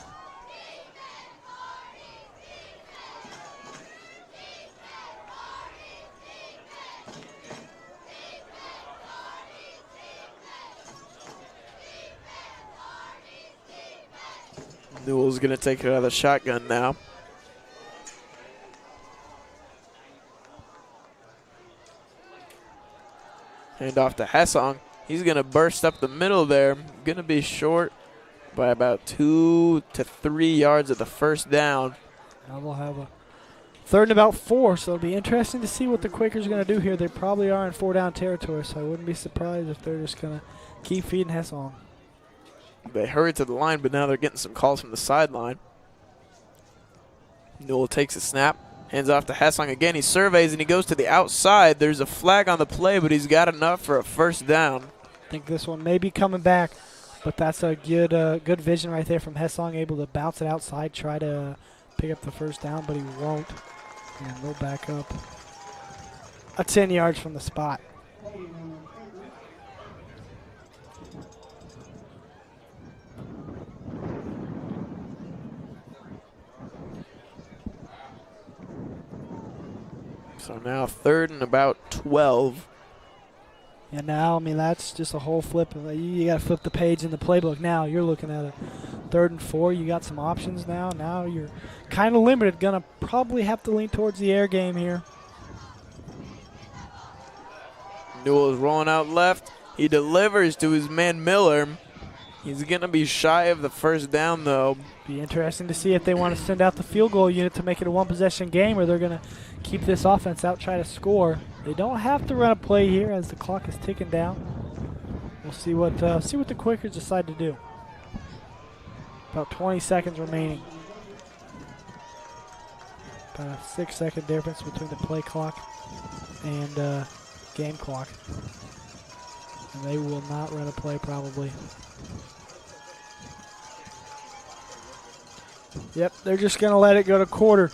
Newell's going to take it out of the shotgun now. Hand off to Hessong. He's going to burst up the middle there. Going to be short by about 2 to 3 yards at the first down. Now they'll have a 3rd and about 4, so it'll be interesting to see what the Quakers are going to do here. They probably are in 4-down territory, so I wouldn't be surprised if they're just going to keep feeding Hessong. They hurried to the line, but now they're getting some calls from the sideline. Newell takes a snap, hands off to Hessong again. He surveys and he goes to the outside. There's a flag on the play, but he's got enough for a first down. I think this one may be coming back, but that's a good vision right there from Hessong, able to bounce it outside, try to pick up the first down, but he won't. And they'll back up 10 yards from the spot. So now 3rd and about 12. And now, I mean, that's just a whole flip. You got to flip the page in the playbook now. You're looking at a 3rd and 4. You got some options now. Now you're kind of limited. Going to probably have to lean towards the air game here. Newell is rolling out left. He delivers to his man Miller. He's going to be shy of the first down, though. Be interesting to see if they want to send out the field goal unit to make it a one-possession game, or they're going to keep this offense out, try to score. They don't have to run a play here as the clock is ticking down. We'll see what the Quakers decide to do. About 20 seconds remaining. About a 6-second difference between the play clock and game clock. And they will not run a play probably. Yep, they're just going to let it go to quarter.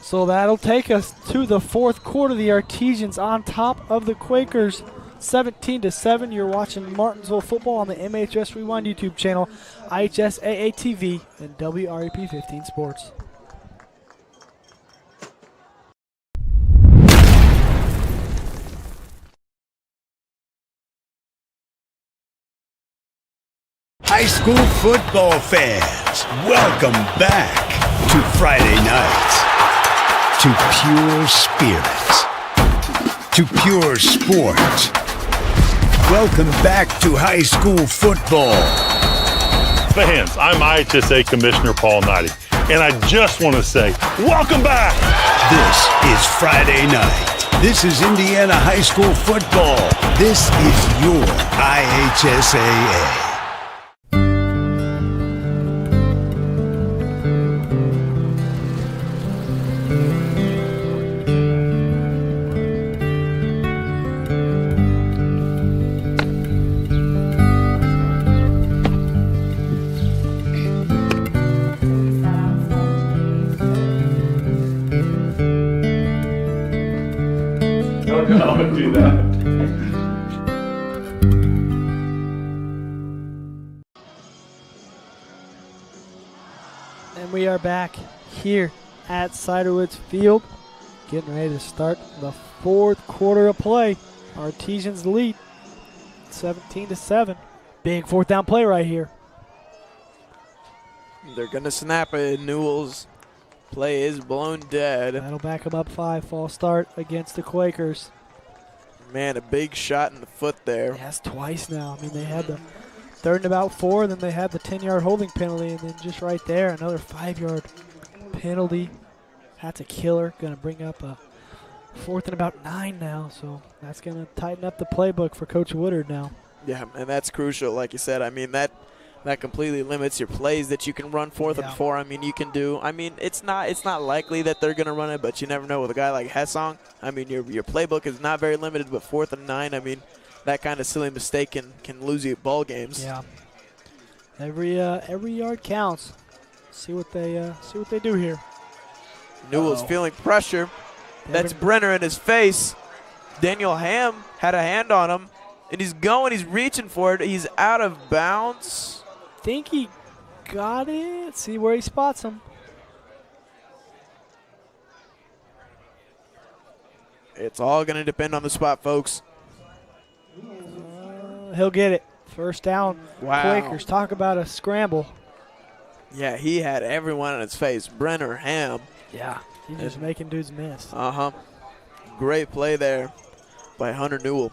So that'll take us to the 4th quarter. The Artesians on top of the Quakers, 17-7. You're watching Martinsville football on the MHS Rewind YouTube channel, IHSAA TV, and WRAP 15 Sports. High school football fans, welcome back to Friday nights, to pure spirits, to pure sports. Welcome back to high school football. Fans, I'm IHSA Commissioner Paul Knighty, and I just want to say, welcome back! This is Friday night. This is Indiana high school football. This is your IHSAA. Don't do that. And we are back here at Ciderwoods Field, getting ready to start the 4th quarter of play. Artesians lead 17-7. Big 4th down play right here. They're going to snap it. Newell's play is blown dead. That'll back them up 5. False start against the Quakers. Man, a big shot in the foot there. Yes, twice now. I mean, they had the 3rd and about 4, and then they had the 10-yard holding penalty, and then just right there, another 5-yard penalty. That's a killer. Going to bring up a 4th and about 9 now, so that's going to tighten up the playbook for Coach Woodard now. Yeah, and that's crucial, like you said. I mean, that completely limits your plays that you can run 4th and 4. I mean, you can do. I mean, it's not likely that they're going to run it, but you never know with a guy like Hessong. I mean, your playbook is not very limited, but 4th and 9. I mean, that kind of silly mistake can lose you ball games. Yeah. Every yard counts. See what they do here. Newell's feeling pressure. That's Brenner in his face. Daniel Ham had a hand on him, and he's reaching for it. He's out of bounds. Think he got it. See where he spots him. It's all going to depend on the spot, folks. He'll get it. First down. Wow. Quakers, talk about a scramble. Yeah, he had everyone on his face. Brenner, Ham. Yeah, he's just making dudes miss. Uh-huh. Great play there by Hunter Newell.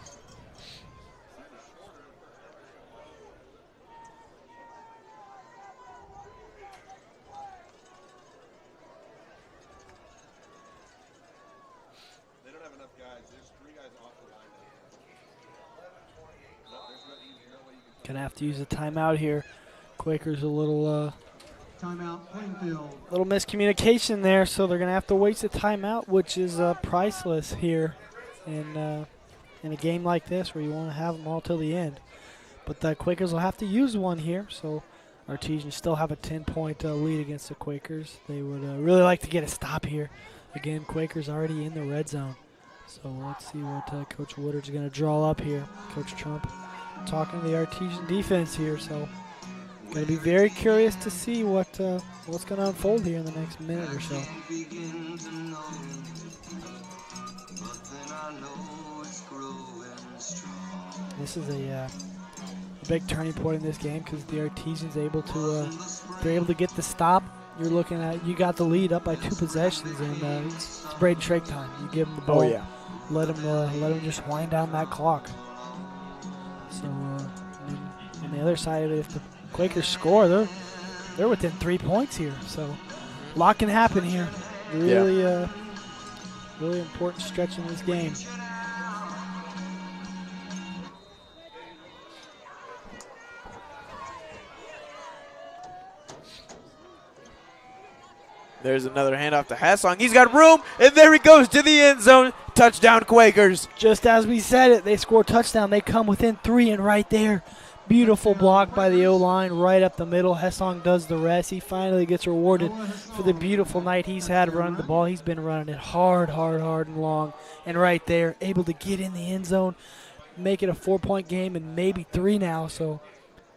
Gonna have to use a timeout here. Quakers a little Timeout, Plainfield. little miscommunication there, so they're gonna have to waste a timeout, which is priceless here in a game like this where you want to have them all till the end. But the Quakers will have to use one here, so Artesian still have a 10-point lead against the Quakers. They would really like to get a stop here. Again, Quakers already in the red zone. So let's see what Coach Woodard's going to draw up here. Coach Trump talking to the Artesian defense here, so going to be very curious to see what's going to unfold here in the next minute or so. This is a big turning point in this game because the Artesian's able to they're able to get the stop. You're looking at you got the lead up by 2 possessions, and it's Braden Shrake time. You give him the ball, let him just wind down that clock. So on the other side, if the Quakers score, they're within 3 points here. So a lot can happen here. Really, really important stretch in this game. There's another handoff to Hassong. He's got room, and there he goes to the end zone. Touchdown, Quakers. Just as we said it, they score a touchdown. They come within 3, and right there, beautiful block by the O-line right up the middle. Hassong does the rest. He finally gets rewarded for the beautiful night he's had running the ball. He's been running it hard and long. And right there, able to get in the end zone, make it a 4-point game, and maybe 3 now. So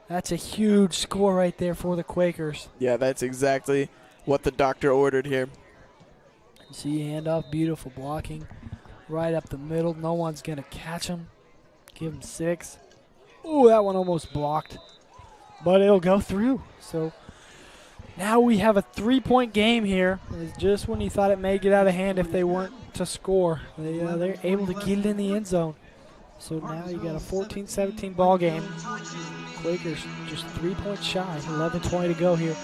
that's a huge score right there for the Quakers. Yeah, that's exactly what the doctor ordered here. See, handoff, beautiful blocking right up the middle. No one's going to catch him. Give him 6. Ooh, that one almost blocked, but it'll go through. So now we have a 3-point game here. It's just when you thought it may get out of hand if they weren't to score. They're able to get it in the end zone. So now you got a 14-17 ball game. Quakers just 3 points shy. 11:20 to go here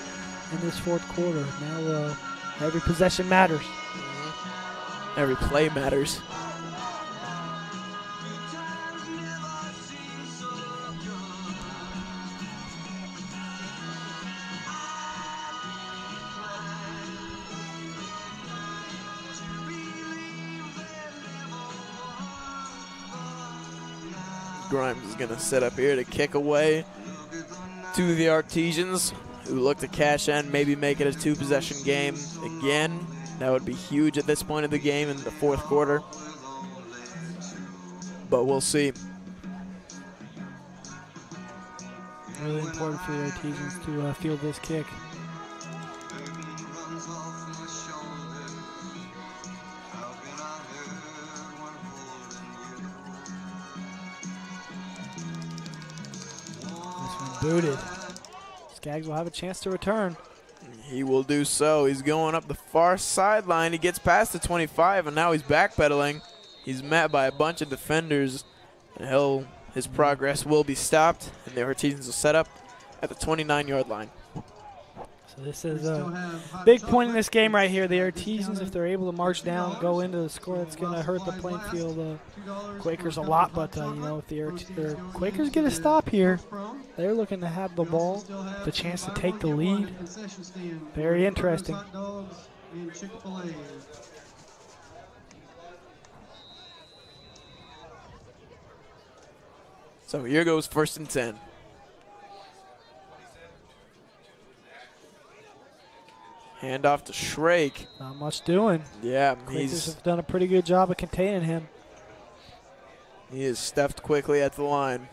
in this 4th quarter. Now every possession matters. Every play matters. Grimes is going to set up here to kick away to the Artesians, who look to cash in, maybe make it a 2-possession game again. That would be huge at this point of the game in the 4th quarter. But we'll see. Really important for the Artesians to field this kick. This one booted. Skaggs will have a chance to return. He will do so. He's going up the far sideline. He gets past the 25, and now he's backpedaling. He's met by a bunch of defenders, and his progress will be stopped, and the Artesians will set up at the 29-yard line. So this is a big point in this game right here. The Artesians, if they're able to march down, go into the score, that's going to hurt the Plainfield Quakers a lot. But, if the Quakers get a stop here, they're looking to have the ball, the chance to take the lead. Very interesting. So here goes 1st and 10. Hand off to Shrake. Not much doing. Yeah, Quakers have done a pretty good job of containing him. He is stuffed quickly at the line.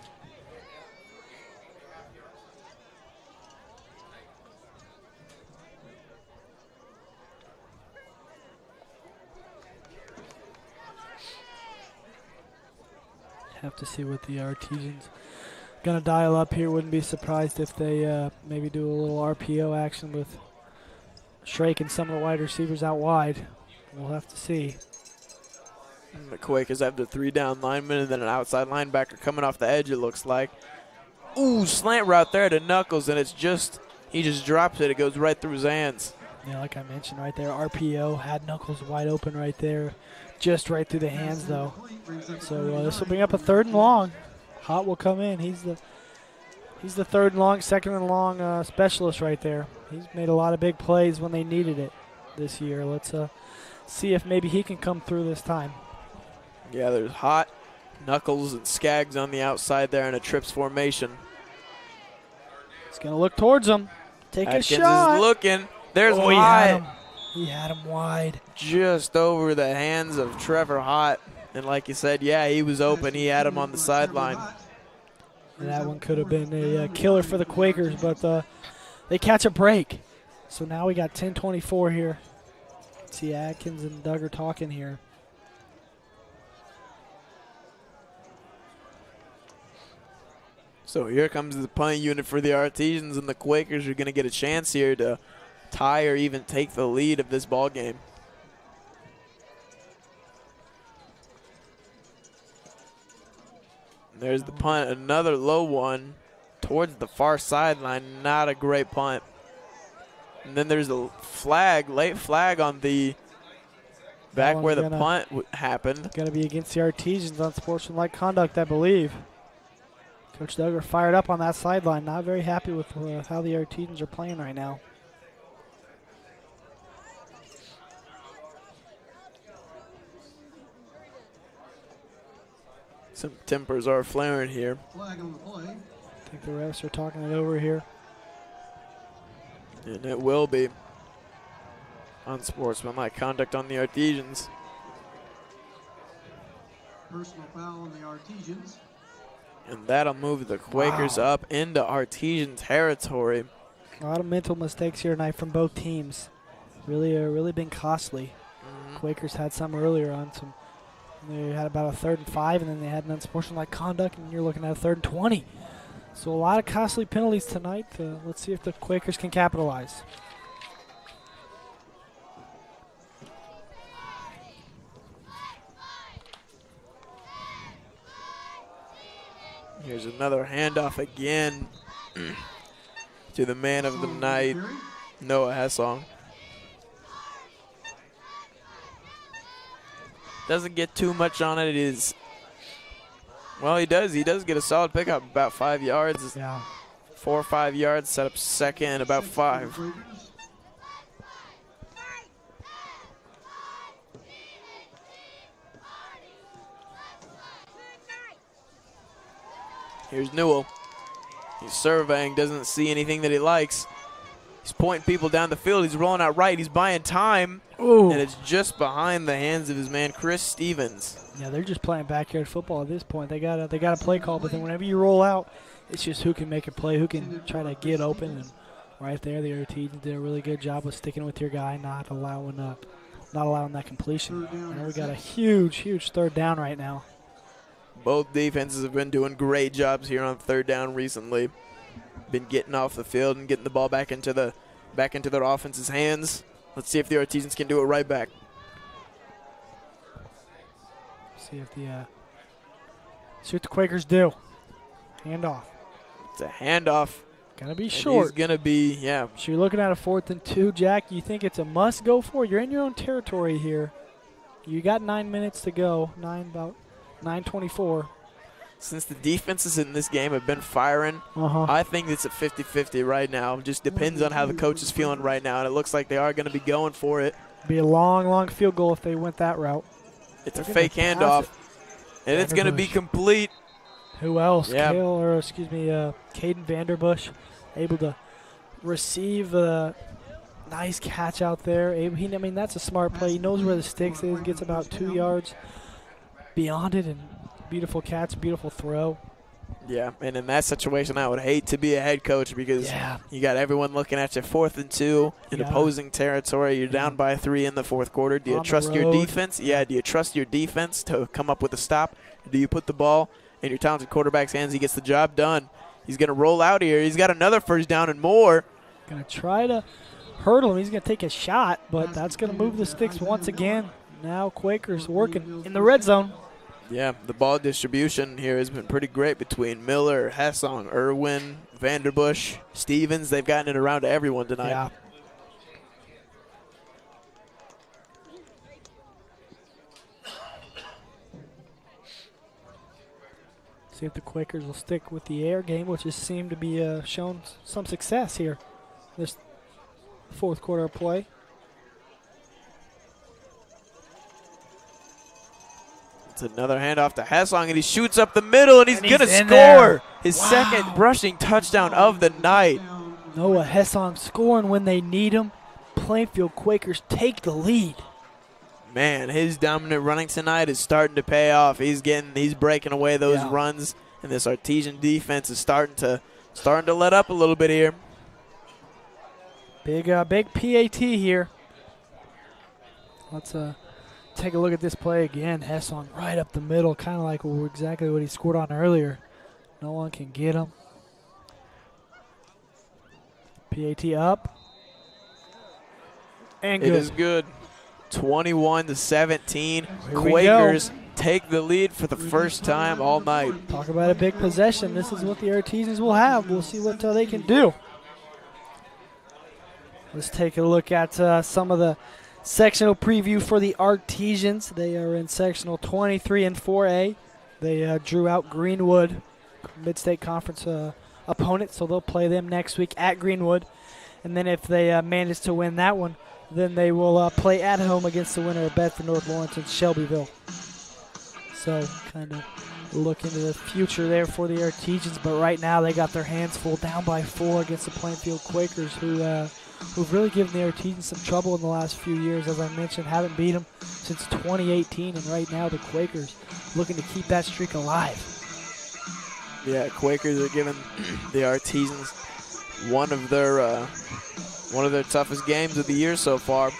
Have to see what the Artesians Gonna dial up here. Wouldn't be surprised if they maybe do a little RPO action with Shrake and some of the wide receivers out wide. We'll have to see. And the Quakers have the 3-down lineman and then an outside linebacker coming off the edge, it looks like. Ooh, slant route there to Knuckles, and it's just, he just drops it. It goes right through his hands. Yeah, like I mentioned right there, RPO had Knuckles wide open right there. Just right through the hands, though. So this will bring up a 3rd and long. Hott will come in. He's the 3rd and long, 2nd and long specialist right there. He's made a lot of big plays when they needed it this year. Let's see if maybe he can come through this time. Yeah, there's Hott, Knuckles, and Skaggs on the outside there in a trips formation. He's going to look towards him. Take Atkins a shot. Is looking. There's Hott. He had him wide. Just over the hands of Trevor Hott. And like you said, yeah, he was open. He had him on the sideline. That one could have been a killer for the Quakers, but they catch a break. So now we got 10-24 here. See Atkins and Doug are talking here. So here comes the punt unit for the Artesians, and the Quakers are going to get a chance here to tie or even take the lead of this ball game. There's the punt, another low one towards the far sideline. Not a great punt. And then there's a flag, late flag on the back where the punt happened. Going to be against the Artesians on sportsmanlike conduct, I believe. Coach Duggar fired up on that sideline. Not very happy with how the Artesians are playing right now. Some tempers are flaring here. Flag on the play. I think the refs are talking it over here. And it will be unsportsmanlike conduct on the Artesians. Personal foul on the Artesians. And that'll move the Quakers up into Artesian territory. A lot of mental mistakes here tonight from both teams. Really been costly. Quakers had some earlier on. They had about a 3rd and 5, and then they had an unsportsmanlike conduct, and you're looking at a 3rd and 20. So a lot of costly penalties tonight. Let's see if the Quakers can capitalize. Here's another handoff again to the man of the night, Noah Hessong. Doesn't get too much on it. It is, well, he does get a solid pickup, about 5 yards. Yeah. 4 or 5 yards, set up second and about 5. Here's Newell. He's surveying, doesn't see anything that he likes. He's pointing people down the field. He's rolling out right. He's buying time. Ooh. And it's just behind the hands of his man, Chris Stevens. Yeah, they're just playing backyard football at this point. They got a play call, but then whenever you roll out, it's just who can make a play, who can try to get open. And right there, the Artesians did a really good job of sticking with your guy, not allowing that completion. And we got a huge 3rd down right now. Both defenses have been doing great jobs here on 3rd down recently. Been getting off the field and getting the ball back into their offense's hands. Let's see if the Artesians can do it right back. See what the Quakers do. Handoff. It's a handoff. Gonna be short. He's gonna be, yeah. So you're looking at a 4th and 2, Jack. You think it's a must go for? You're in your own territory here. You got 9 minutes to go. About 9:24. Since the defenses in this game have been firing, I think it's a 50-50 right now. It just depends on how the coach is feeling right now, and it looks like they are going to be going for it. Be a long field goal if they went that route. It's a fake handoff, and it's going to be complete. Who else? Yeah. Caden Vanderbush, able to receive a nice catch out there. That's a smart play. He knows where the sticks is, gets about 2 yards beyond it, and beautiful catch, beautiful throw. Yeah, and in that situation, I would hate to be a head coach because you got everyone looking at you 4th and 2 in opposing territory. You're down by 3 in the 4th quarter. Do you trust your defense? Yeah, do you trust your defense to come up with a stop? Do you put the ball in your talented quarterback's hands. He gets the job done. He's going to roll out here. He's got another first down and more. Going to try to hurdle him. He's going to take a shot, but that's going to move the sticks once again. Now Quakers working in the red zone. Yeah, the ball distribution here has been pretty great between Miller, Hessong, Irwin, Vanderbush, Stevens. They've gotten it around to everyone tonight. Yeah. See if the Quakers will stick with the air game, which has seemed to be shown some success here this fourth quarter of play. It's another handoff to Hessong, and he shoots up the middle, and he's going to score there. his second rushing touchdown of the night. Noah Hessong scoring when they need him. Plainfield Quakers take the lead. Man, his dominant running tonight is starting to pay off. He's breaking away those runs, and this Artesian defense is starting to let up a little bit here. Big PAT here. Let's take a look at this play again. Hessong right up the middle, kind of like exactly what he scored on earlier. No one can get him. PAT up. And good. It is good. 21-17. Quakers take the lead for the first time all night. Talk about a big possession. This is what the Artesians will have. We'll see what they can do. Let's take a look at some of the sectional preview for the Artesians. They are in sectional 23 and 4A. They drew out Greenwood, Mid-State Conference opponent, so they'll play them next week at Greenwood. And then if they manage to win that one, then they will play at home against the winner of Bedford North Lawrence and Shelbyville. So kind of look into the future there for the Artesians, but right now they got their hands full, down by 4 against the Plainfield Quakers, who've really given the Artesians some trouble in the last few years. As I mentioned, haven't beat them since 2018, and right now the Quakers looking to keep that streak alive. Yeah, Quakers are giving the Artesians one of their toughest games of the year so far.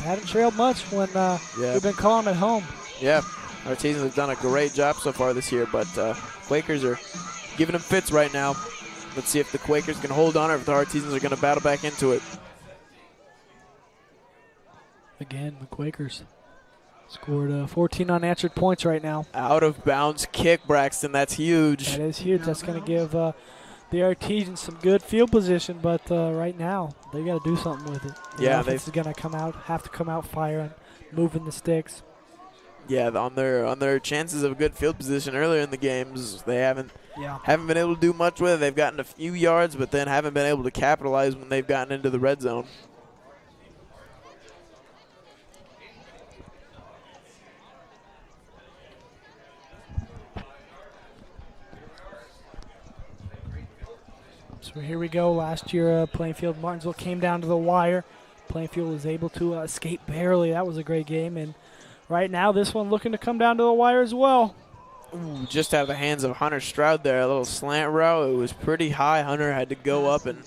Haven't trailed much when we've been calling at home. Yeah, Artesians have done a great job so far this year, but Quakers are giving them fits right now. Let's see if the Quakers can hold on or if the Artesians are going to battle back into it. Again, the Quakers scored 14 unanswered points right now. Out of bounds kick, Braxton. That's huge. That is huge. That's going to give the Artesians some good field position, but right now they got to do something with it. The offense is going to have to come out firing, moving the sticks. Yeah, on their chances of good field position earlier in the games, they haven't been able to do much with it. They've gotten a few yards, but then haven't been able to capitalize when they've gotten into the red zone. So here we go. Last year, Plainfield Martinsville came down to the wire. Plainfield was able to escape barely. That was a great game. And right now, this one looking to come down to the wire as well. Ooh, just out of the hands of Hunter Stroud there. A little slant route. It was pretty high. Hunter had to go up and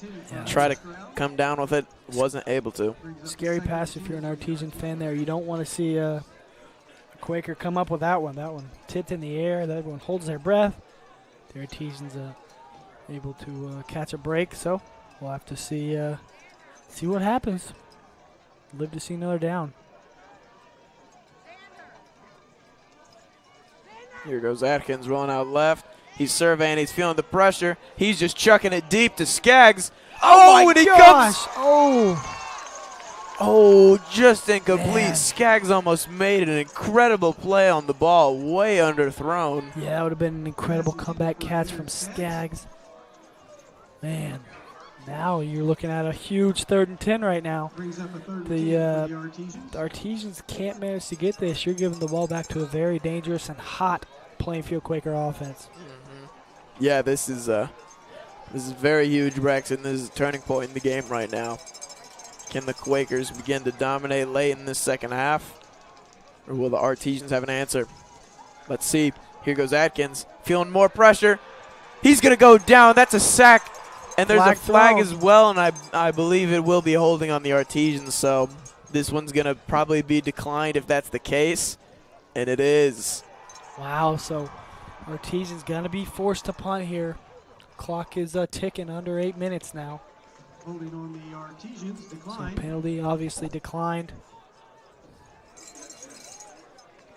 try to come down with it. Wasn't able to. Scary pass if you're an Artesian fan there. You don't want to see a Quaker come up with that one. That one tipped in the air. That one holds their breath. The Artesians able to catch a break. So we'll have to see what happens. Live to see another down. Here goes Atkins rolling out left. He's surveying. He's feeling the pressure. He's just chucking it deep to Skaggs. Oh, and he comes. Oh, just incomplete. Man. Skaggs almost made an incredible play on the ball, way underthrown. Yeah, that would have been an incredible comeback catch from Skaggs. Man, now you're looking at a huge 3rd and 10 right now. The Artesians can't manage to get this. You're giving the ball back to a very dangerous and hot Plainfield Quaker offense. Yeah, this is very huge, Braxton. This is a turning point in the game right now. Can the Quakers begin to dominate late in this second half? Or will the Artesians have an answer? Let's see. Here goes Atkins. Feeling more pressure. He's going to go down. That's a sack. And there's a flag as well, and I believe it will be holding on the Artesians. So this one's going to probably be declined if that's the case. And it is. Wow, so Artesian's going to be forced to punt here. Clock is ticking, under 8 minutes now. Holding on the Artesians, decline. So penalty obviously declined.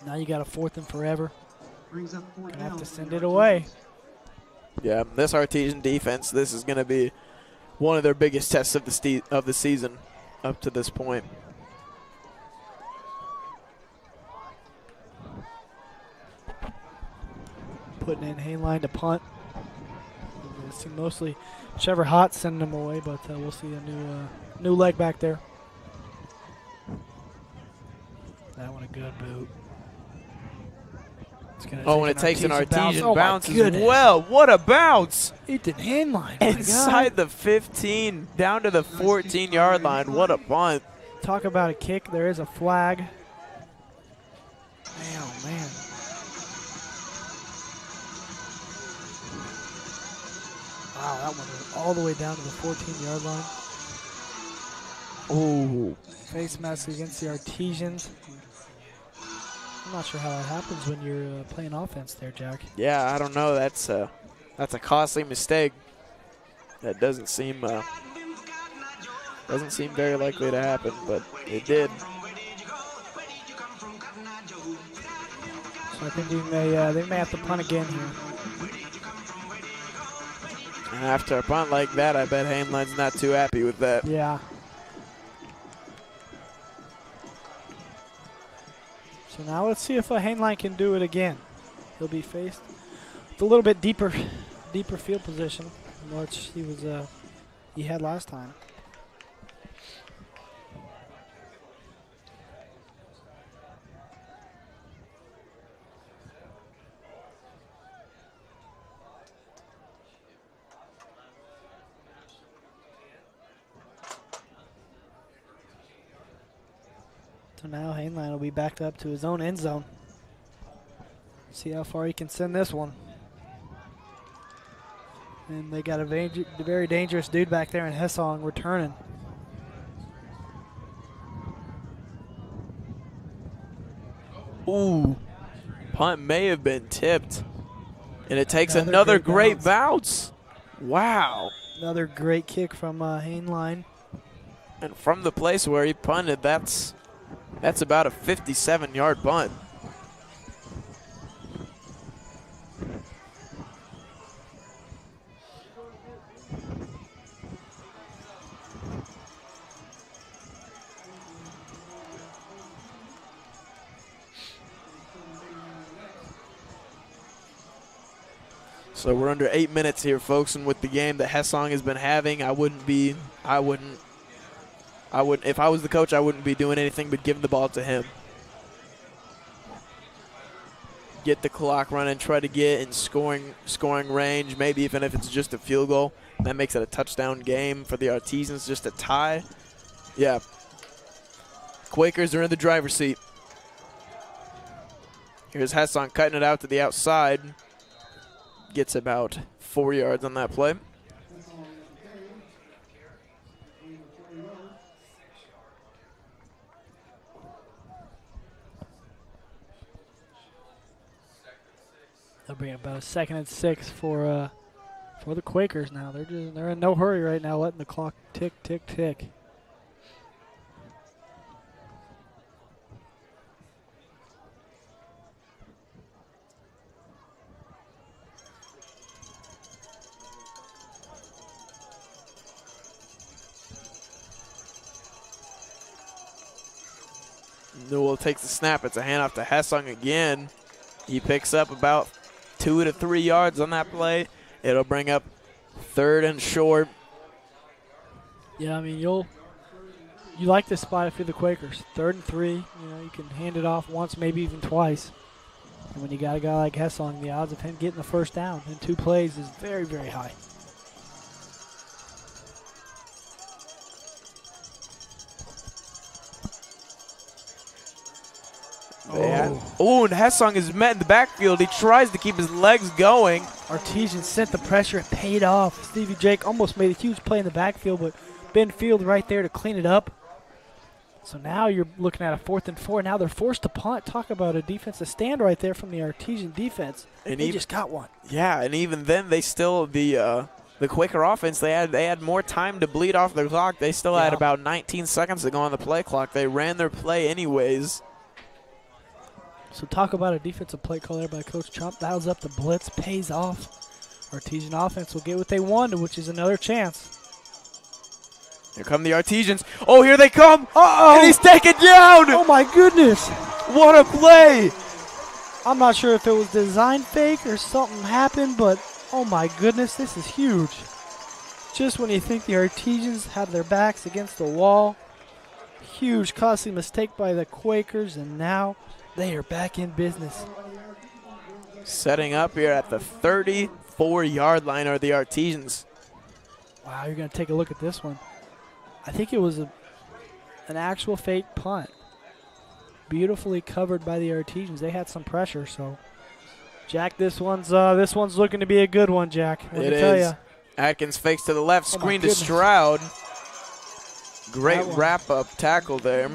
Now you got a 4th and forever. Brings up 4th Gonna have down to for send the it away. Yeah, this Artesian defense, this is going to be one of their biggest tests of the season up to this point. Putting in Hainline to punt. We'll see mostly Trevor Hott sending them away, but we'll see a new leg back there. That one a good boot. Oh, and it takes an Artesian bounce as goodness. well. What a bounce! Ethan Hainline. Inside the 15, down to the 14-yard line. What a punt. Talk about a kick. There is a flag. Man, oh, man. Wow, that one was all the way down to the 14-yard line. Oh. Face mask against the Artesians. I'm not sure how that happens when you're playing offense there, Jack. Yeah, I don't know. That's a costly mistake. That doesn't seem very likely to happen, but it did. So I think they may have to punt again here. And after a punt like that, I bet Hainline's not too happy with that. Yeah. So now let's see if Hainline can do it again. He'll be faced with a little bit deeper field position, which he had last time. So now Hainline will be backed up to his own end zone. See how far he can send this one. And they got a very dangerous dude back there in Hessong returning. Ooh, punt may have been tipped. And it takes another great bounce. Wow. Another great kick from Hainline. And from the place where he punted, that's about a 57-yard punt. So we're under 8 minutes here, folks, and with the game that Hessong has been having, if I was the coach, I wouldn't be doing anything but giving the ball to him. Get the clock running, try to get in scoring range, maybe even if it's just a field goal. That makes it a touchdown game for the Artesians, just a tie. Yeah. Quakers are in the driver's seat. Here's Hessong cutting it out to the outside. Gets about 4 yards on that play. They'll bring about a 2nd and 6 for the Quakers now. They're in no hurry right now, letting the clock tick, tick, tick. Newell takes the snap. It's a handoff to Hessong again. He picks up about 2 to 3 yards on that play. It'll bring up 3rd and short. Yeah, I mean, you like this spot if you're the Quakers. 3rd and 3, you can hand it off once, maybe even twice. And when you got a guy like Hessong, the odds of him getting the first down in 2 plays is very, very high. Oh, and Hessong is met in the backfield. He tries to keep his legs going. Artesian sent the pressure. It paid off. Stevie Drake almost made a huge play in the backfield, but Ben Field right there to clean it up. So now you're looking at a 4th and 4. Now they're forced to punt. Talk about a defensive stand right there from the Artesian defense. And they just got one. Yeah, and even then they still the Quaker offense, they had more time to bleed off their clock. They still had about 19 seconds to go on the play clock. They ran their play anyways. So talk about a defensive play call there by Coach Trump. Dials up the blitz, pays off. Artesian offense will get what they wanted, which is another chance. Here come the Artesians. Oh, here they come. Uh-oh. And he's taken down. Oh, my goodness. What a play. I'm not sure if it was design fake or something happened, but oh, my goodness, this is huge. Just when you think the Artesians have their backs against the wall, huge costly mistake by the Quakers, and now they are back in business. Setting up here at the 34-yard line are the Artesians. Wow, you're going to take a look at this one. I think it was an actual fake punt. Beautifully covered by the Artesians. They had some pressure, so Jack, this one's looking to be a good one, Jack. Let me tell you. Atkins fakes to the left, screen to goodness. Stroud. Great wrap-up tackle there. A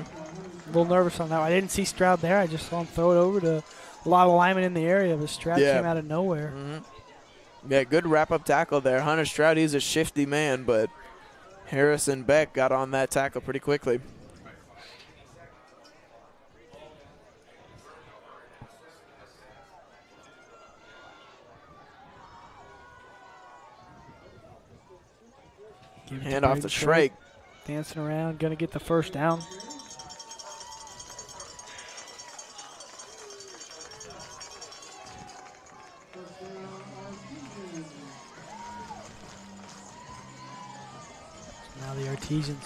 little nervous on that one. I didn't see Stroud there. I just saw him throw it over to a lot of linemen in the area, but Stroud came out of nowhere. Yeah, good wrap-up tackle there. Hunter Stroud, he's a shifty man, but Harrison Beck got on that tackle pretty quickly. Hand off to Shrake. Dancing around, going to get the first down. Now the Artesians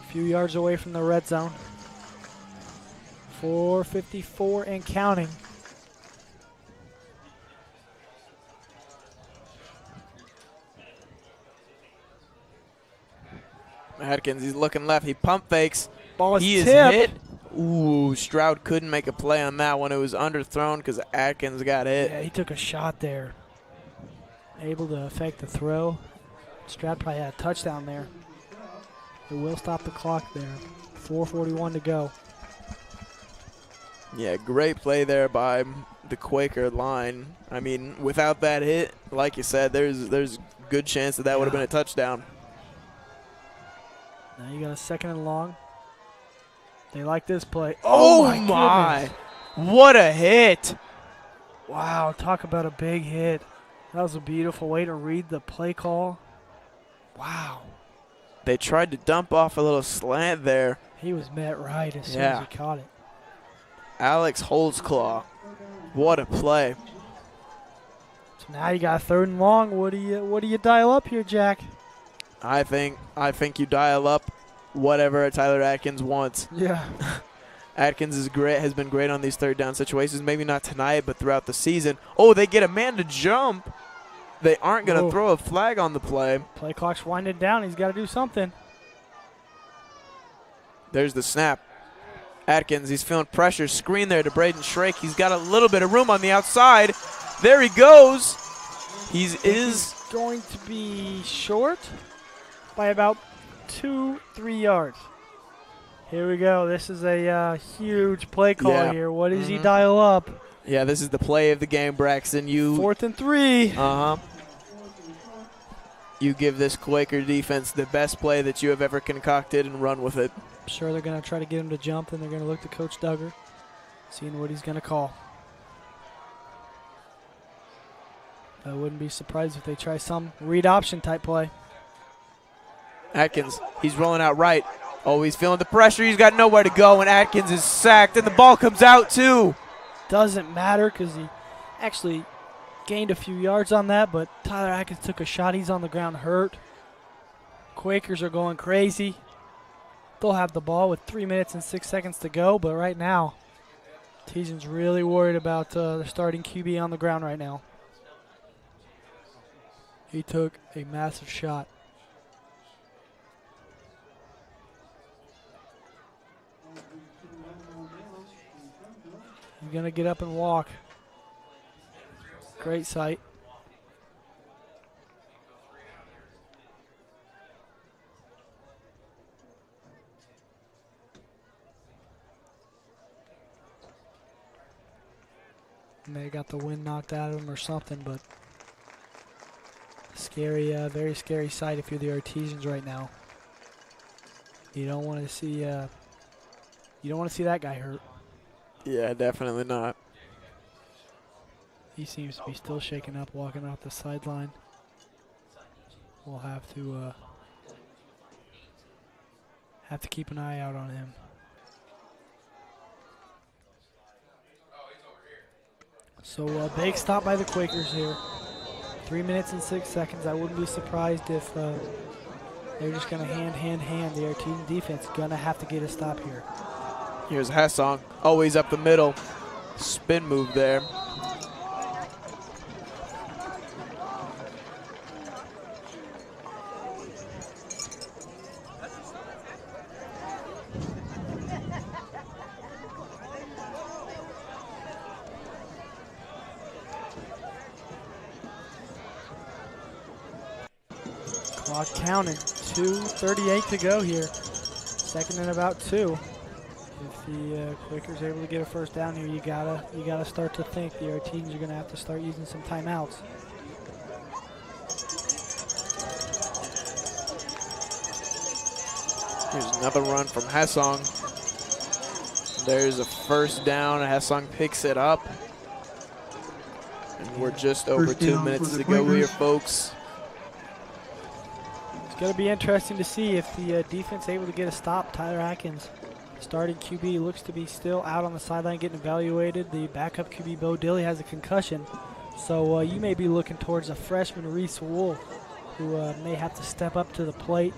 a few yards away from the red zone. 4:54 and counting. Atkins, he's looking left. He pump fakes. Ball is he is tipped. hit. Ooh, Stroud couldn't make a play on that one. It was underthrown because Atkins got hit. Yeah, he took a shot there. Able to affect the throw. Stroud probably had a touchdown there. It will stop the clock there. 4:41 to go. Yeah, great play there by the Quaker line. I mean, without that hit, like you said, there's good chance that would have been a touchdown. Now you got a 2nd and long. They like this play. Oh my my. goodness. What a hit. Wow, talk about a big hit. That was a beautiful way to read the play call. Wow. They tried to dump off a little slant there. He was met right as soon as he caught it. Alex Holtzclaw. What a play. So now you got 3rd and long. What do you dial up here, Jack? I think you dial up whatever Tyler Atkins wants. Yeah. Atkins has been great on these 3rd down situations. Maybe not tonight, but throughout the season. Oh, they get a man to jump. They aren't going to throw a flag on the play. Play clock's winding down. He's got to do something. There's the snap. Atkins, he's feeling pressure. Screen there to Braden Shrake. He's got a little bit of room on the outside. There he goes. He is going to be short by about 2-3 yards. Here we go. This is a huge play call here. What does he dial up? Yeah, this is the play of the game, Braxton. 4th and 3. You give this Quaker defense the best play that you have ever concocted and run with it. I'm sure they're going to try to get him to jump, and they're going to look to Coach Duggar, seeing what he's going to call. I wouldn't be surprised if they try some read option type play. Atkins, he's rolling out right. Oh, he's feeling the pressure. He's got nowhere to go, and Atkins is sacked, and the ball comes out too. Doesn't matter because he actually gained a few yards on that, but Tyler Atkins took a shot. He's on the ground hurt. Quakers are going crazy. They'll have the ball with 3 minutes and 6 seconds to go, but right now, Artesian's really worried about their starting QB on the ground right now. He took a massive shot. He's going to get up and walk. Great sight. And they got the wind knocked out of them or something, but scary, very scary sight if you're the Artesians right now. You don't want to see that guy hurt. Yeah, definitely not. He seems to be still shaken up, walking off the sideline. We'll have to keep an eye out on him. So a big stop by the Quakers here. 3 minutes and 6 seconds. I wouldn't be surprised if they're just going to hand. The Artesian defense going to have to get a stop here. Here's Hassong, always up the middle. Spin move there. Clock counting. 2:38 to go here. Second and about 2. If the Quakers are able to get a first down here, you gotta start to think the Artesians are gonna have to start using some timeouts. Here's another run from Hassong. There's a first down. Hassong picks it up. And we're just over 2 minutes to go here, folks. It's going to be interesting to see if the defense is able to get a stop. Tyler Atkins, starting QB, looks to be still out on the sideline getting evaluated. The backup QB, Bo Dilly, has a concussion. So you may be looking towards a freshman, Reese Wolf, who may have to step up to the plate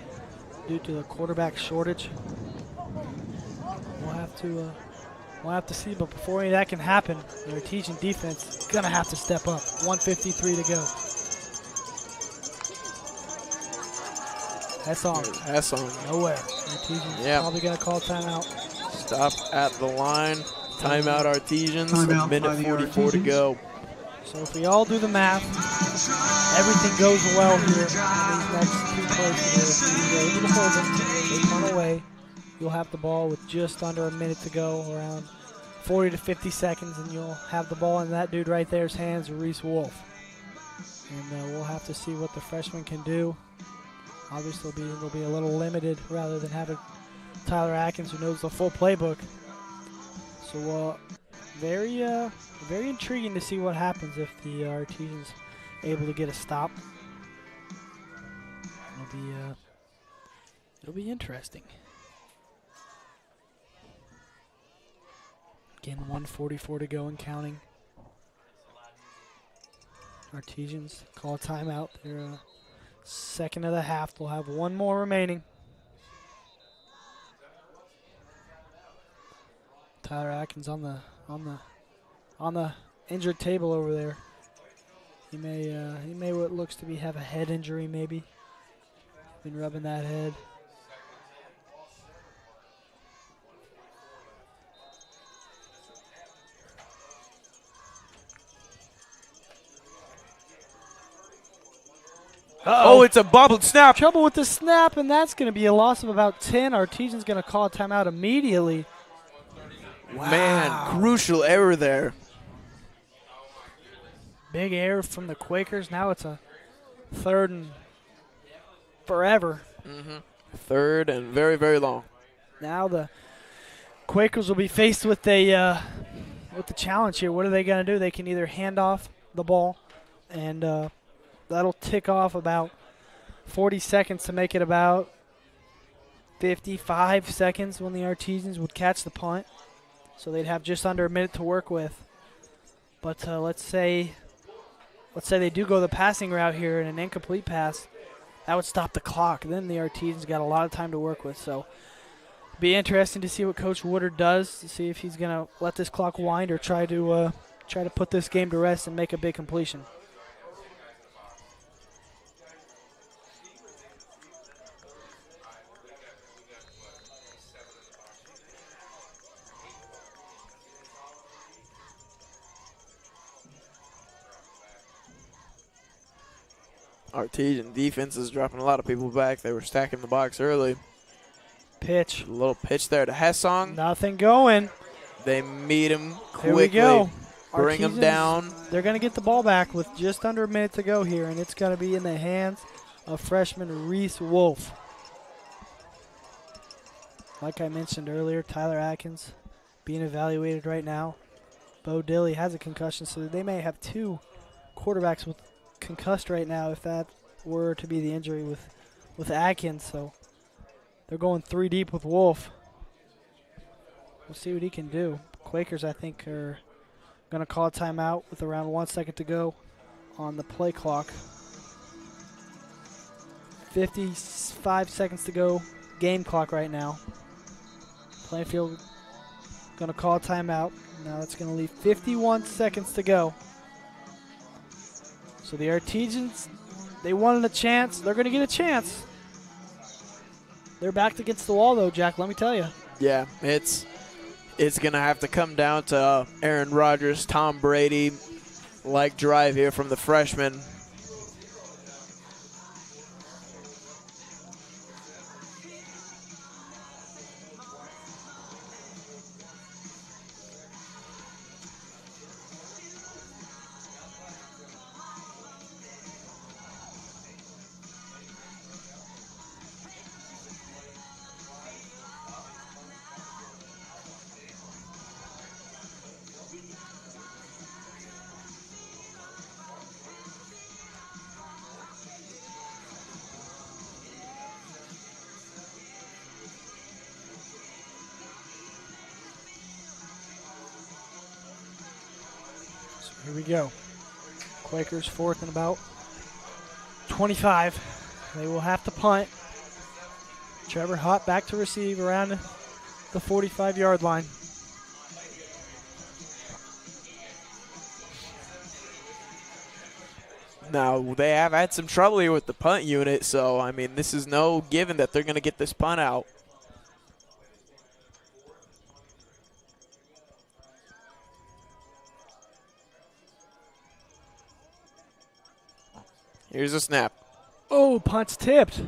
due to the quarterback shortage. We'll have to see, but before any of that can happen, the Artesian defense is going to have to step up. 1:53 to go. Hassong. Nowhere. Artesians probably going to call timeout. Stop at the line. Timeout Artesians. Timeout Minute 44 to go. So if we all do the math, everything goes well here in these next 2 plays here. If you're able to hold them, they turn away, you'll have the ball with just under a minute to go, around 40 to 50 seconds, and you'll have the ball in that dude right there's hands, Reese Wolf. And we'll have to see what the freshman can do. Obviously, they'll be a little limited rather than having Tyler Atkins, who knows the full playbook. So very intriguing to see what happens if the Artesians able to get a stop. It'll be interesting. Again, 1:44 to go and counting. Artesians call a timeout. They're second of the half. They'll have one more remaining. Tyler Atkins on the injured table over there. He may what looks to be have a head injury maybe. Been rubbing that head. Oh, it's a bobbled snap. Trouble with the snap, and that's going to be a loss of about 10. Artesian's going to call a timeout immediately. Wow. Man, crucial error there. Big error from the Quakers. Now it's a third and forever. Third and very, very long. Now the Quakers will be faced with the challenge here. What are they going to do? They can either hand off the ball, and that'll tick off about 40 seconds to make it about 55 seconds when the Artesians would catch the punt. So they'd have just under a minute to work with. But let's say they do go the passing route here and an incomplete pass. That would stop the clock. Then the Artesians got a lot of time to work with. So be interesting to see what Coach Woodard does, to see if he's going to let this clock wind or try to put this game to rest and make a big completion. Artesian defense is dropping a lot of people back. They were stacking the box early. Pitch. A little pitch there to Hassong. Nothing going. They meet him quickly. Here we go. bring them down. They're going to get the ball back with just under a minute to go here, and it's going to be in the hands of freshman Reese Wolf. Like I mentioned earlier, Tyler Atkins being evaluated right now. Bo Dilly has a concussion, so they may have two quarterbacks with concussed right now if that were to be the injury with Atkins. So they're going 3 deep with Wolf. We'll see what he can do. Quakers, I think, are going to call a timeout with around 1 second to go on the play clock. 55 seconds to go, game clock right now. Plainfield going to call a timeout. Now it's going to leave 51 seconds to go. So the Artesians, they wanted a chance. They're going to get a chance. They're backed against the wall, though, Jack, let me tell you. Yeah, it's going to have to come down to Aaron Rodgers, Tom Brady-like drive here from the freshman. Here we go. Quakers 4th and about 25. They will have to punt. Trevor Hott back to receive around the 45-yard line. Now, they have had some trouble here with the punt unit, so, I mean, this is no given that they're going to get this punt out. Here's a snap. Oh, punt's tipped.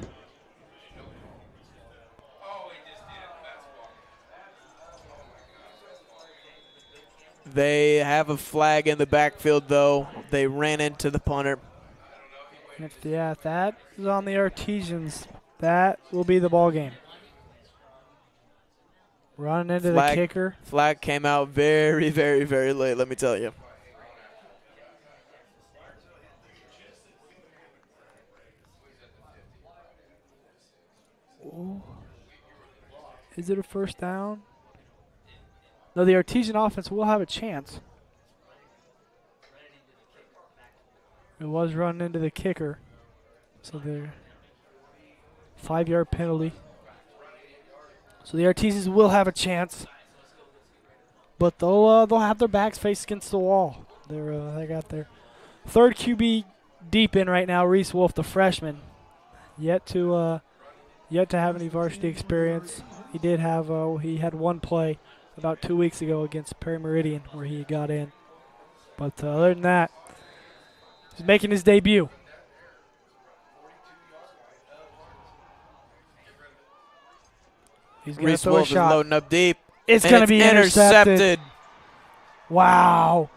They have a flag in the backfield, though. They ran into the punter. If that is on the Artesians, that will be the ball game. Running into the kicker. Flag came out very, very, very late, let me tell you. Ooh. Is it a first down? No, the Artesian offense will have a chance. It was running into the kicker. So they're 5-yard penalty. So the Artesians will have a chance. But they'll have their backs faced against the wall. They got their third QB deep in right now, Reese Wolf, the freshman. Yet to have any varsity experience. He did have he had one play about 2 weeks ago against Perry Meridian where he got in. But other than that, he's making his debut. He's going to throw a Wolf shot. Is loading up deep. It's going to be intercepted. Wow.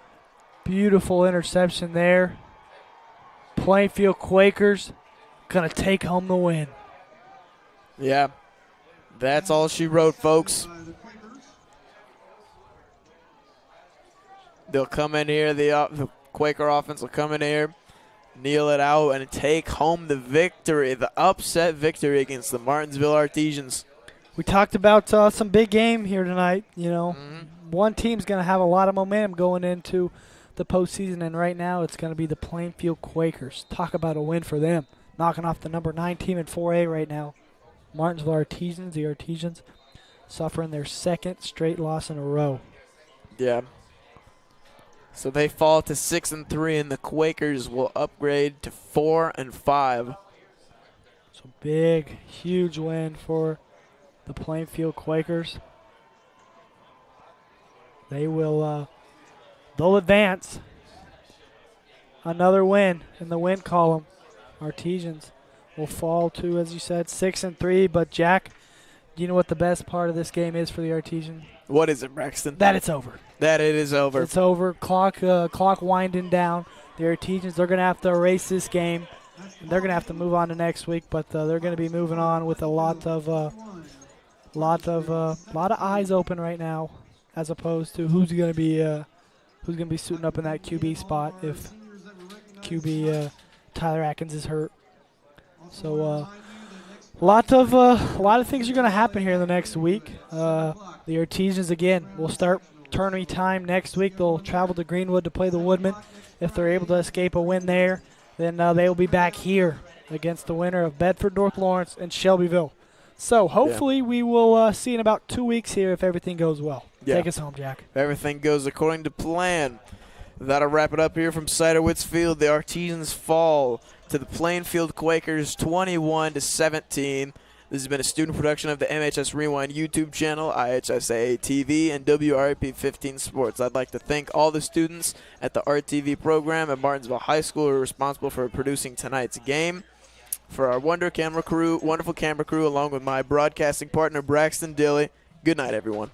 Beautiful interception there. Plainfield Quakers going to take home the win. Yeah. That's all she wrote, folks. They'll come in here. The Quaker offense will come in here, kneel it out, and take home the victory, the upset victory against the Martinsville Artesians. We talked about some big game here tonight. You know, one team's going to have a lot of momentum going into the postseason, and right now it's going to be the Plainfield Quakers. Talk about a win for them, knocking off the number 9 team in 4A right now. Martinsville Artesians, the Artesians, suffering their second straight loss in a row. Yeah. So they fall to 6-3, and the Quakers will upgrade to 4-5. So big, huge win for the Plainfield Quakers. They will, they'll advance. Another win in the win column. Artesians will fall to, as you said, 6-3. But Jack, you know what the best part of this game is for the Artesian? What is it, Braxton? That it's over. That it is over. It's over. Clock winding down. The Artesians, they're going to have to erase this game. They're going to have to move on to next week, but they're going to be moving on with a lot of eyes open right now, as opposed to who's going to be suiting up in that QB spot if QB Tyler Atkins is hurt. So a lot of things are going to happen here in the next week. The Artesians again will start tourney time next week. They'll travel to Greenwood to play the Woodmen. If they're able to escape a win there, then they will be back here against the winner of Bedford North Lawrence and Shelbyville. So hopefully we will see in about 2 weeks here if everything goes well. Yeah. Take us home, Jack. If everything goes according to plan, that'll wrap it up here from Ciderwitz Field. The Artesians fall to the Plainfield Quakers 21-17. This has been a student production of the MHS Rewind YouTube channel, IHSAA TV, and WRAP 15 Sports. I'd like to thank all the students at the Art TV program at Martinsville High School who are responsible for producing tonight's game. For our wonderful camera crew, along with my broadcasting partner, Braxton Dilly, good night, everyone.